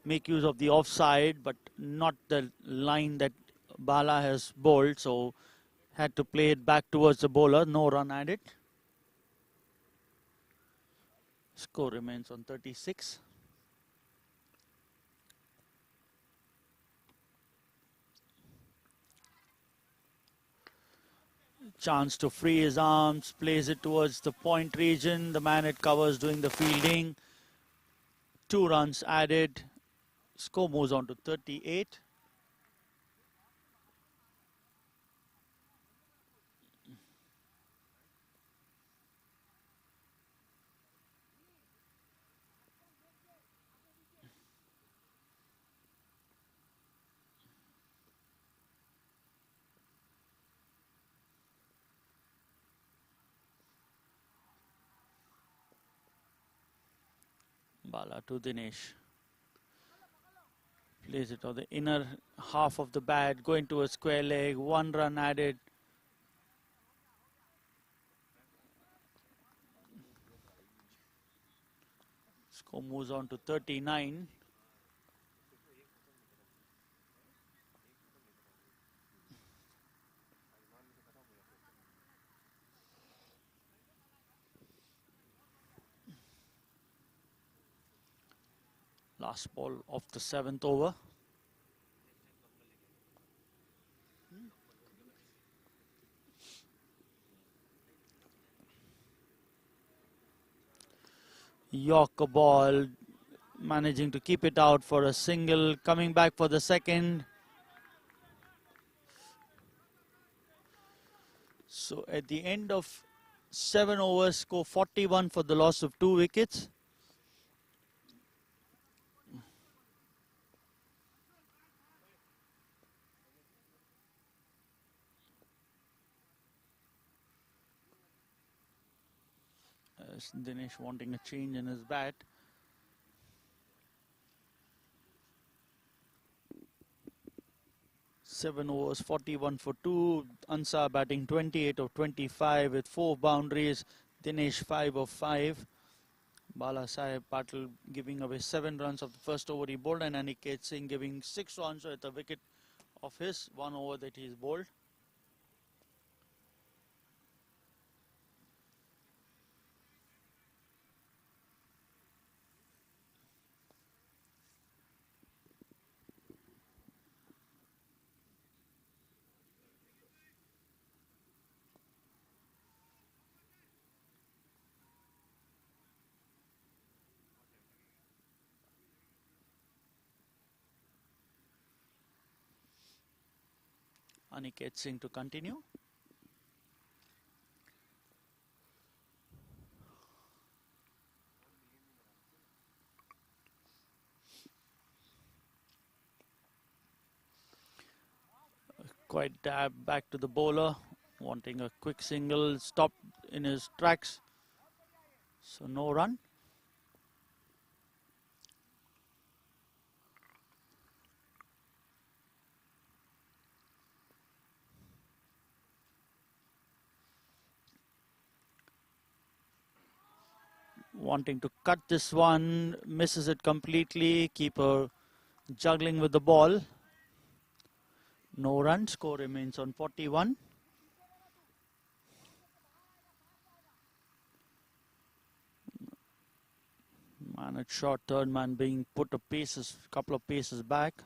make use of the offside, but not the line that Bala has bowled, so had to play it back towards the bowler. No run added. Score remains on 36. Chance to free his arms, plays it towards the point region. The man it covers doing the fielding. 2 runs added. Score moves on to 38. Bala to Dinesh. Plays it on the inner half of the bat, going to a square leg. 1 run added. Score moves on to 39. Last ball of the 7th over. Yorker ball, managing to keep it out for a single, coming back for the second. So at the end of 7 overs, score 41 for the loss of 2 wickets. As Dinesh wanting a change in his bat. Seven overs, 41 for 2. Ansar batting 28 of 25 with 4 boundaries. Dinesh 5 of 5. Bala Sahib Patil giving away 7 runs of the first over he bowled, and Aniket Singh giving 6 runs at a wicket of his 1 over that he's bowled. Aniket Singh to continue. Quite dab back to the bowler, wanting a quick single, stop in his tracks. So no run. wanting to cut this one, misses it completely. Keeper juggling with the ball. No run, score remains on 41. Man at short, third man being put a couple of paces back.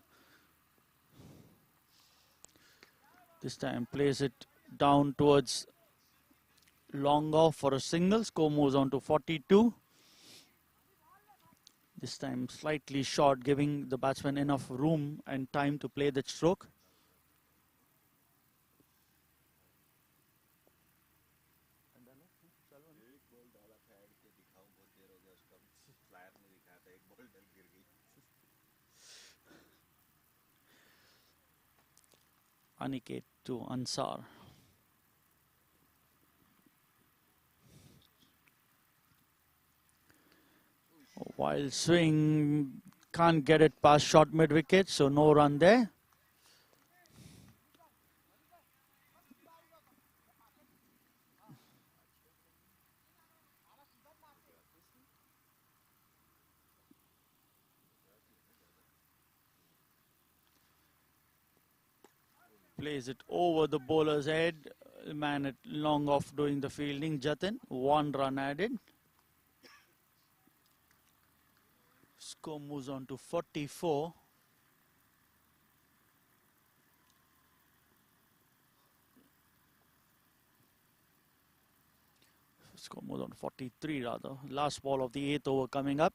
This time plays it down towards long off for a single. Score moves on to 42. This time slightly short, giving the batsman enough room and time to play that stroke. Aniket to Ansar. Wild swing, can't get it past short mid wicket, so no run there. Plays it over the bowler's head. Man at long off doing the fielding. Jatin, 1 run added. Score moves on to 44. Score moves on to 43 rather. Last ball of the 8th over coming up.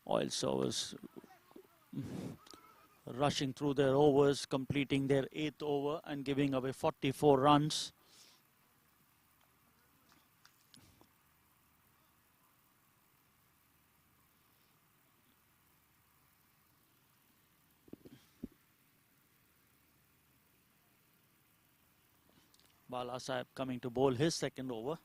OiLSERV rushing through their overs, completing their 8th over and giving away 44 runs. Bala Sahib coming to bowl his 2nd over.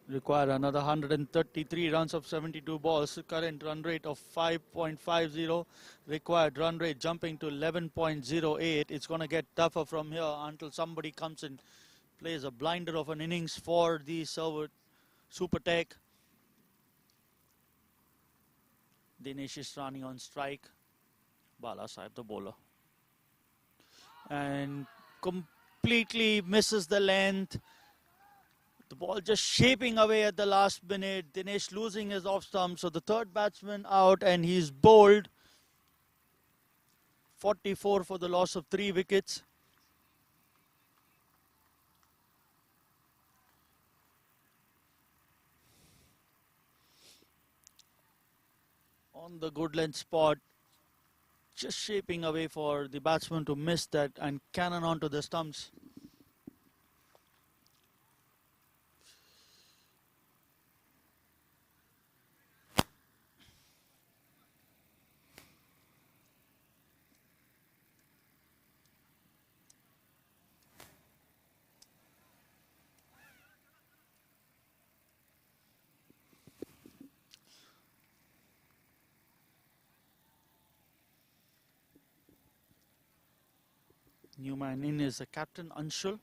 Require another 133 runs of 72 balls. Current run rate of 5.50. Required run rate jumping to 11.08. It's going to get tougher from here until somebody comes and plays a blinder of an innings for the SuperTech. Dinesh Israni on strike. Bala Sahib the bowler. And completely misses the length. The ball just shaping away at the last minute. Dinesh losing his off stump. So the third batsman out and he's bowled. 44 for the loss of 3 wickets. On the good length spot. Just shaping away for the batsman to miss that and cannon onto the stumps. New man in is the captain, Anshul.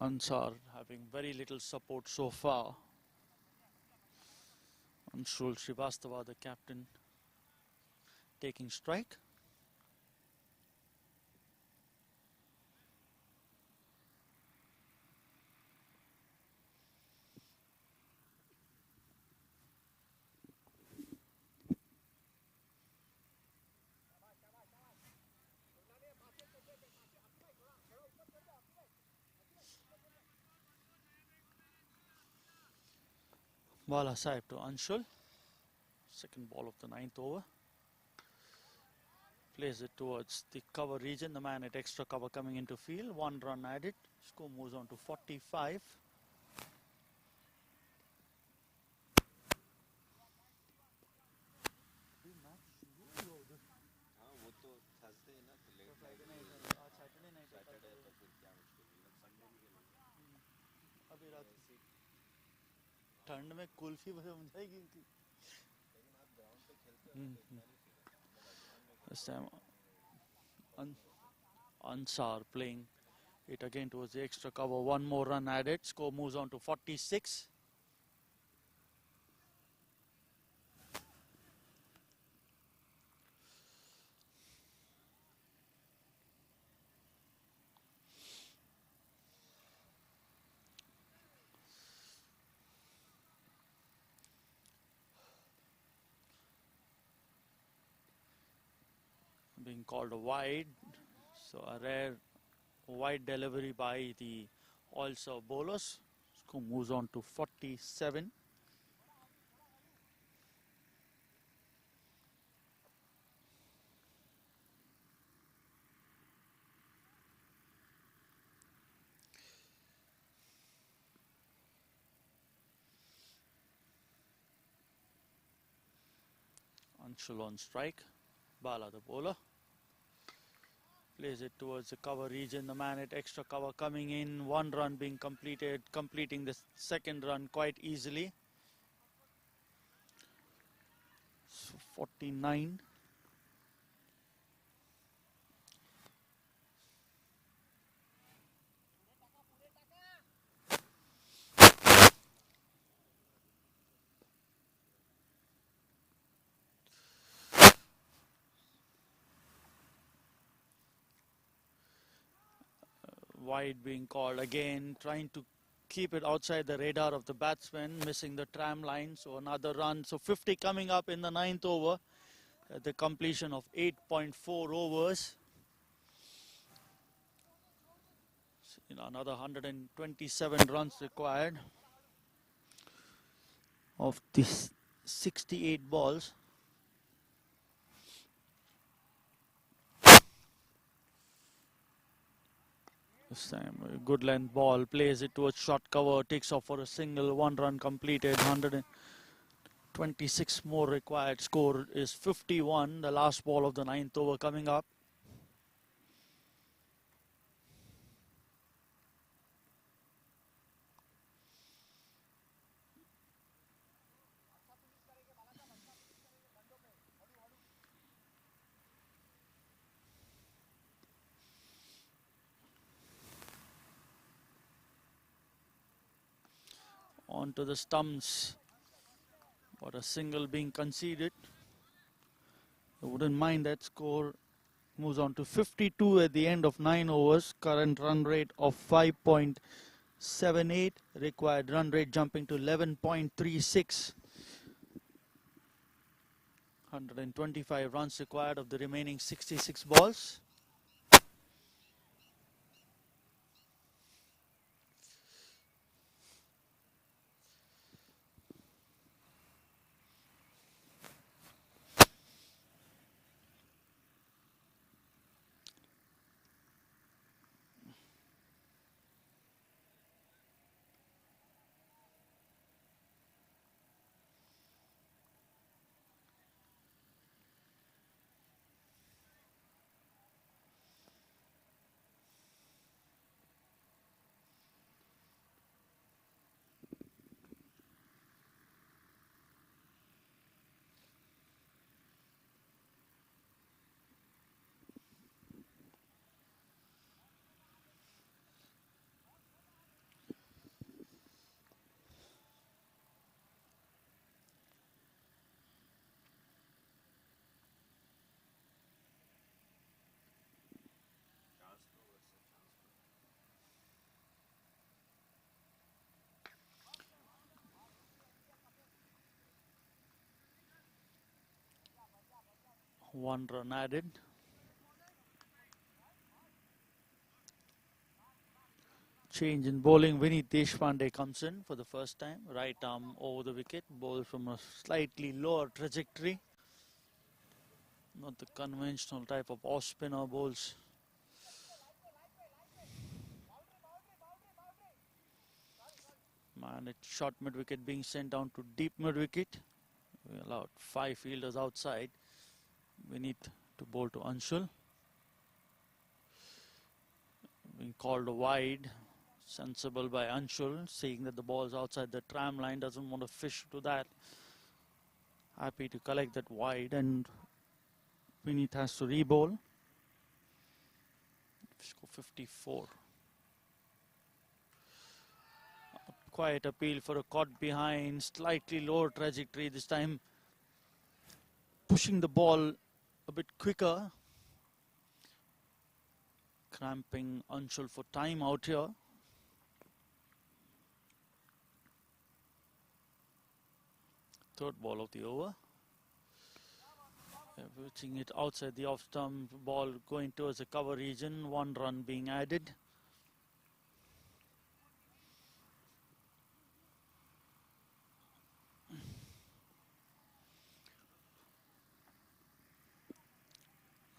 Ansar having very little support so far. Anshul Srivastava, the captain, taking strike. Bala Sahib to Anshul. 2nd ball of the 9th over. Plays it towards the cover region. The man at extra cover coming into field. 1 run added. Score moves on to 45.
हाँ वो तो था
भी रात ठंड में कुल्फी बन जाएगी इनकी. This time Ansar playing it again towards the extra cover. One more run added. Score moves on to 46. Being called a wide. So a rare wide delivery by the OiLSERV bowlers. Score moves on to 47. Anshul on strike. Bala the bowler. Plays it towards the cover region. The man at extra cover coming in. One run being completed. Completing the second run quite easily. So 49. Wide being called again, trying to keep it outside the radar of the batsman, missing the tram line. So another run. So 50 coming up in the 9th over at the completion of 8.4 overs. So, another 127 runs required of these 68 balls. This time a good length ball, plays it towards short cover, takes off for a single, one run completed, 126 more required. Score is 51, the last ball of the 9th over coming up. Onto the stumps, but a single being conceded. I wouldn't mind that. Score moves on to 52 at the end of 9 overs. Current run rate of 5.78. Required run rate jumping to 11.36. 125 runs required of the remaining 66 balls. One run added. Change in bowling. Vineet Deshpande comes in for the first time. Right arm over the wicket. Bowls from a slightly lower trajectory. Not the conventional type of off spinner bowls. Man, it's short mid wicket being sent down to deep mid wicket. We allowed 5 fielders outside. We need to bowl to Anshul. Being called wide. Sensible by Anshul, seeing that the ball's outside the tram line, doesn't want to fish to that. Happy to collect that wide, and Vineet has to re-bowl. Score 54. Quiet appeal for a caught behind, slightly lower trajectory this time. Pushing the ball a bit quicker. Cramping Anshul for time out here. Third ball of the over. Pitching it outside the off stump, ball going towards the cover region, 1 run being added.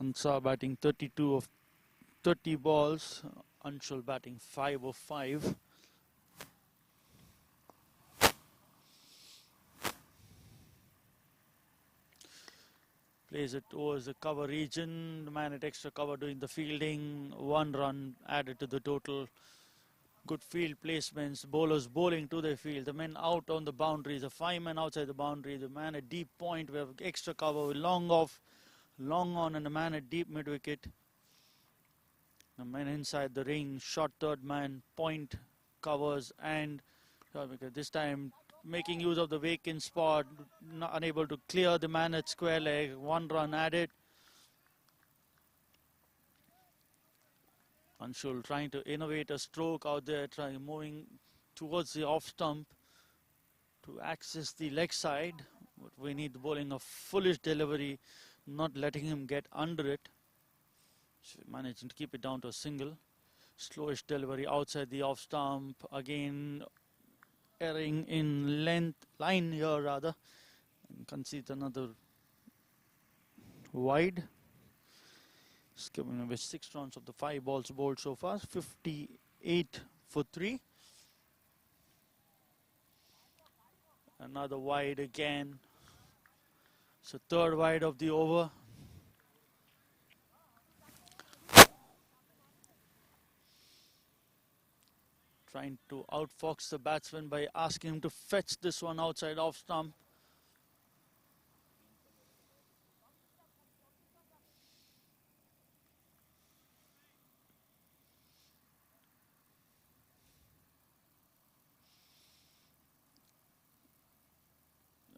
Ansar batting 32 of 30 balls, Anshul batting 5 of 5. Plays it towards the cover region, the man at extra cover doing the fielding, 1 run added to the total. Good field placements, bowlers bowling to the field, the men out on the boundaries, the 5 men outside the boundary, the man at deep point, we have extra cover, long off, long on, and the man at deep mid wicket. The men inside the ring, short third man, point covers, and this time making use of the vacant spot, unable to clear the man at square leg, 1 run added. Anshul trying to innovate a stroke out there, moving towards the off stump to access the leg side. But we need the bowling a foolish delivery, not letting him get under it. So managing to keep it down to a single. Slowish delivery outside the off stump. Again, erring in line here rather. And concede another wide. Skipping away 6 runs of the 5 balls bowled so far. 58 for 3. Another wide again. So 3rd wide of the over. Trying to outfox the batsman by asking him to fetch this one outside off stump.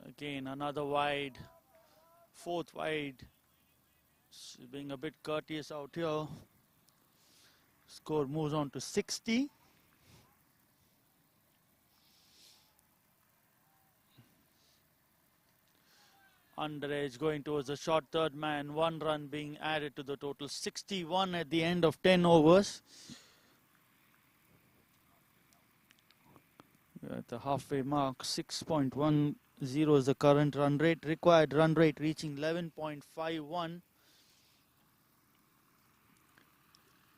Again, another wide. 4th wide. Being a bit courteous out here. Score moves on to 60. Under edge going towards the short third man. 1 run being added to the total. 61 at the end of 10 overs. We're at the halfway mark. 6.10 is the current run rate. Required run rate reaching 11.51.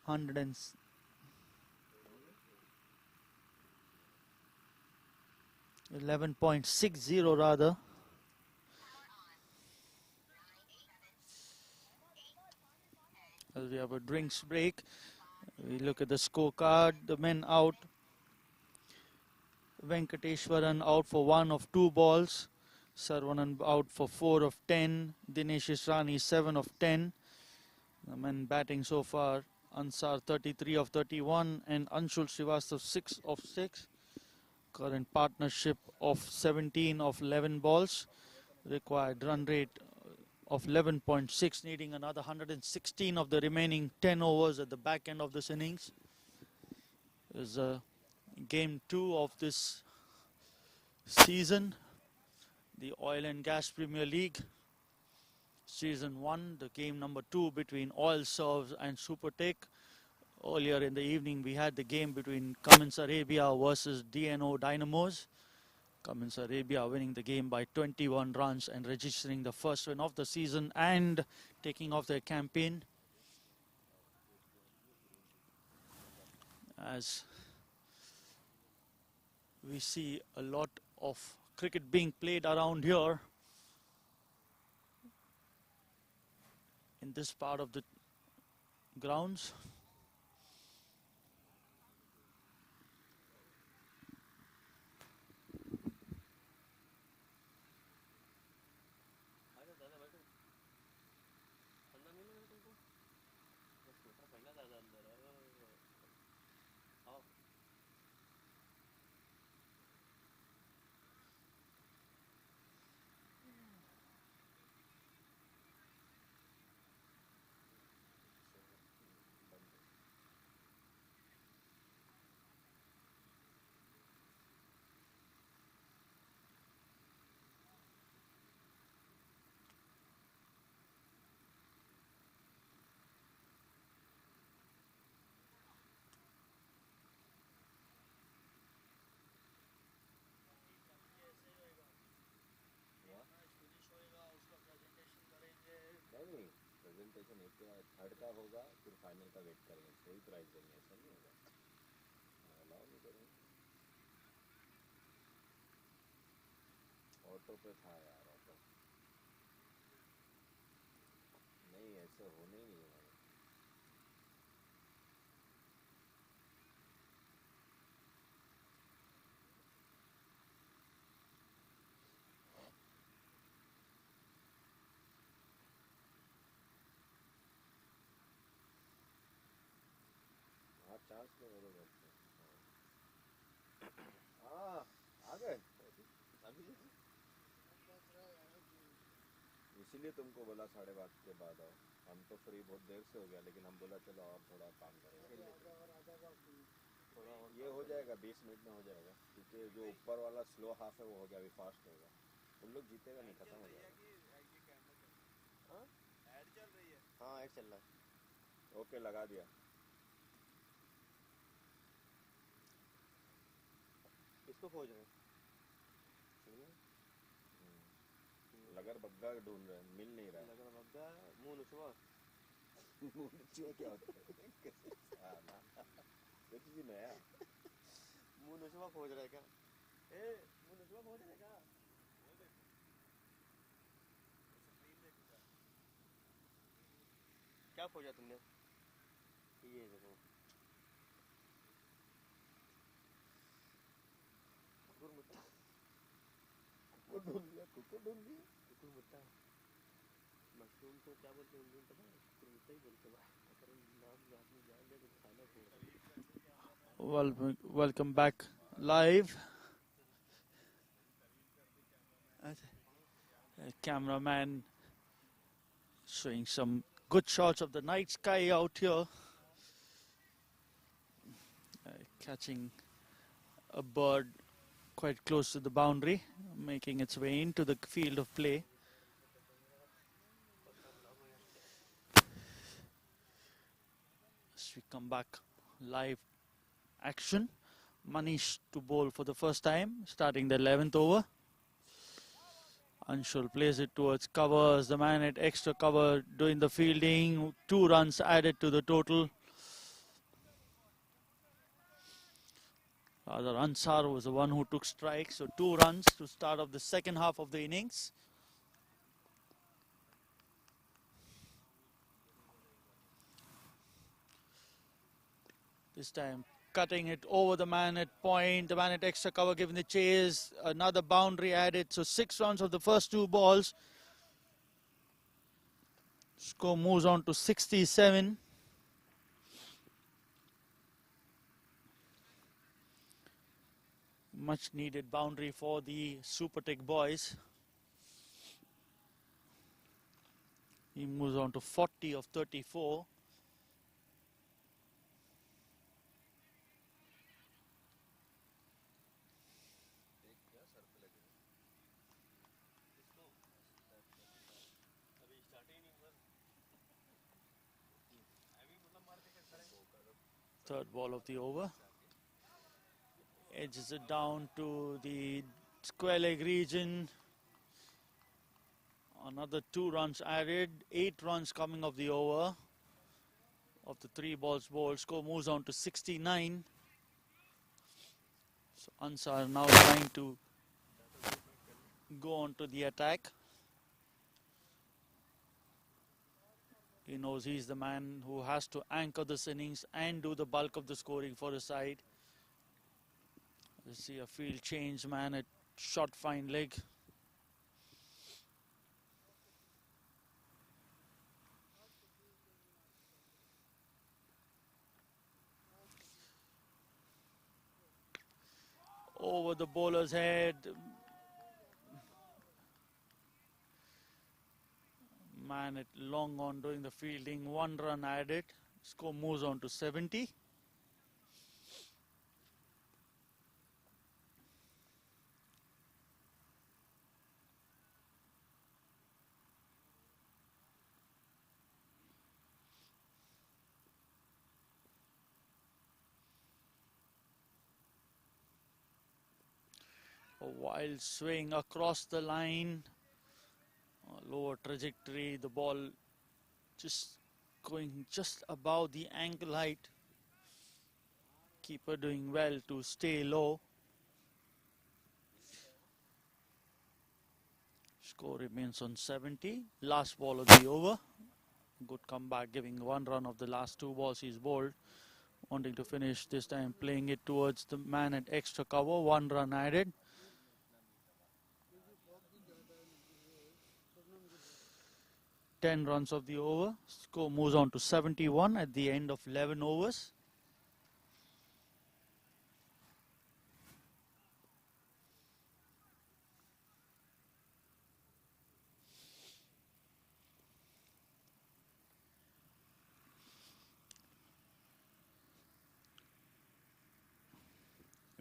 11.60 rather. As we have a drinks break, we look at the scorecard. The men out. Venkateshwaran out for 1 of 2 balls. Sarvanan out for 4 of 10. Dinesh Israni 7 of 10. The men batting so far. Ansar 33 of 31 and Anshul Srivastava 6 of 6. Current partnership of 17 of 11 balls. Required run rate of 11.6, needing another 116 of the remaining 10 overs at the back end of this innings. Is game 2 of this season, the Oil and Gas Premier League. Season 1, the game number 2 between OiLSERV and SuperTech. Earlier in the evening, we had the game between Cummins Arabia versus DNO Dynamos. Cummins Arabia winning the game by 21 runs and registering the first win of the season and taking off their campaign. As we see a lot of cricket being played around here in this part of the grounds.
Presentation एक के बाद third का होगा, फिर final का wait करेंगे, वही price देंगे, ऐसा नहीं होगा। अलाउ नहीं करेंगे। ऑटो पे था यार, ऑटो नहीं, ऐसे होने ही नहीं है। हाँ चांस तो मेरे बैठते हैं। हाँ आ गए अभी, इसीलिए तुमको बोला 12:30 के बाद आओ। हम तो फ्री बहुत देर से हो गया, लेकिन हम बोला चलो और थोड़ा काम करेंगे। ये हो जाएगा 20 मिनट में हो जाएगा, क्योंकि जो ऊपर वाला स्लो हाफ है वो हो गया, अभी फास्ट होगा। उन लोग जीतेगा नहीं, खत्म हो जाएगा। हाँ ऐड चल रही है। हाँ ऐड चल रहा है। ओके लगा दिया। इसको खोज रहे हैं। लगर बग्गा ढूंढ रहे हैं, मिल नहीं रहा है। लगर बग्गा मुंह नुचवा। मुंह नुचवा क्या होता है? ये चीज नया। मुंह नुचवा खोज रहा है क्या? ए मुंह नुचवा खोज रहा है क्या? क्या खोजा तुमने? ये देखो कुकुर मुत्ता। कुकुर ढूंढ लिया, कुकुर ढूंढ लिया। कुकुर मुत्ता मशरूम को क्या बोलते हैं उर्दू में पता है? कुकुर मुत्ता ही बोलते हैं। अगर नाम आदमी जान ले तो खाना को।
Welcome back live. Cameraman showing some good shots of the night sky out here. Catching a bird quite close to the boundary, making its way into the field of play. As we come back, live action. Manish to bowl for the first time, starting the 11th over. Anshul plays it towards covers, the man at extra cover doing the fielding, 2 runs added to the total. Rather, Ansar was the one who took strikes, so 2 runs to start off the second half of the innings. This time cutting it over the man at point, the man at extra cover giving the chase, another boundary added, so 6 runs of the first 2 balls. Score moves on to 67. Much needed boundary for the SuperTech boys. He moves on to 40 of 34. Third ball of the over. Edges it down to the square leg region. Another 2 runs added. 8 runs coming of the over. Of the 3 balls bowled. Score moves on to 69. So Ansar now trying to go on to the attack. He knows he's the man who has to anchor this innings and do the bulk of the scoring for his side. Let's see a field change, man at short fine leg. Over the bowler's head. Man at long on doing the fielding. 1 run added. Score moves on to 70. A wild swing across the line. Lower trajectory. The ball Just going just above the ankle height. Keeper doing well to stay low. Score remains on 70. Last ball of the over. Good comeback, giving 1 run of the last 2 balls he's bowled. Wanting to finish this time, playing it towards the man at extra cover. 1 run added. Ten runs of the over. Score moves on to 71 at the end of 11 overs.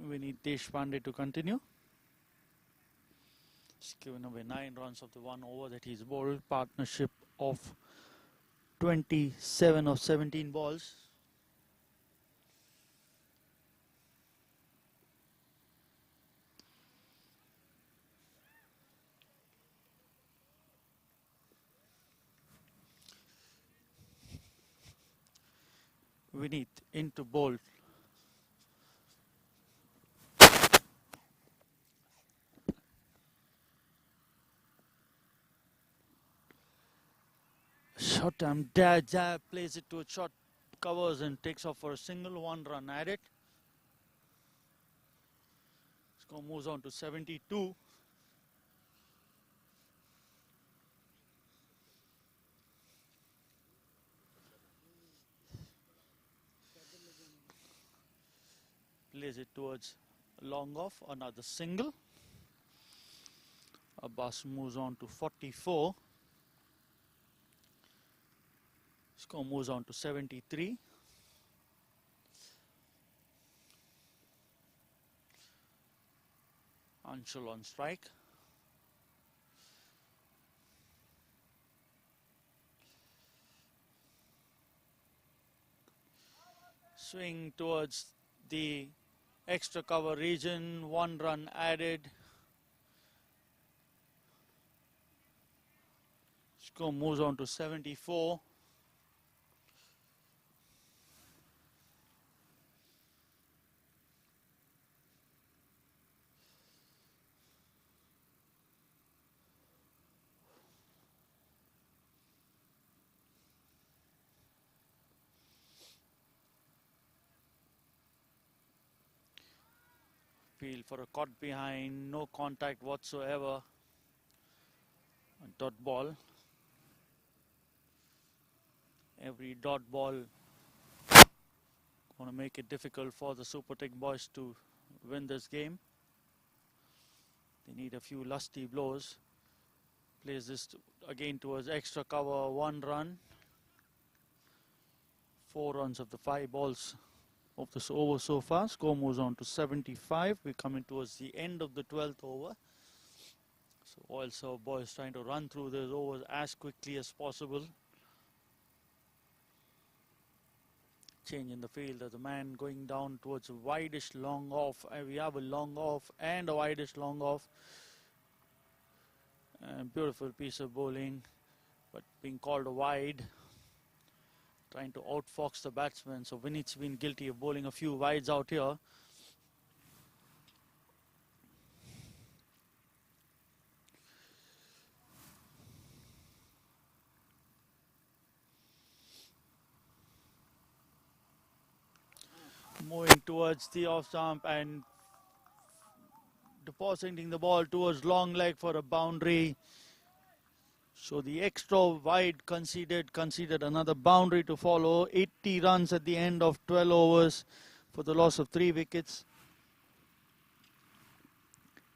We need Deshpande to continue. He's given away 9 runs of the 1 over that he's bowled. Partnership of 27 of 17 balls. Vineet into bowl. Short term, jab plays it to a short, covers and takes off for a single. 1 run added. Score moves on to 72. Plays it towards long off, another single. Abbas moves on to 44. Score moves on to 73. Anshul on strike. Swing towards the extra cover region. 1 run added. Score moves on to 74. Field for a caught behind, no contact whatsoever. A dot ball. Every dot ball going to make it difficult for the SuperTech boys to win this game. They need a few lusty blows. Plays this again towards extra cover. 1 run. 4 runs of the 5 balls of this over so far. Score moves on to 75. We're coming towards the end of the 12th over. So OiLSERV boys trying to run through those overs as quickly as possible. Change in the field. There's a man going down towards a wideish long off. We have a long off and a wideish long off. And beautiful piece of bowling, but being called a wide. Trying to outfox the batsman. So Vineet's been guilty of bowling a few wides out here. Moving towards the off stump and depositing the ball towards long leg for a boundary. So the extra wide conceded another boundary to follow. 80 runs at the end of 12 overs for the loss of 3 wickets.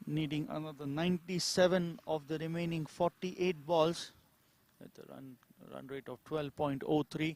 Needing another 97 of the remaining 48 balls at the run rate of 12.03.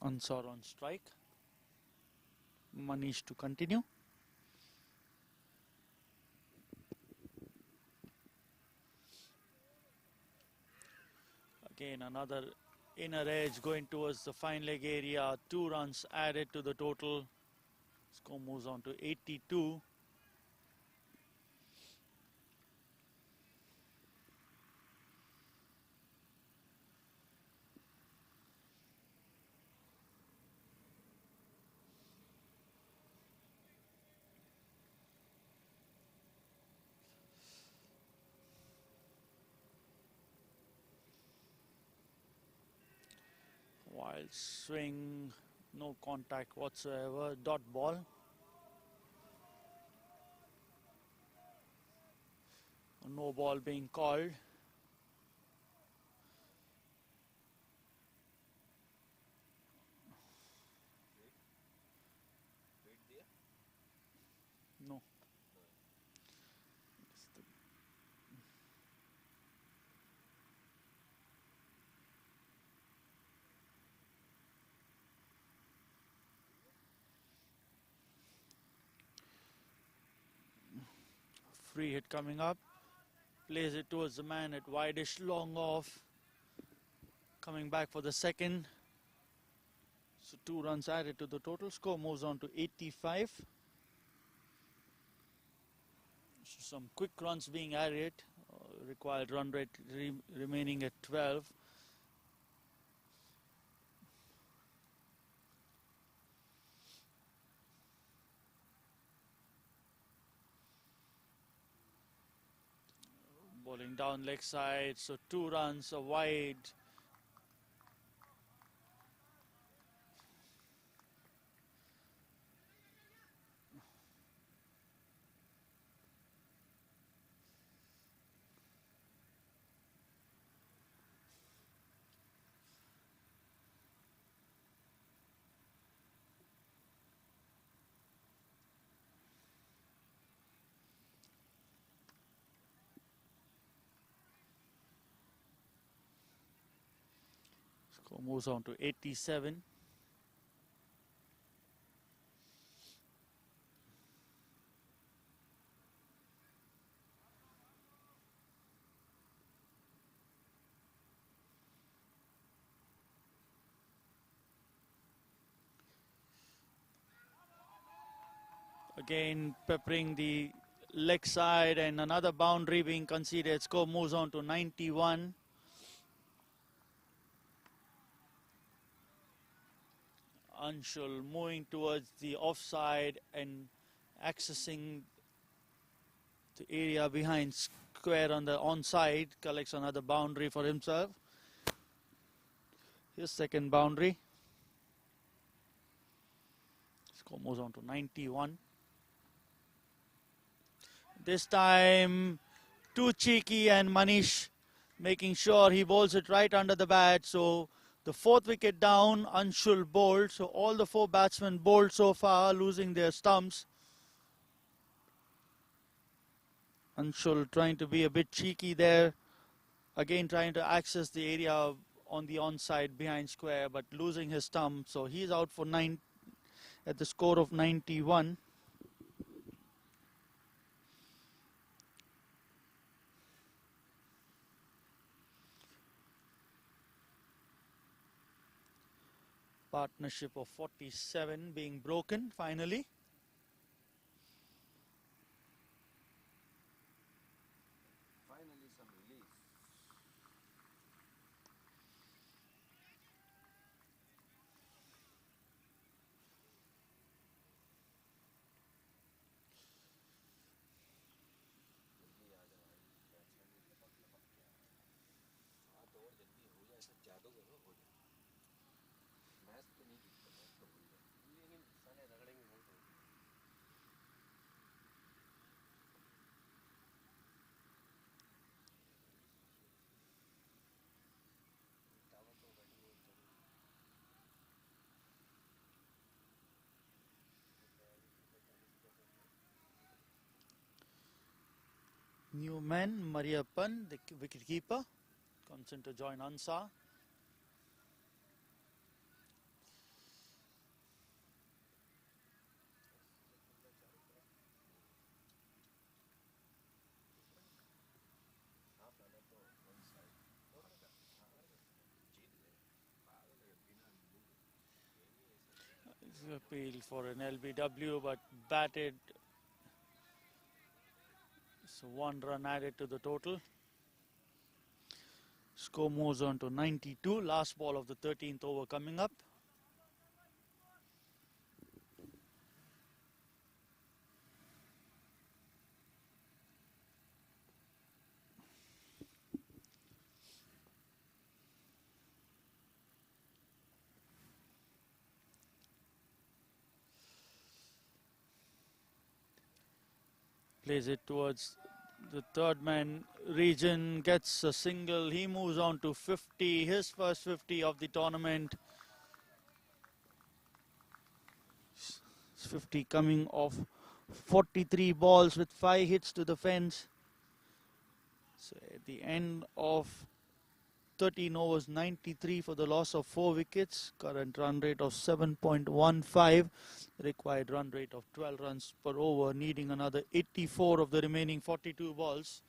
Ansar on strike. Manish to continue. Again another inner edge going towards the fine leg area. 2 runs added to the total. Score moves on to 82. Wild swing, no contact whatsoever, dot ball. No ball being called. No. Free hit coming up. Plays it towards the man at wideish, long off. Coming back for the second. So 2 runs added to the total. Score moves on to 85. So some quick runs being added. Required run rate remaining at 12. Bowling down leg side. So 2 runs, a wide. Score moves on to 87. Again peppering the leg side and another boundary being conceded. Score moves on to 91. Anshul moving towards the offside and accessing the area behind square on the onside. Collects another boundary for himself. His second boundary. Score moves on to 91. This time too cheeky and Manish making sure he bowls it right under the bat. So the 4th wicket down, Anshul bowled. So all the 4 batsmen bowled so far, losing their stumps. Anshul trying to be a bit cheeky there. Again trying to access the area on the onside behind square, but losing his stump. So he's out for 9 at the score of 91. Partnership of 47 being broken finally.
Finally some relief. जल्दी आ जाओ भाई, batsman भी लपक लपक के आ रहा है। हाथ और जल्दी हो जाए, ऐसा जादू करो हो जाए। मैच तो नहीं जीतते, मैच तो भूल जाओ, लेकिन साले रगड़ेंगे बहुत होगी। टावर तो बैठी हो चलो।
New man, Mariappan, the wicketkeeper, comes in to join Ansar. Appeal for an LBW, but batted. So 1 run added to the total. Score moves on to 92. Last ball of the 13th over coming up. Plays it towards the third man. Region gets a single. He moves on to 50. His first 50 of the tournament. 50 coming off 43 balls with 5 hits to the fence. So at the end of 13 overs, 93 for the loss of 4 wickets. Current run rate of 7.15. Required run rate of 12 runs per over, needing another 84 of the remaining 42 balls.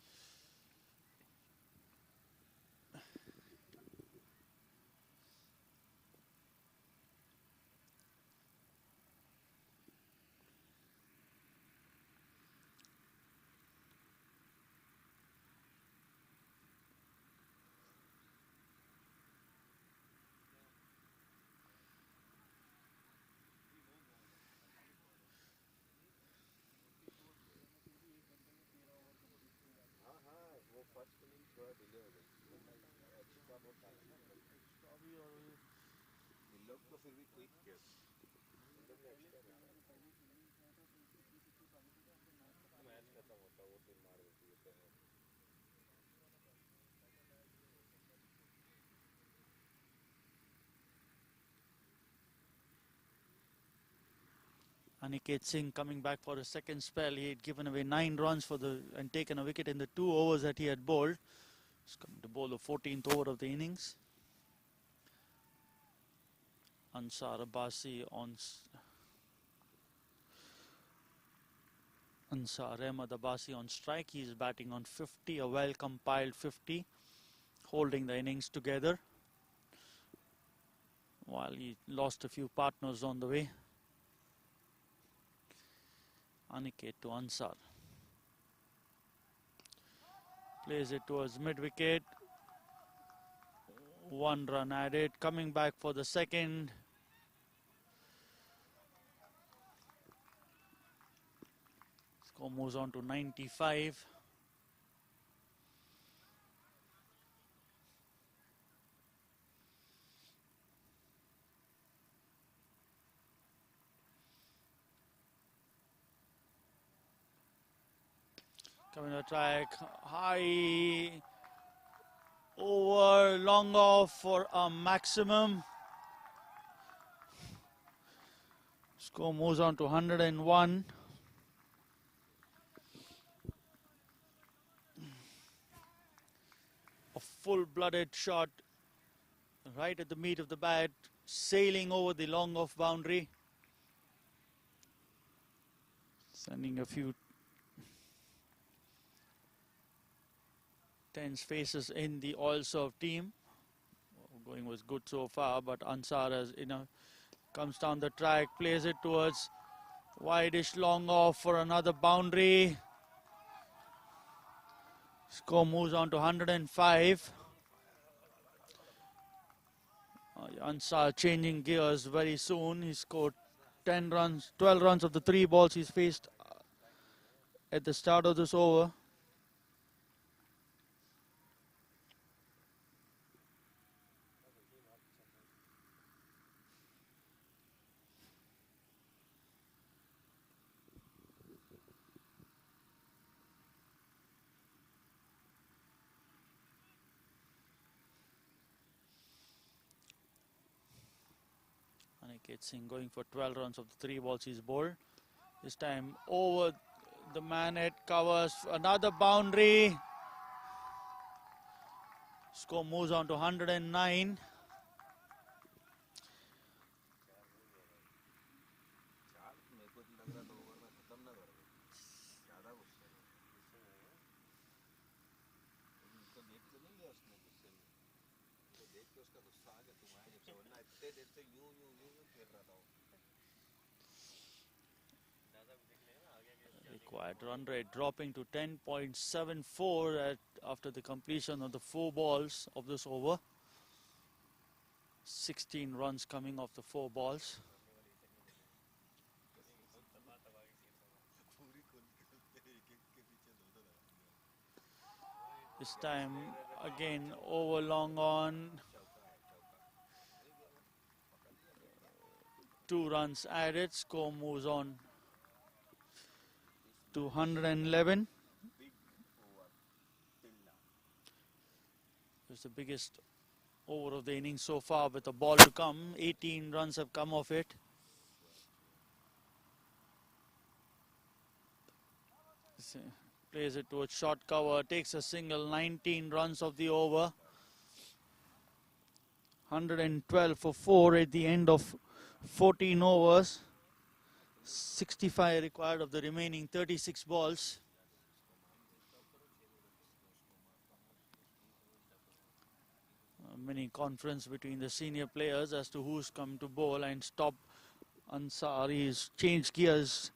हाँ हाँ वो first inning थोड़ा delay हो गई extra बहुत time in लोग तो फिर भी क्विक थे इन लोग ने एक्स्ट्रा मैच खत्म होता वो टीम मार देती है तो
Aniket Singh coming back for a second spell. He had given away 9 runs for the and taken a wicket in the 2 overs that he had bowled. He's coming to bowl the 14th over of the innings. Ansar Ahmed Abbasi on strike. He is batting on 50, a well compiled 50, holding the innings together while he lost a few partners on the way. Aniket to Ansar. Plays it towards mid-wicket. 1 run added. Coming back for the second. Score moves on to 95. Coming to track, high over, long off for a maximum. Score moves on to 101. A full-blooded shot right at the meat of the bat, sailing over the long off boundary. Sending a few tense faces in the OiLSERV team. Going was good so far, but Ansar has, comes down the track, plays it towards wideish long off for another boundary. Score moves on to 105. Ansar changing gears very soon. He scored 10 runs, 12 runs of the 3 balls he's faced at the start of this over. Aniket Singh going for 12 runs of the 3 balls he's bowled. This time over the man it covers another boundary. Score moves on to 109. required run rate dropping to 10.74 after the completion of the 4 balls of this over. 16 runs coming off the 4 balls. This time again over long on. 2 runs added. Score moves on to 111. It's the biggest over of the innings so far with a ball to come. 18 runs have come off it. Plays it towards short cover, takes a single, 19 runs of the over. 112 for 4 at the end of 14 overs. 65 required of the remaining 36 balls. A mini conference between the senior players as to who's come to bowl and stop Ansar. He's changed gears.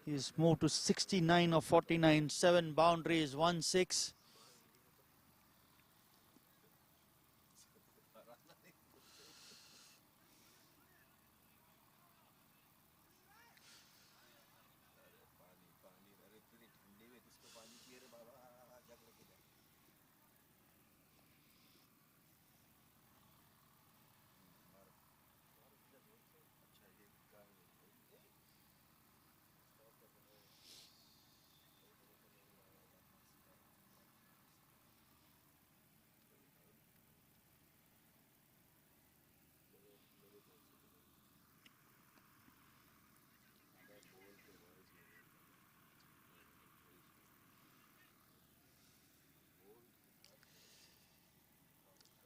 He's moved to 69 of 49, 7 boundaries, 1-6.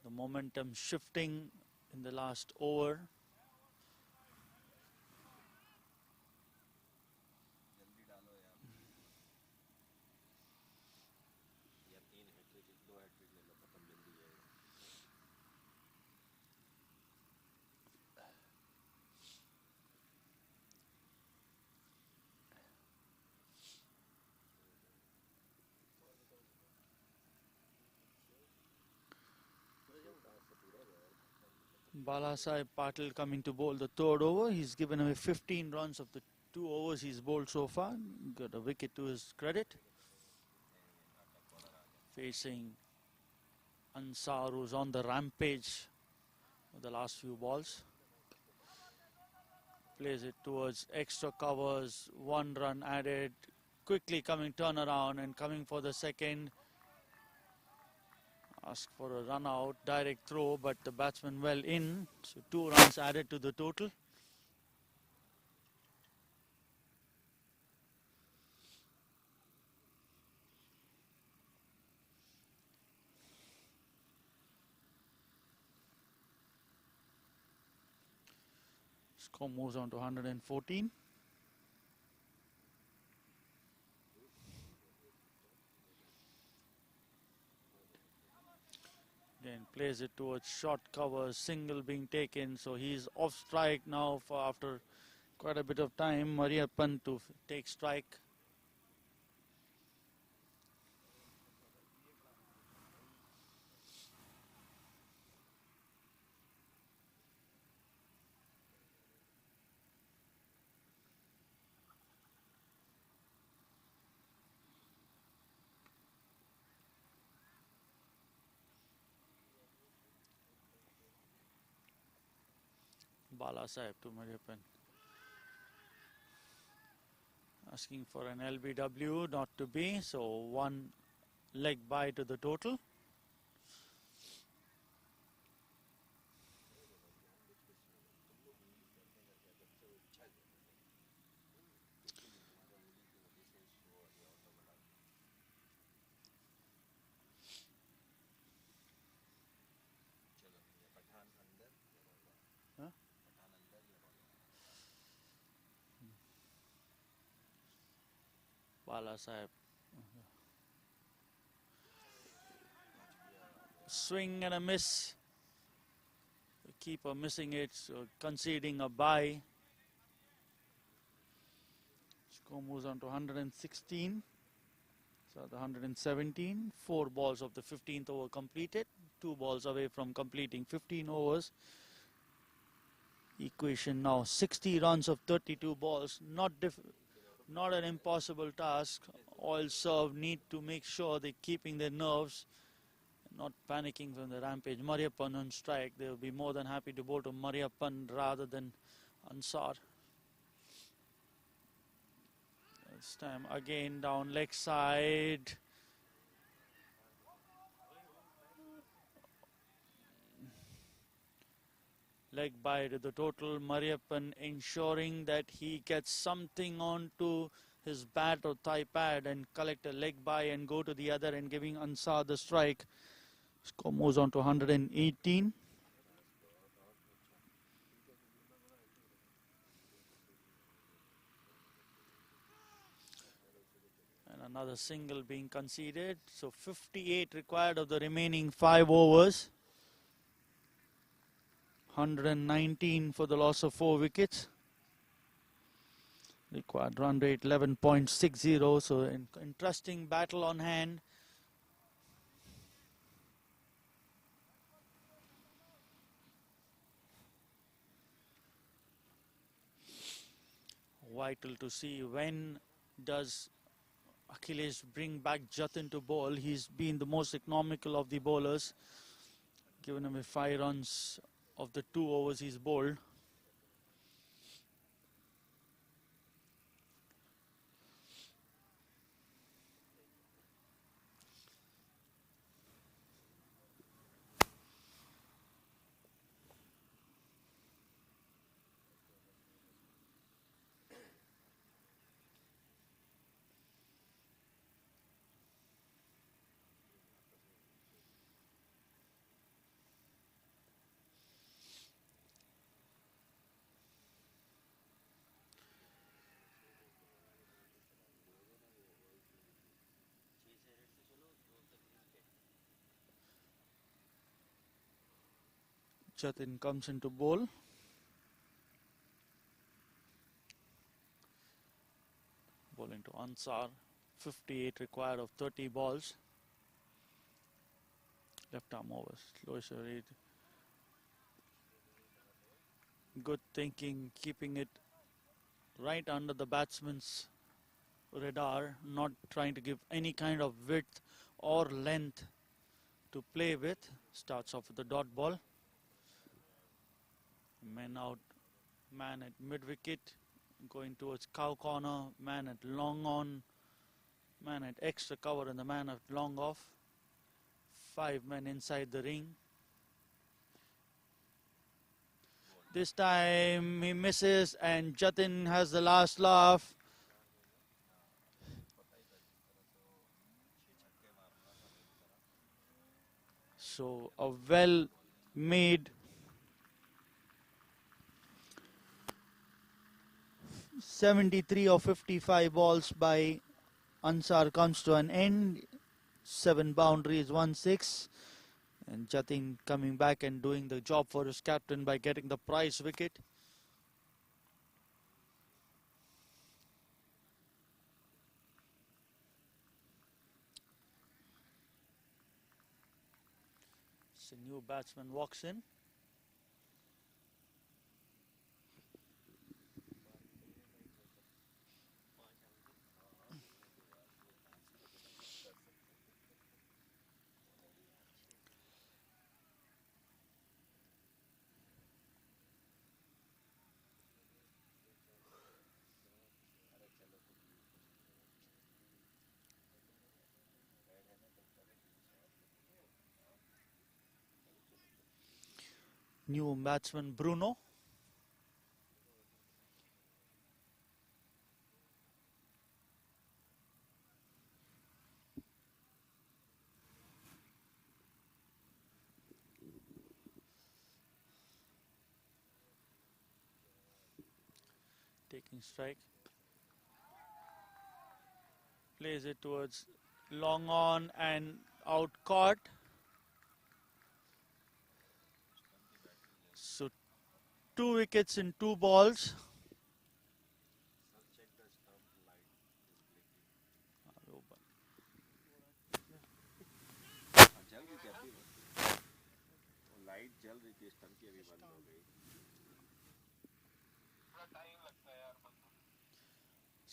The momentum shifting in the last over. Balasaheb Patil coming to bowl the 3rd over. He's given away 15 runs of the 2 overs he's bowled so far. Got a wicket to his credit. Facing Ansar, who's on the rampage with the last few balls. Plays it towards extra covers. 1 run added. Quickly coming turnaround and coming for the second. Ask for a run out, direct throw, but the batsman well in. So 2 runs added to the total. Score moves on to 114. Again, plays it towards short cover, single being taken, so he's off strike now for after quite a bit of time. Mariappan to take strike. Balasaheb to Mariappan. Asking for an LBW, not to be, so 1 leg bye to the total. Balasaheb. Swing and a miss. The keeper missing it, so conceding a bye. Score moves on to 116. So the 117. 4 balls of the 15th over completed. 2 balls away from completing 15 overs. Equation now 60 runs of 32 balls. Not an impossible task. OiLSERV need to make sure they're keeping their nerves, not panicking from the rampage. Mariappan on strike. They will be more than happy to bowl to Mariappan rather than Ansar. This time again down leg side. Leg by to the total. Mariappan ensuring that he gets something onto his bat or thigh pad and collect a leg by and go to the other and giving Ansar the strike. Score moves on to 118. And another single being conceded. So 58 required of the remaining 5 overs. 119 for the loss of 4 wickets. Required run rate 11.60. So an interesting battle on hand. Vital to see when does Akhilesh bring back Jatin to bowl. He's been the most economical of the bowlers. Given him 5 runs of the 2 overs he's bowled. Jatin comes into bowl. Bowling to Ansar. 58 required of 30 balls. Left arm overs. Lowest rate. Good thinking, keeping it right under the batsman's radar, not trying to give any kind of width or length to play with. Starts off with the dot ball. Man out, man at mid wicket, going towards cow corner, man at long on, man at extra cover and the man at long off. 5 men inside the ring. This time he misses and Jatin has the last laugh. So a well made 73 or 55 balls by Ansar comes to an end. 7 boundaries, 1 6. And Jatin coming back and doing the job for his captain by getting the prize wicket. So new batsman walks in. New batsman Bruno. Taking strike. Plays it towards long on and out caught. So 2 wickets in 2 balls.
जल रही थी अभी वो light जल रही थी stump की अभी बंद हो गई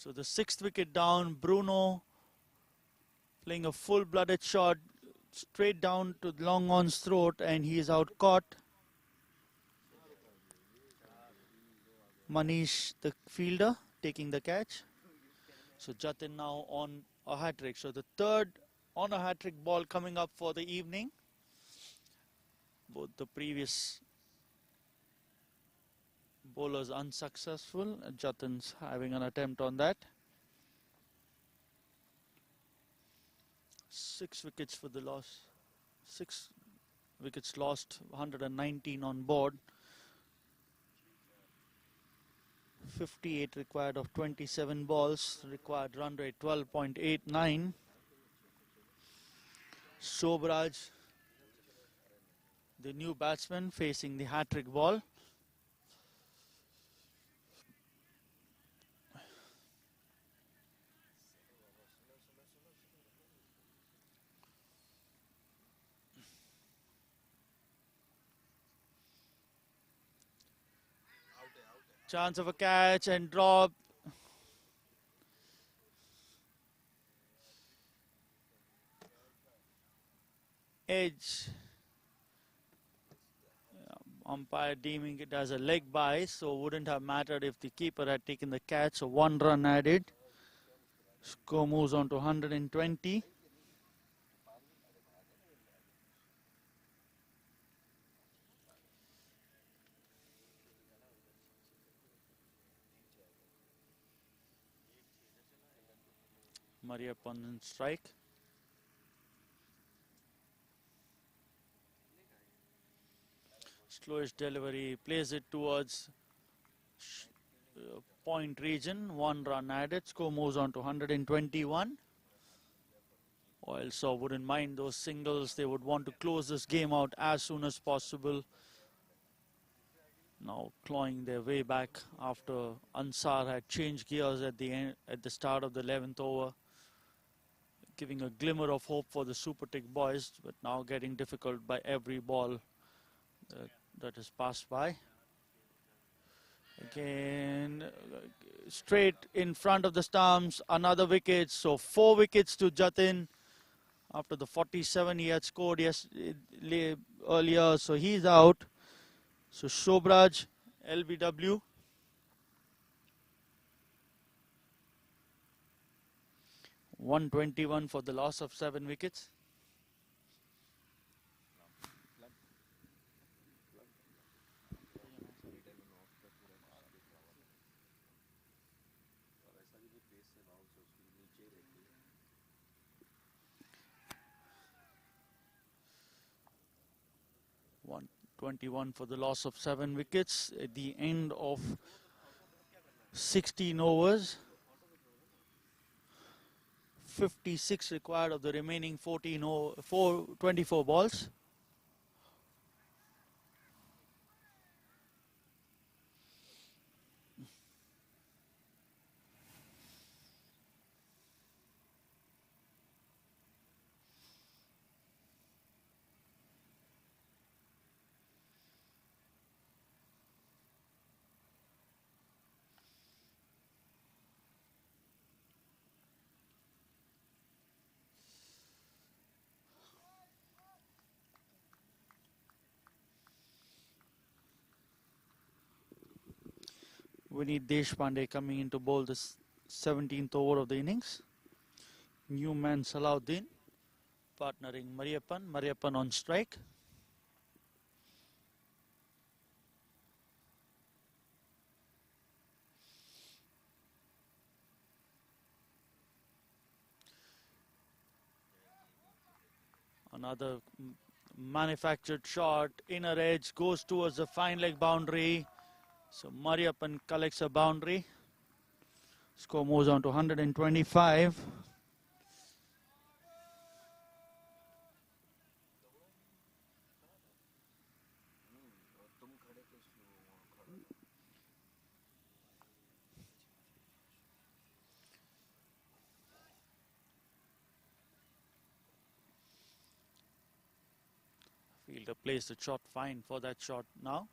So the 6th wicket down, Bruno playing a full-blooded shot straight down to long on's throat, and he is out caught. Manish, the fielder, taking the catch. So Jatin now on a hat-trick. So the third on a hat-trick ball coming up for the evening. Both the previous bowlers unsuccessful. Jatin's having an attempt on that. 6 wickets for the loss. 6 wickets lost, 119 on board. 58 required of 27 balls. Required run rate 12.89. Sobraj, the new batsman, facing the hat-trick ball. Chance of a catch and drop. Edge. Umpire deeming it as a leg bye, so wouldn't have mattered if the keeper had taken the catch. So 1 run added. Score moves on to 120. Mariappan on strike. Slowest delivery, plays it towards point region. 1 run added. Score moves on to 121. OiLSERV wouldn't mind those singles. They would want to close this game out as soon as possible. Now clawing their way back after Ansar had changed gears at the start of the 11th over, giving a glimmer of hope for the SuperTech boys, but now getting difficult by every ball that has passed by. Again, straight in front of the stumps, another wicket. So 4 wickets to Jatin after the 47 he had scored earlier. So he's out. So Sobraj, LBW. (121) for the loss of 7 wickets. (121) for the loss of 7 wickets at the end of 16 overs. 56 required of the remaining 24 balls. We need Deshpande coming in to bowl this 17th over of the innings. New man Salahuddin partnering Mariappan. Mariappan on strike. Another manufactured shot, inner edge, goes towards the fine leg boundary. So Mariappan collects a boundary. Score moves on to 125. fielder placed a shot fine for that shot now.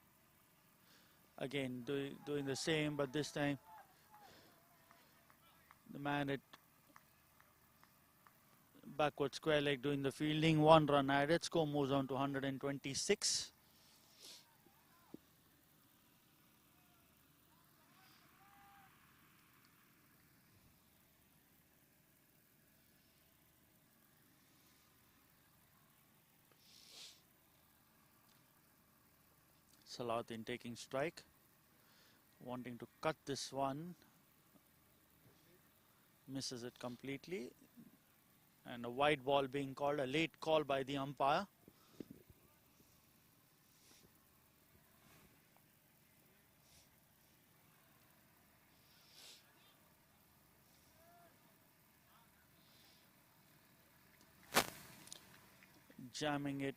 Again doing the same, but this time the man at backward square leg doing the fielding. 1 run added. Score moves on to 126. Salahuddin taking strike, wanting to cut this one, misses it completely, and a wide ball being called, a late call by the umpire. Jamming it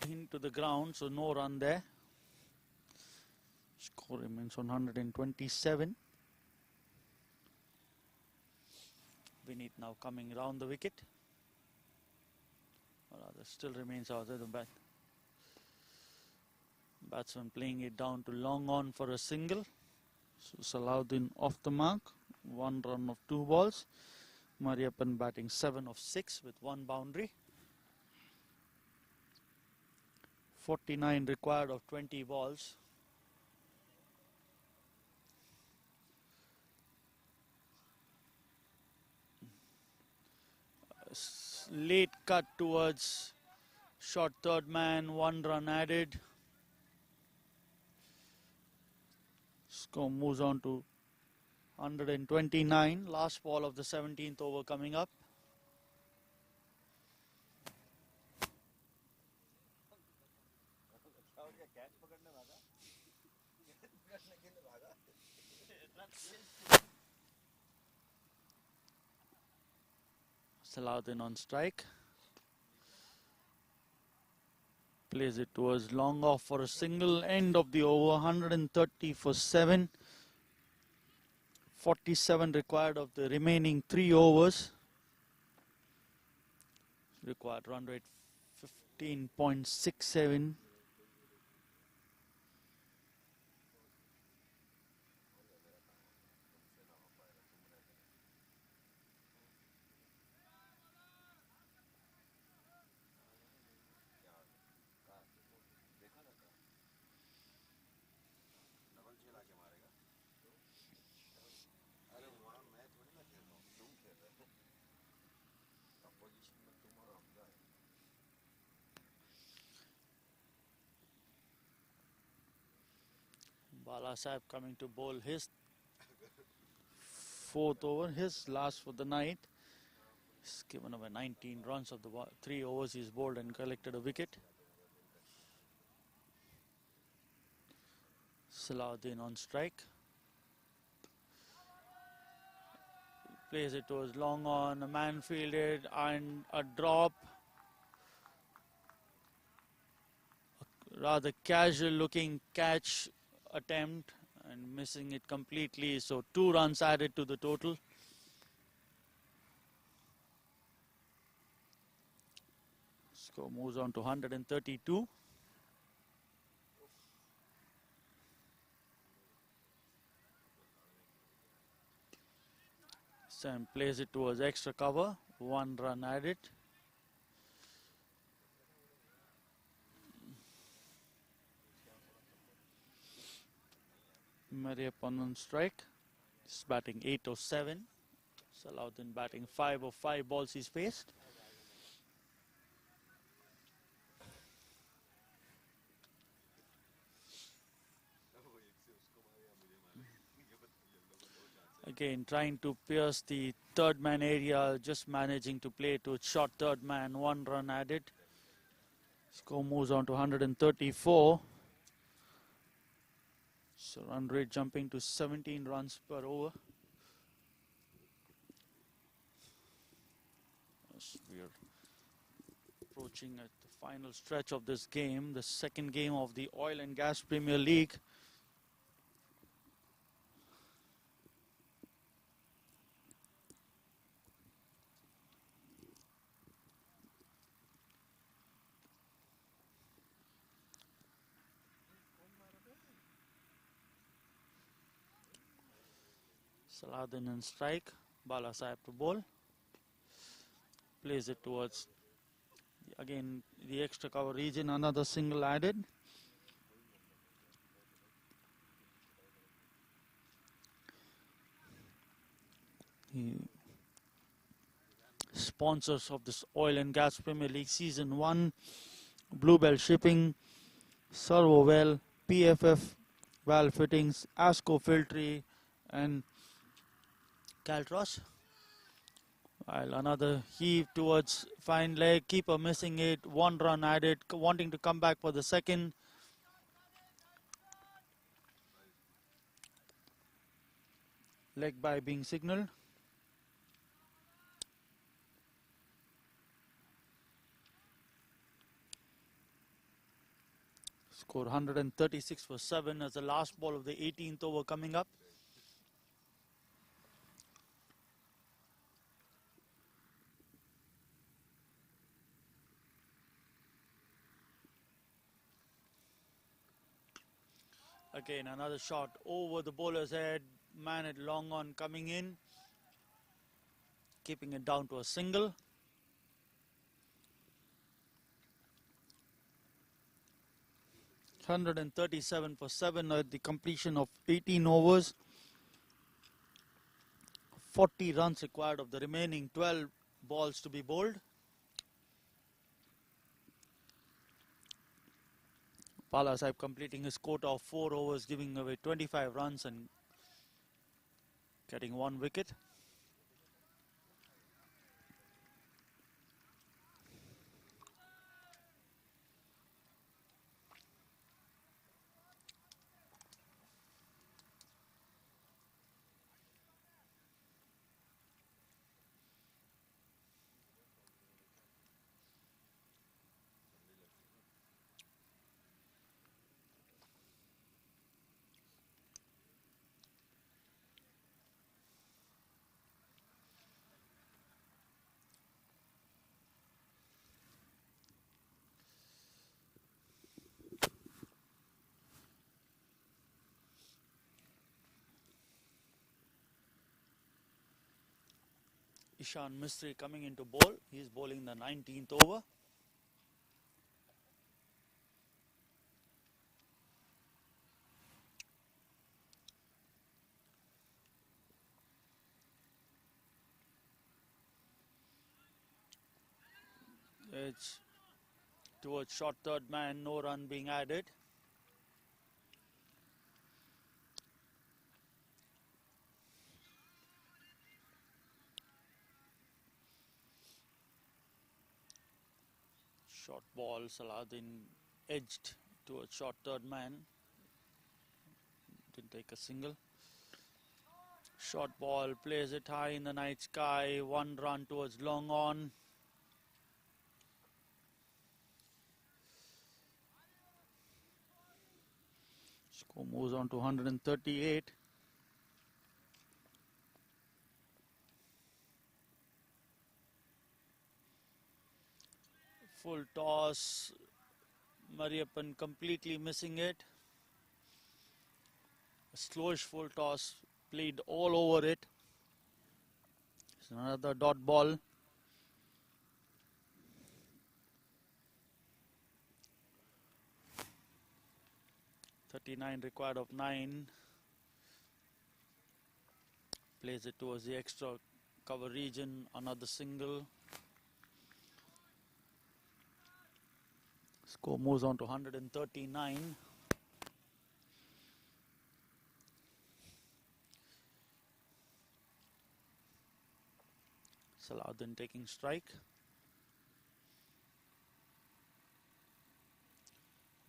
into the ground, so no run there. Score remains on 127. Vineet now coming round the wicket. Or rather, still remains out of the bat. Batsman playing it down to long on for a single. So Salahuddin off the mark. 1 run of 2 balls. Mariappan batting 7 of 6 with 1 boundary. 49 required of 20 balls. Late cut towards short third man, 1 run added. Score moves on to 129. Last ball of the 17th over coming up. Salahuddin on strike. Plays it towards long off for a single. End of the over. 130 for 7. 47 required of the remaining 3 overs. Required run rate 15.67. Bala Sahib coming to bowl his 4th over, his last for the night. He's given away 19 runs of the 3 overs he's bowled and collected a wicket. Salahuddin on strike. Plays it towards long on, a man fielded and a drop. A rather casual looking catch attempt and missing it completely, so 2 runs added to the total. Score moves on to 132. Sam plays it towards extra cover, 1 run added. Mariappan on strike. He's batting 8 of 7. Salahuddin batting 5 of 5 balls he's faced. Again trying to pierce the third man area, just managing to play to short third man, 1 run added. Score moves on to 134. So run rate jumping to 17 runs per over. As we are approaching at the final stretch of this game, the second game of the Oil and Gas Premier League. Saladin in strike. Bala Sahib to bowl. Plays it towards, again, the extra cover region. Another single added. The sponsors of this Oil and Gas Premier League Season 1, Bluebell Shipping, Servowell, PFF, Valve Fittings, Asco Filtry, and Caltros. While another heave towards fine leg, keeper missing it, 1 run added, wanting to come back for the second. Leg by being signalled. Score 136 for 7 as the last ball of the 18th over coming up. Again, another shot over the bowler's head. Man at long on coming in, keeping it down to a single. $137 for 7 at the completion of 18 overs. 40 runs required of the remaining 12 balls to be bowled. Bala Sahib completing his quota of 4 overs, giving away 25 runs and getting 1 wicket. Ishan Mistry coming into bowl. He is bowling the 19th over. It's towards short third man, no run being added. Short ball, Saladin edged towards short third man. Didn't take a single. Short ball, plays it high in the night sky. 1 run towards long on. Score moves on to 138. Full toss. Mariappan completely missing it. A slowish full toss, played all over it. It's another dot ball. .39 required of 9. Plays it towards the extra cover region. Another single. Score moves on to 139. Saladin taking strike.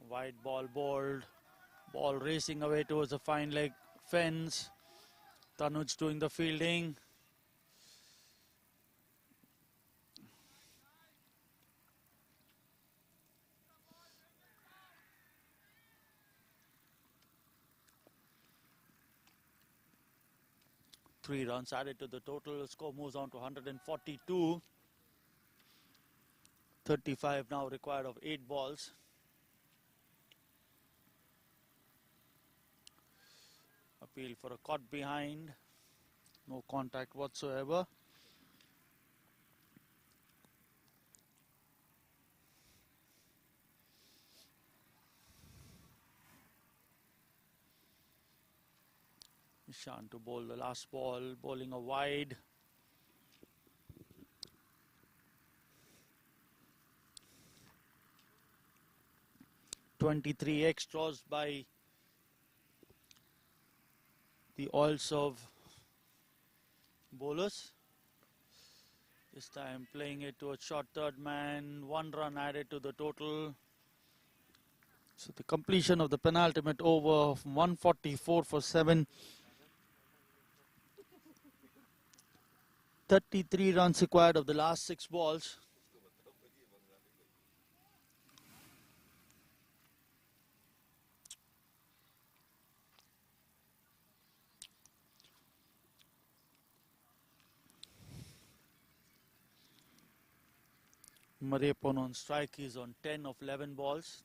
Wide ball bowled. Ball racing away towards the fine leg fence. Tanuj doing the fielding. Three runs added to the total. The score moves on to 142. 35 now required of 8 balls. Appeal for a caught behind. No contact whatsoever. Ishan to bowl the last ball, bowling a wide. "23 extras" by the OiLSERV bowlers. This time playing it to a short third man, 1 run added to the total. So the completion of the penultimate over of 144 for 7. 33 runs required of the last 6 balls. Mariappan on strike is on 10 of 11 balls.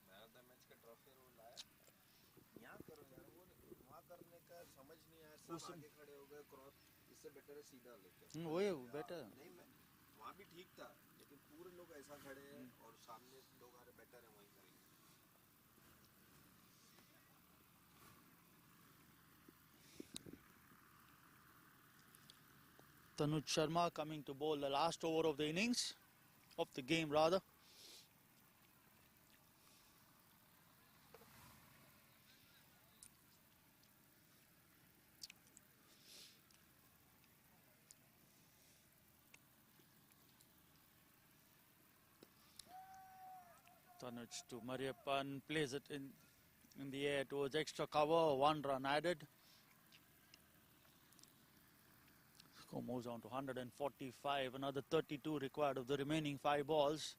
Man of the match का trophy वो लाया यहाँ करो यार वो वहाँ करने का समझ नहीं आया सब आगे खड़े हो गए क्रॉस इससे बेटर है सीधा लेके
वही बेटर
नहीं मैं वहाँ भी ठीक था लेकिन पूरे लोग ऐसा खड़े हैं और सामने लोग आ रहे बेटर है वहीं करेंगे
Tanuj Sharma coming to bowl the last over of the innings, of the game rather. Tanuj to Mariappan, plays it in the air towards extra cover, 1 run added. Score moves on to 145, another 32 required of the remaining 5 balls.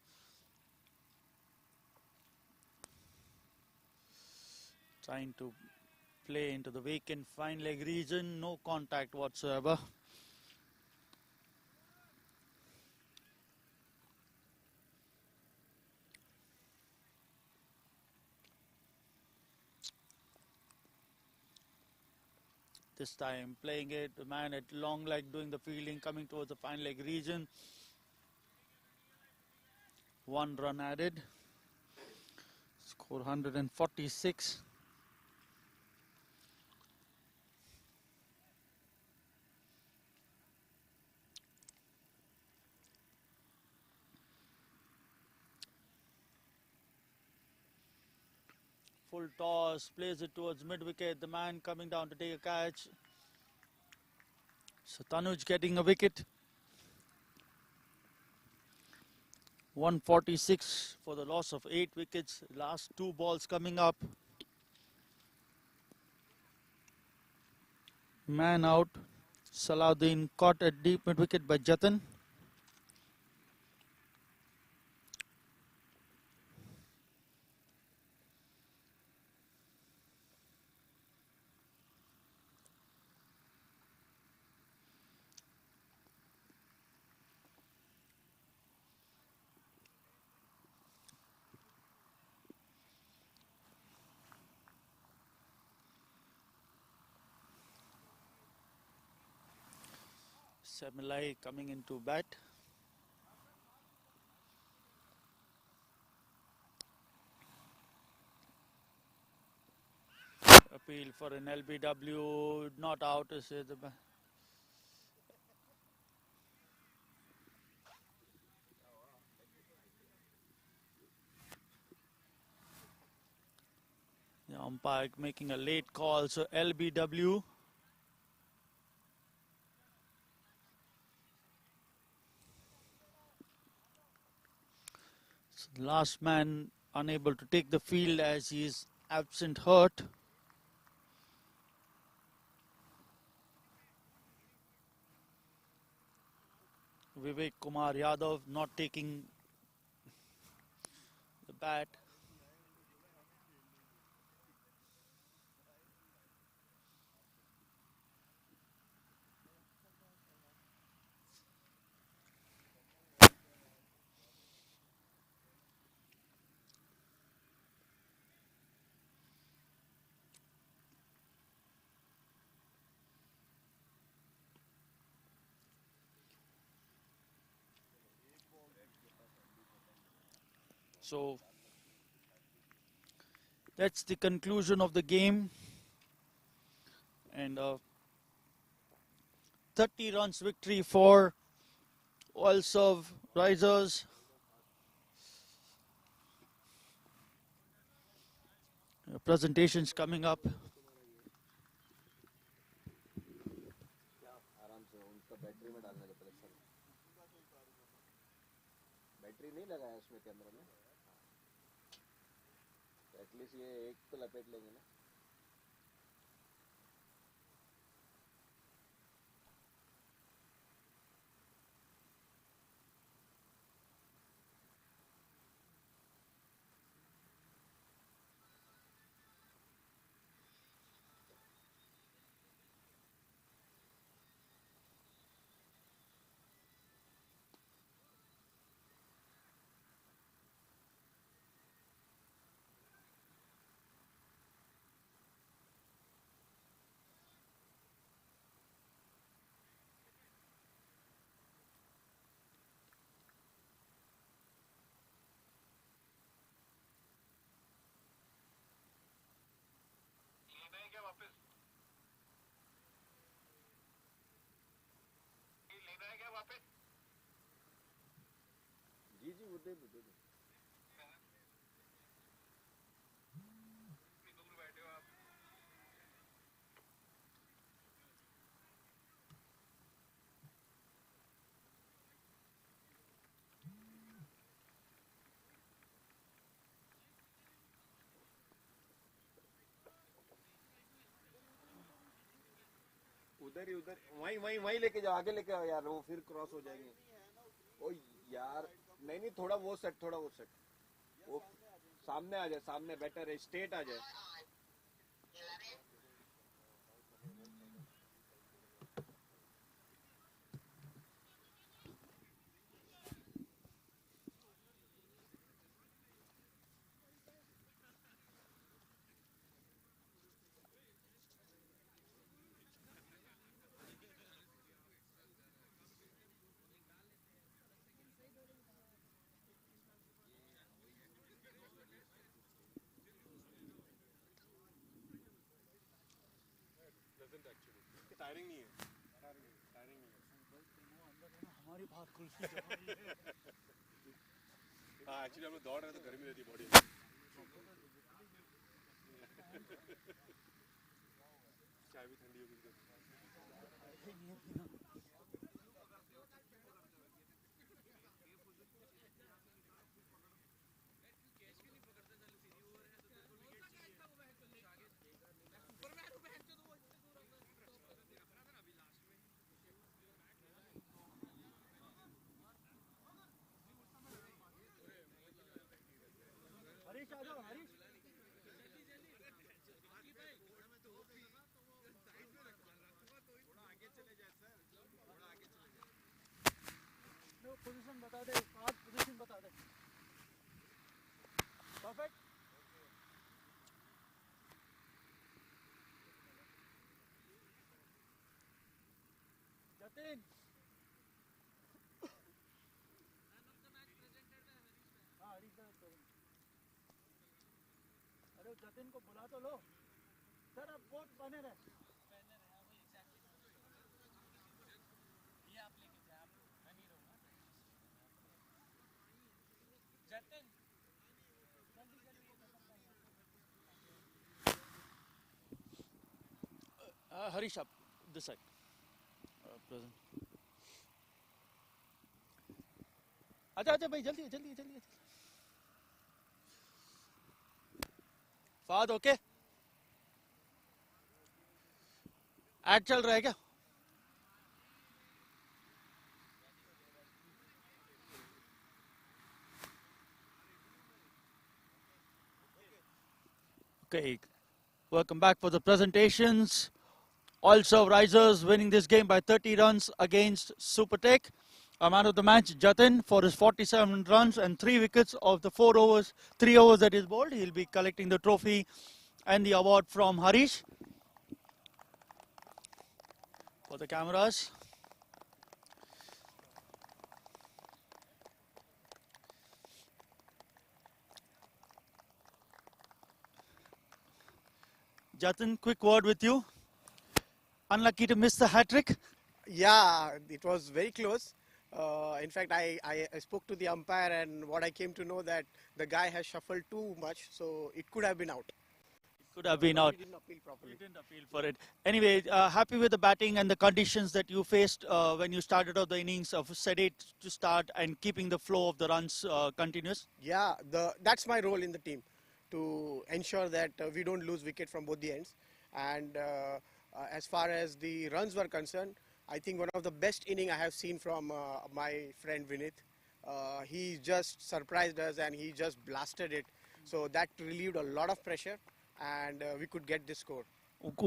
Trying to play into the vacant fine leg region, no contact whatsoever. This time playing it, the man at long leg doing the fielding, coming towards the fine leg region. 1 run added. Score 146. Full toss, plays it towards mid-wicket. The man coming down to take a catch. So Tanuj getting a wicket. 146 for the loss of 8 wickets. Last 2 balls coming up. Man out. Salahuddin caught at deep mid-wicket by Jatin. Semilai coming into bat. Appeal for an LBW, not out to say the umpire making a late call, so LBW. So the last man unable to take the field as he is absent hurt. Vivek Kumar Yadav not taking the bat. So that's the conclusion of the game. And 30 runs victory for OiLSERV Risers. Presentations coming up.
आराम से उनका battery में डालने का पहले sir battery नहीं लगाया उसमें कैमरा में तो एटलीस्ट ये एक तो लपेट लेंगे ना जी जी वो दे दो दे दो उधर ही उधर वहीं वहीं वहीं लेके जाओ आगे लेके आओ यार वो फिर क्रॉस हो जाएंगे ओ यार नहीं नहीं थोड़ा वो सेट वो सामने आ जाए सामने बेटर है स्ट्रेट आ जाए
टायरिंग नहीं है
हमारी बात कुल्फी
हाँ एक्चुअली हम लोग दौड़ रहे हैं तो गर्मी रहती है बॉडी में चाय भी ठंडी होगी
हरीश आ जाओ हरीश पोजीशन बता दे पोजीशन बता दे परफेक्ट जतिन हाँ हरीश अरे जतिन को बुला तो लो सर अब बहुत बने रहे Harish up this side present आजा आजा भाई जल्दी जल्दी जल्दी फाद ओके ऐड चल रहा है क्या Okay, welcome back for the presentations. OiLSERV Risers winning this game by 30 runs against SuperTech. A man of the match, Jatin, for his 47 runs and 3 wickets of the 3 overs that he's bowled. He'll be collecting the trophy and the award from Harish. For the cameras. Jatin, quick word with you. Unlucky to miss the hat-trick.
Yeah, it was very close. In fact, I spoke to the umpire, and what I came to know that the guy has shuffled too much, so it could have been out.
Could have been
But
out.
he didn't appeal properly.
You didn't appeal for it. Anyway, happy with the batting and the conditions that you faced when you started out the innings of set it to start and keeping the flow of the runs continuous.
Yeah, that's my role in the team, to ensure that we don't lose wicket from both the ends. And as far as the runs were concerned, I think one of the best inning I have seen from my friend Vinith. He just surprised us and he just blasted it. So that relieved a lot of pressure, and we could get this score.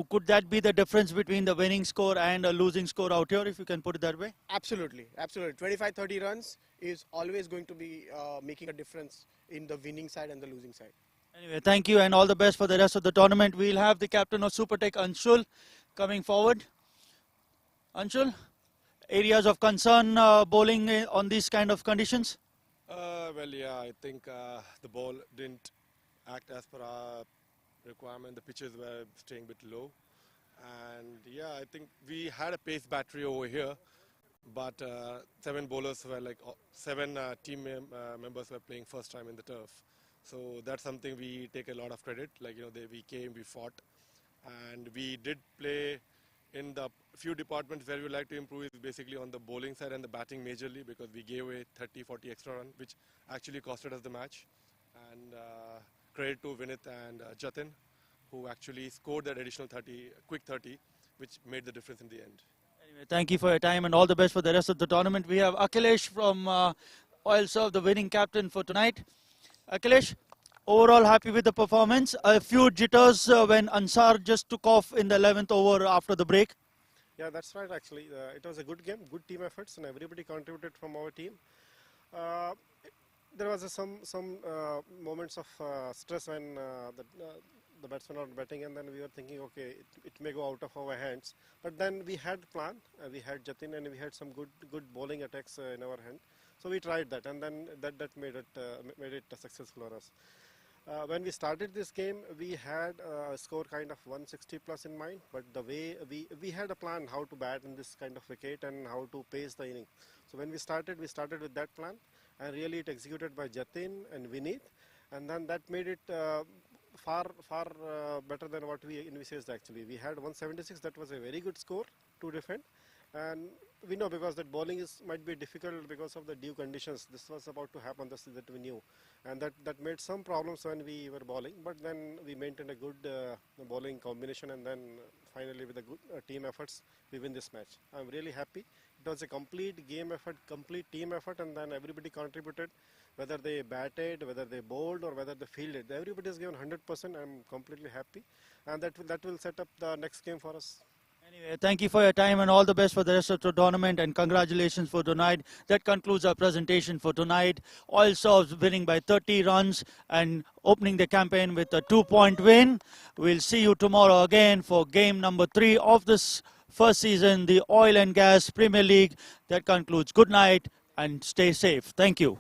Could that be the difference between the winning score and a losing score out here, if you can put it that way?
Absolutely, absolutely. 25-30 runs is always going to be making a difference in the winning side and the losing side.
Anyway, thank you and all the best for the rest of the tournament. We'll have the captain of SuperTech, Anshul, coming forward. Anshul, areas of concern bowling on these kind of conditions?
Well, yeah, I think the ball didn't act as per our requirement. The pitches were staying a bit low. And yeah, I think we had a pace battery over here, but 7 bowlers were like 7 team members were playing first time in the turf. So that's something we take a lot of credit. Like, we came, we fought, and we did play in the few departments where we like to improve is basically on the bowling side and the batting majorly, because we gave away 30-40 extra run, which actually costed us the match. And credit to Vinith and Jatin, who actually scored that additional 30, quick 30, which made the difference in the end.
Anyway, thank you for your time and all the best for the rest of the tournament. We have Akhilesh from OiLSERV, the winning captain for tonight. Akhilesh, overall happy with the performance. A few jitters when Ansar just took off in the 11th over after the break.
Yeah, that's right. Actually, it was a good game, good team efforts, and everybody contributed from our team. There was some moments of stress when the batsmen are batting, and then we were thinking, okay, it may go out of our hands. But then we had plan. We had Jatin, and we had some good bowling attacks in our hand. So we tried that, and then that made it successful for us. When we started this game, we had a score kind of 160 plus in mind, but the way we had a plan how to bat in this kind of wicket and how to pace the inning. So when we started with that plan, and really it executed by Jatin and Vinith, and then that made it far better than what we envisaged. Actually, we had 176. That was a very good score to defend, and we know because that bowling might be difficult because of the dew conditions. This was about to happen, that we knew, and that made some problems when we were bowling. But then we maintained a good bowling combination, and then finally with the good team efforts, we win this match. I'm really happy. It was a complete game effort, complete team effort, and then everybody contributed. Whether they batted, whether they bowled, or whether they fielded, everybody has given 100%. I'm completely happy, and that will set up the next game for us.
Anyway, thank you for your time and all the best for the rest of the tournament, and congratulations for tonight. That concludes our presentation for tonight. OiLSERV winning by 30 runs and opening the campaign with a 2-point win. We'll see you tomorrow again for game number 3 of this first season, the Oil and Gas Premier League. That concludes. Good night and stay safe. Thank you.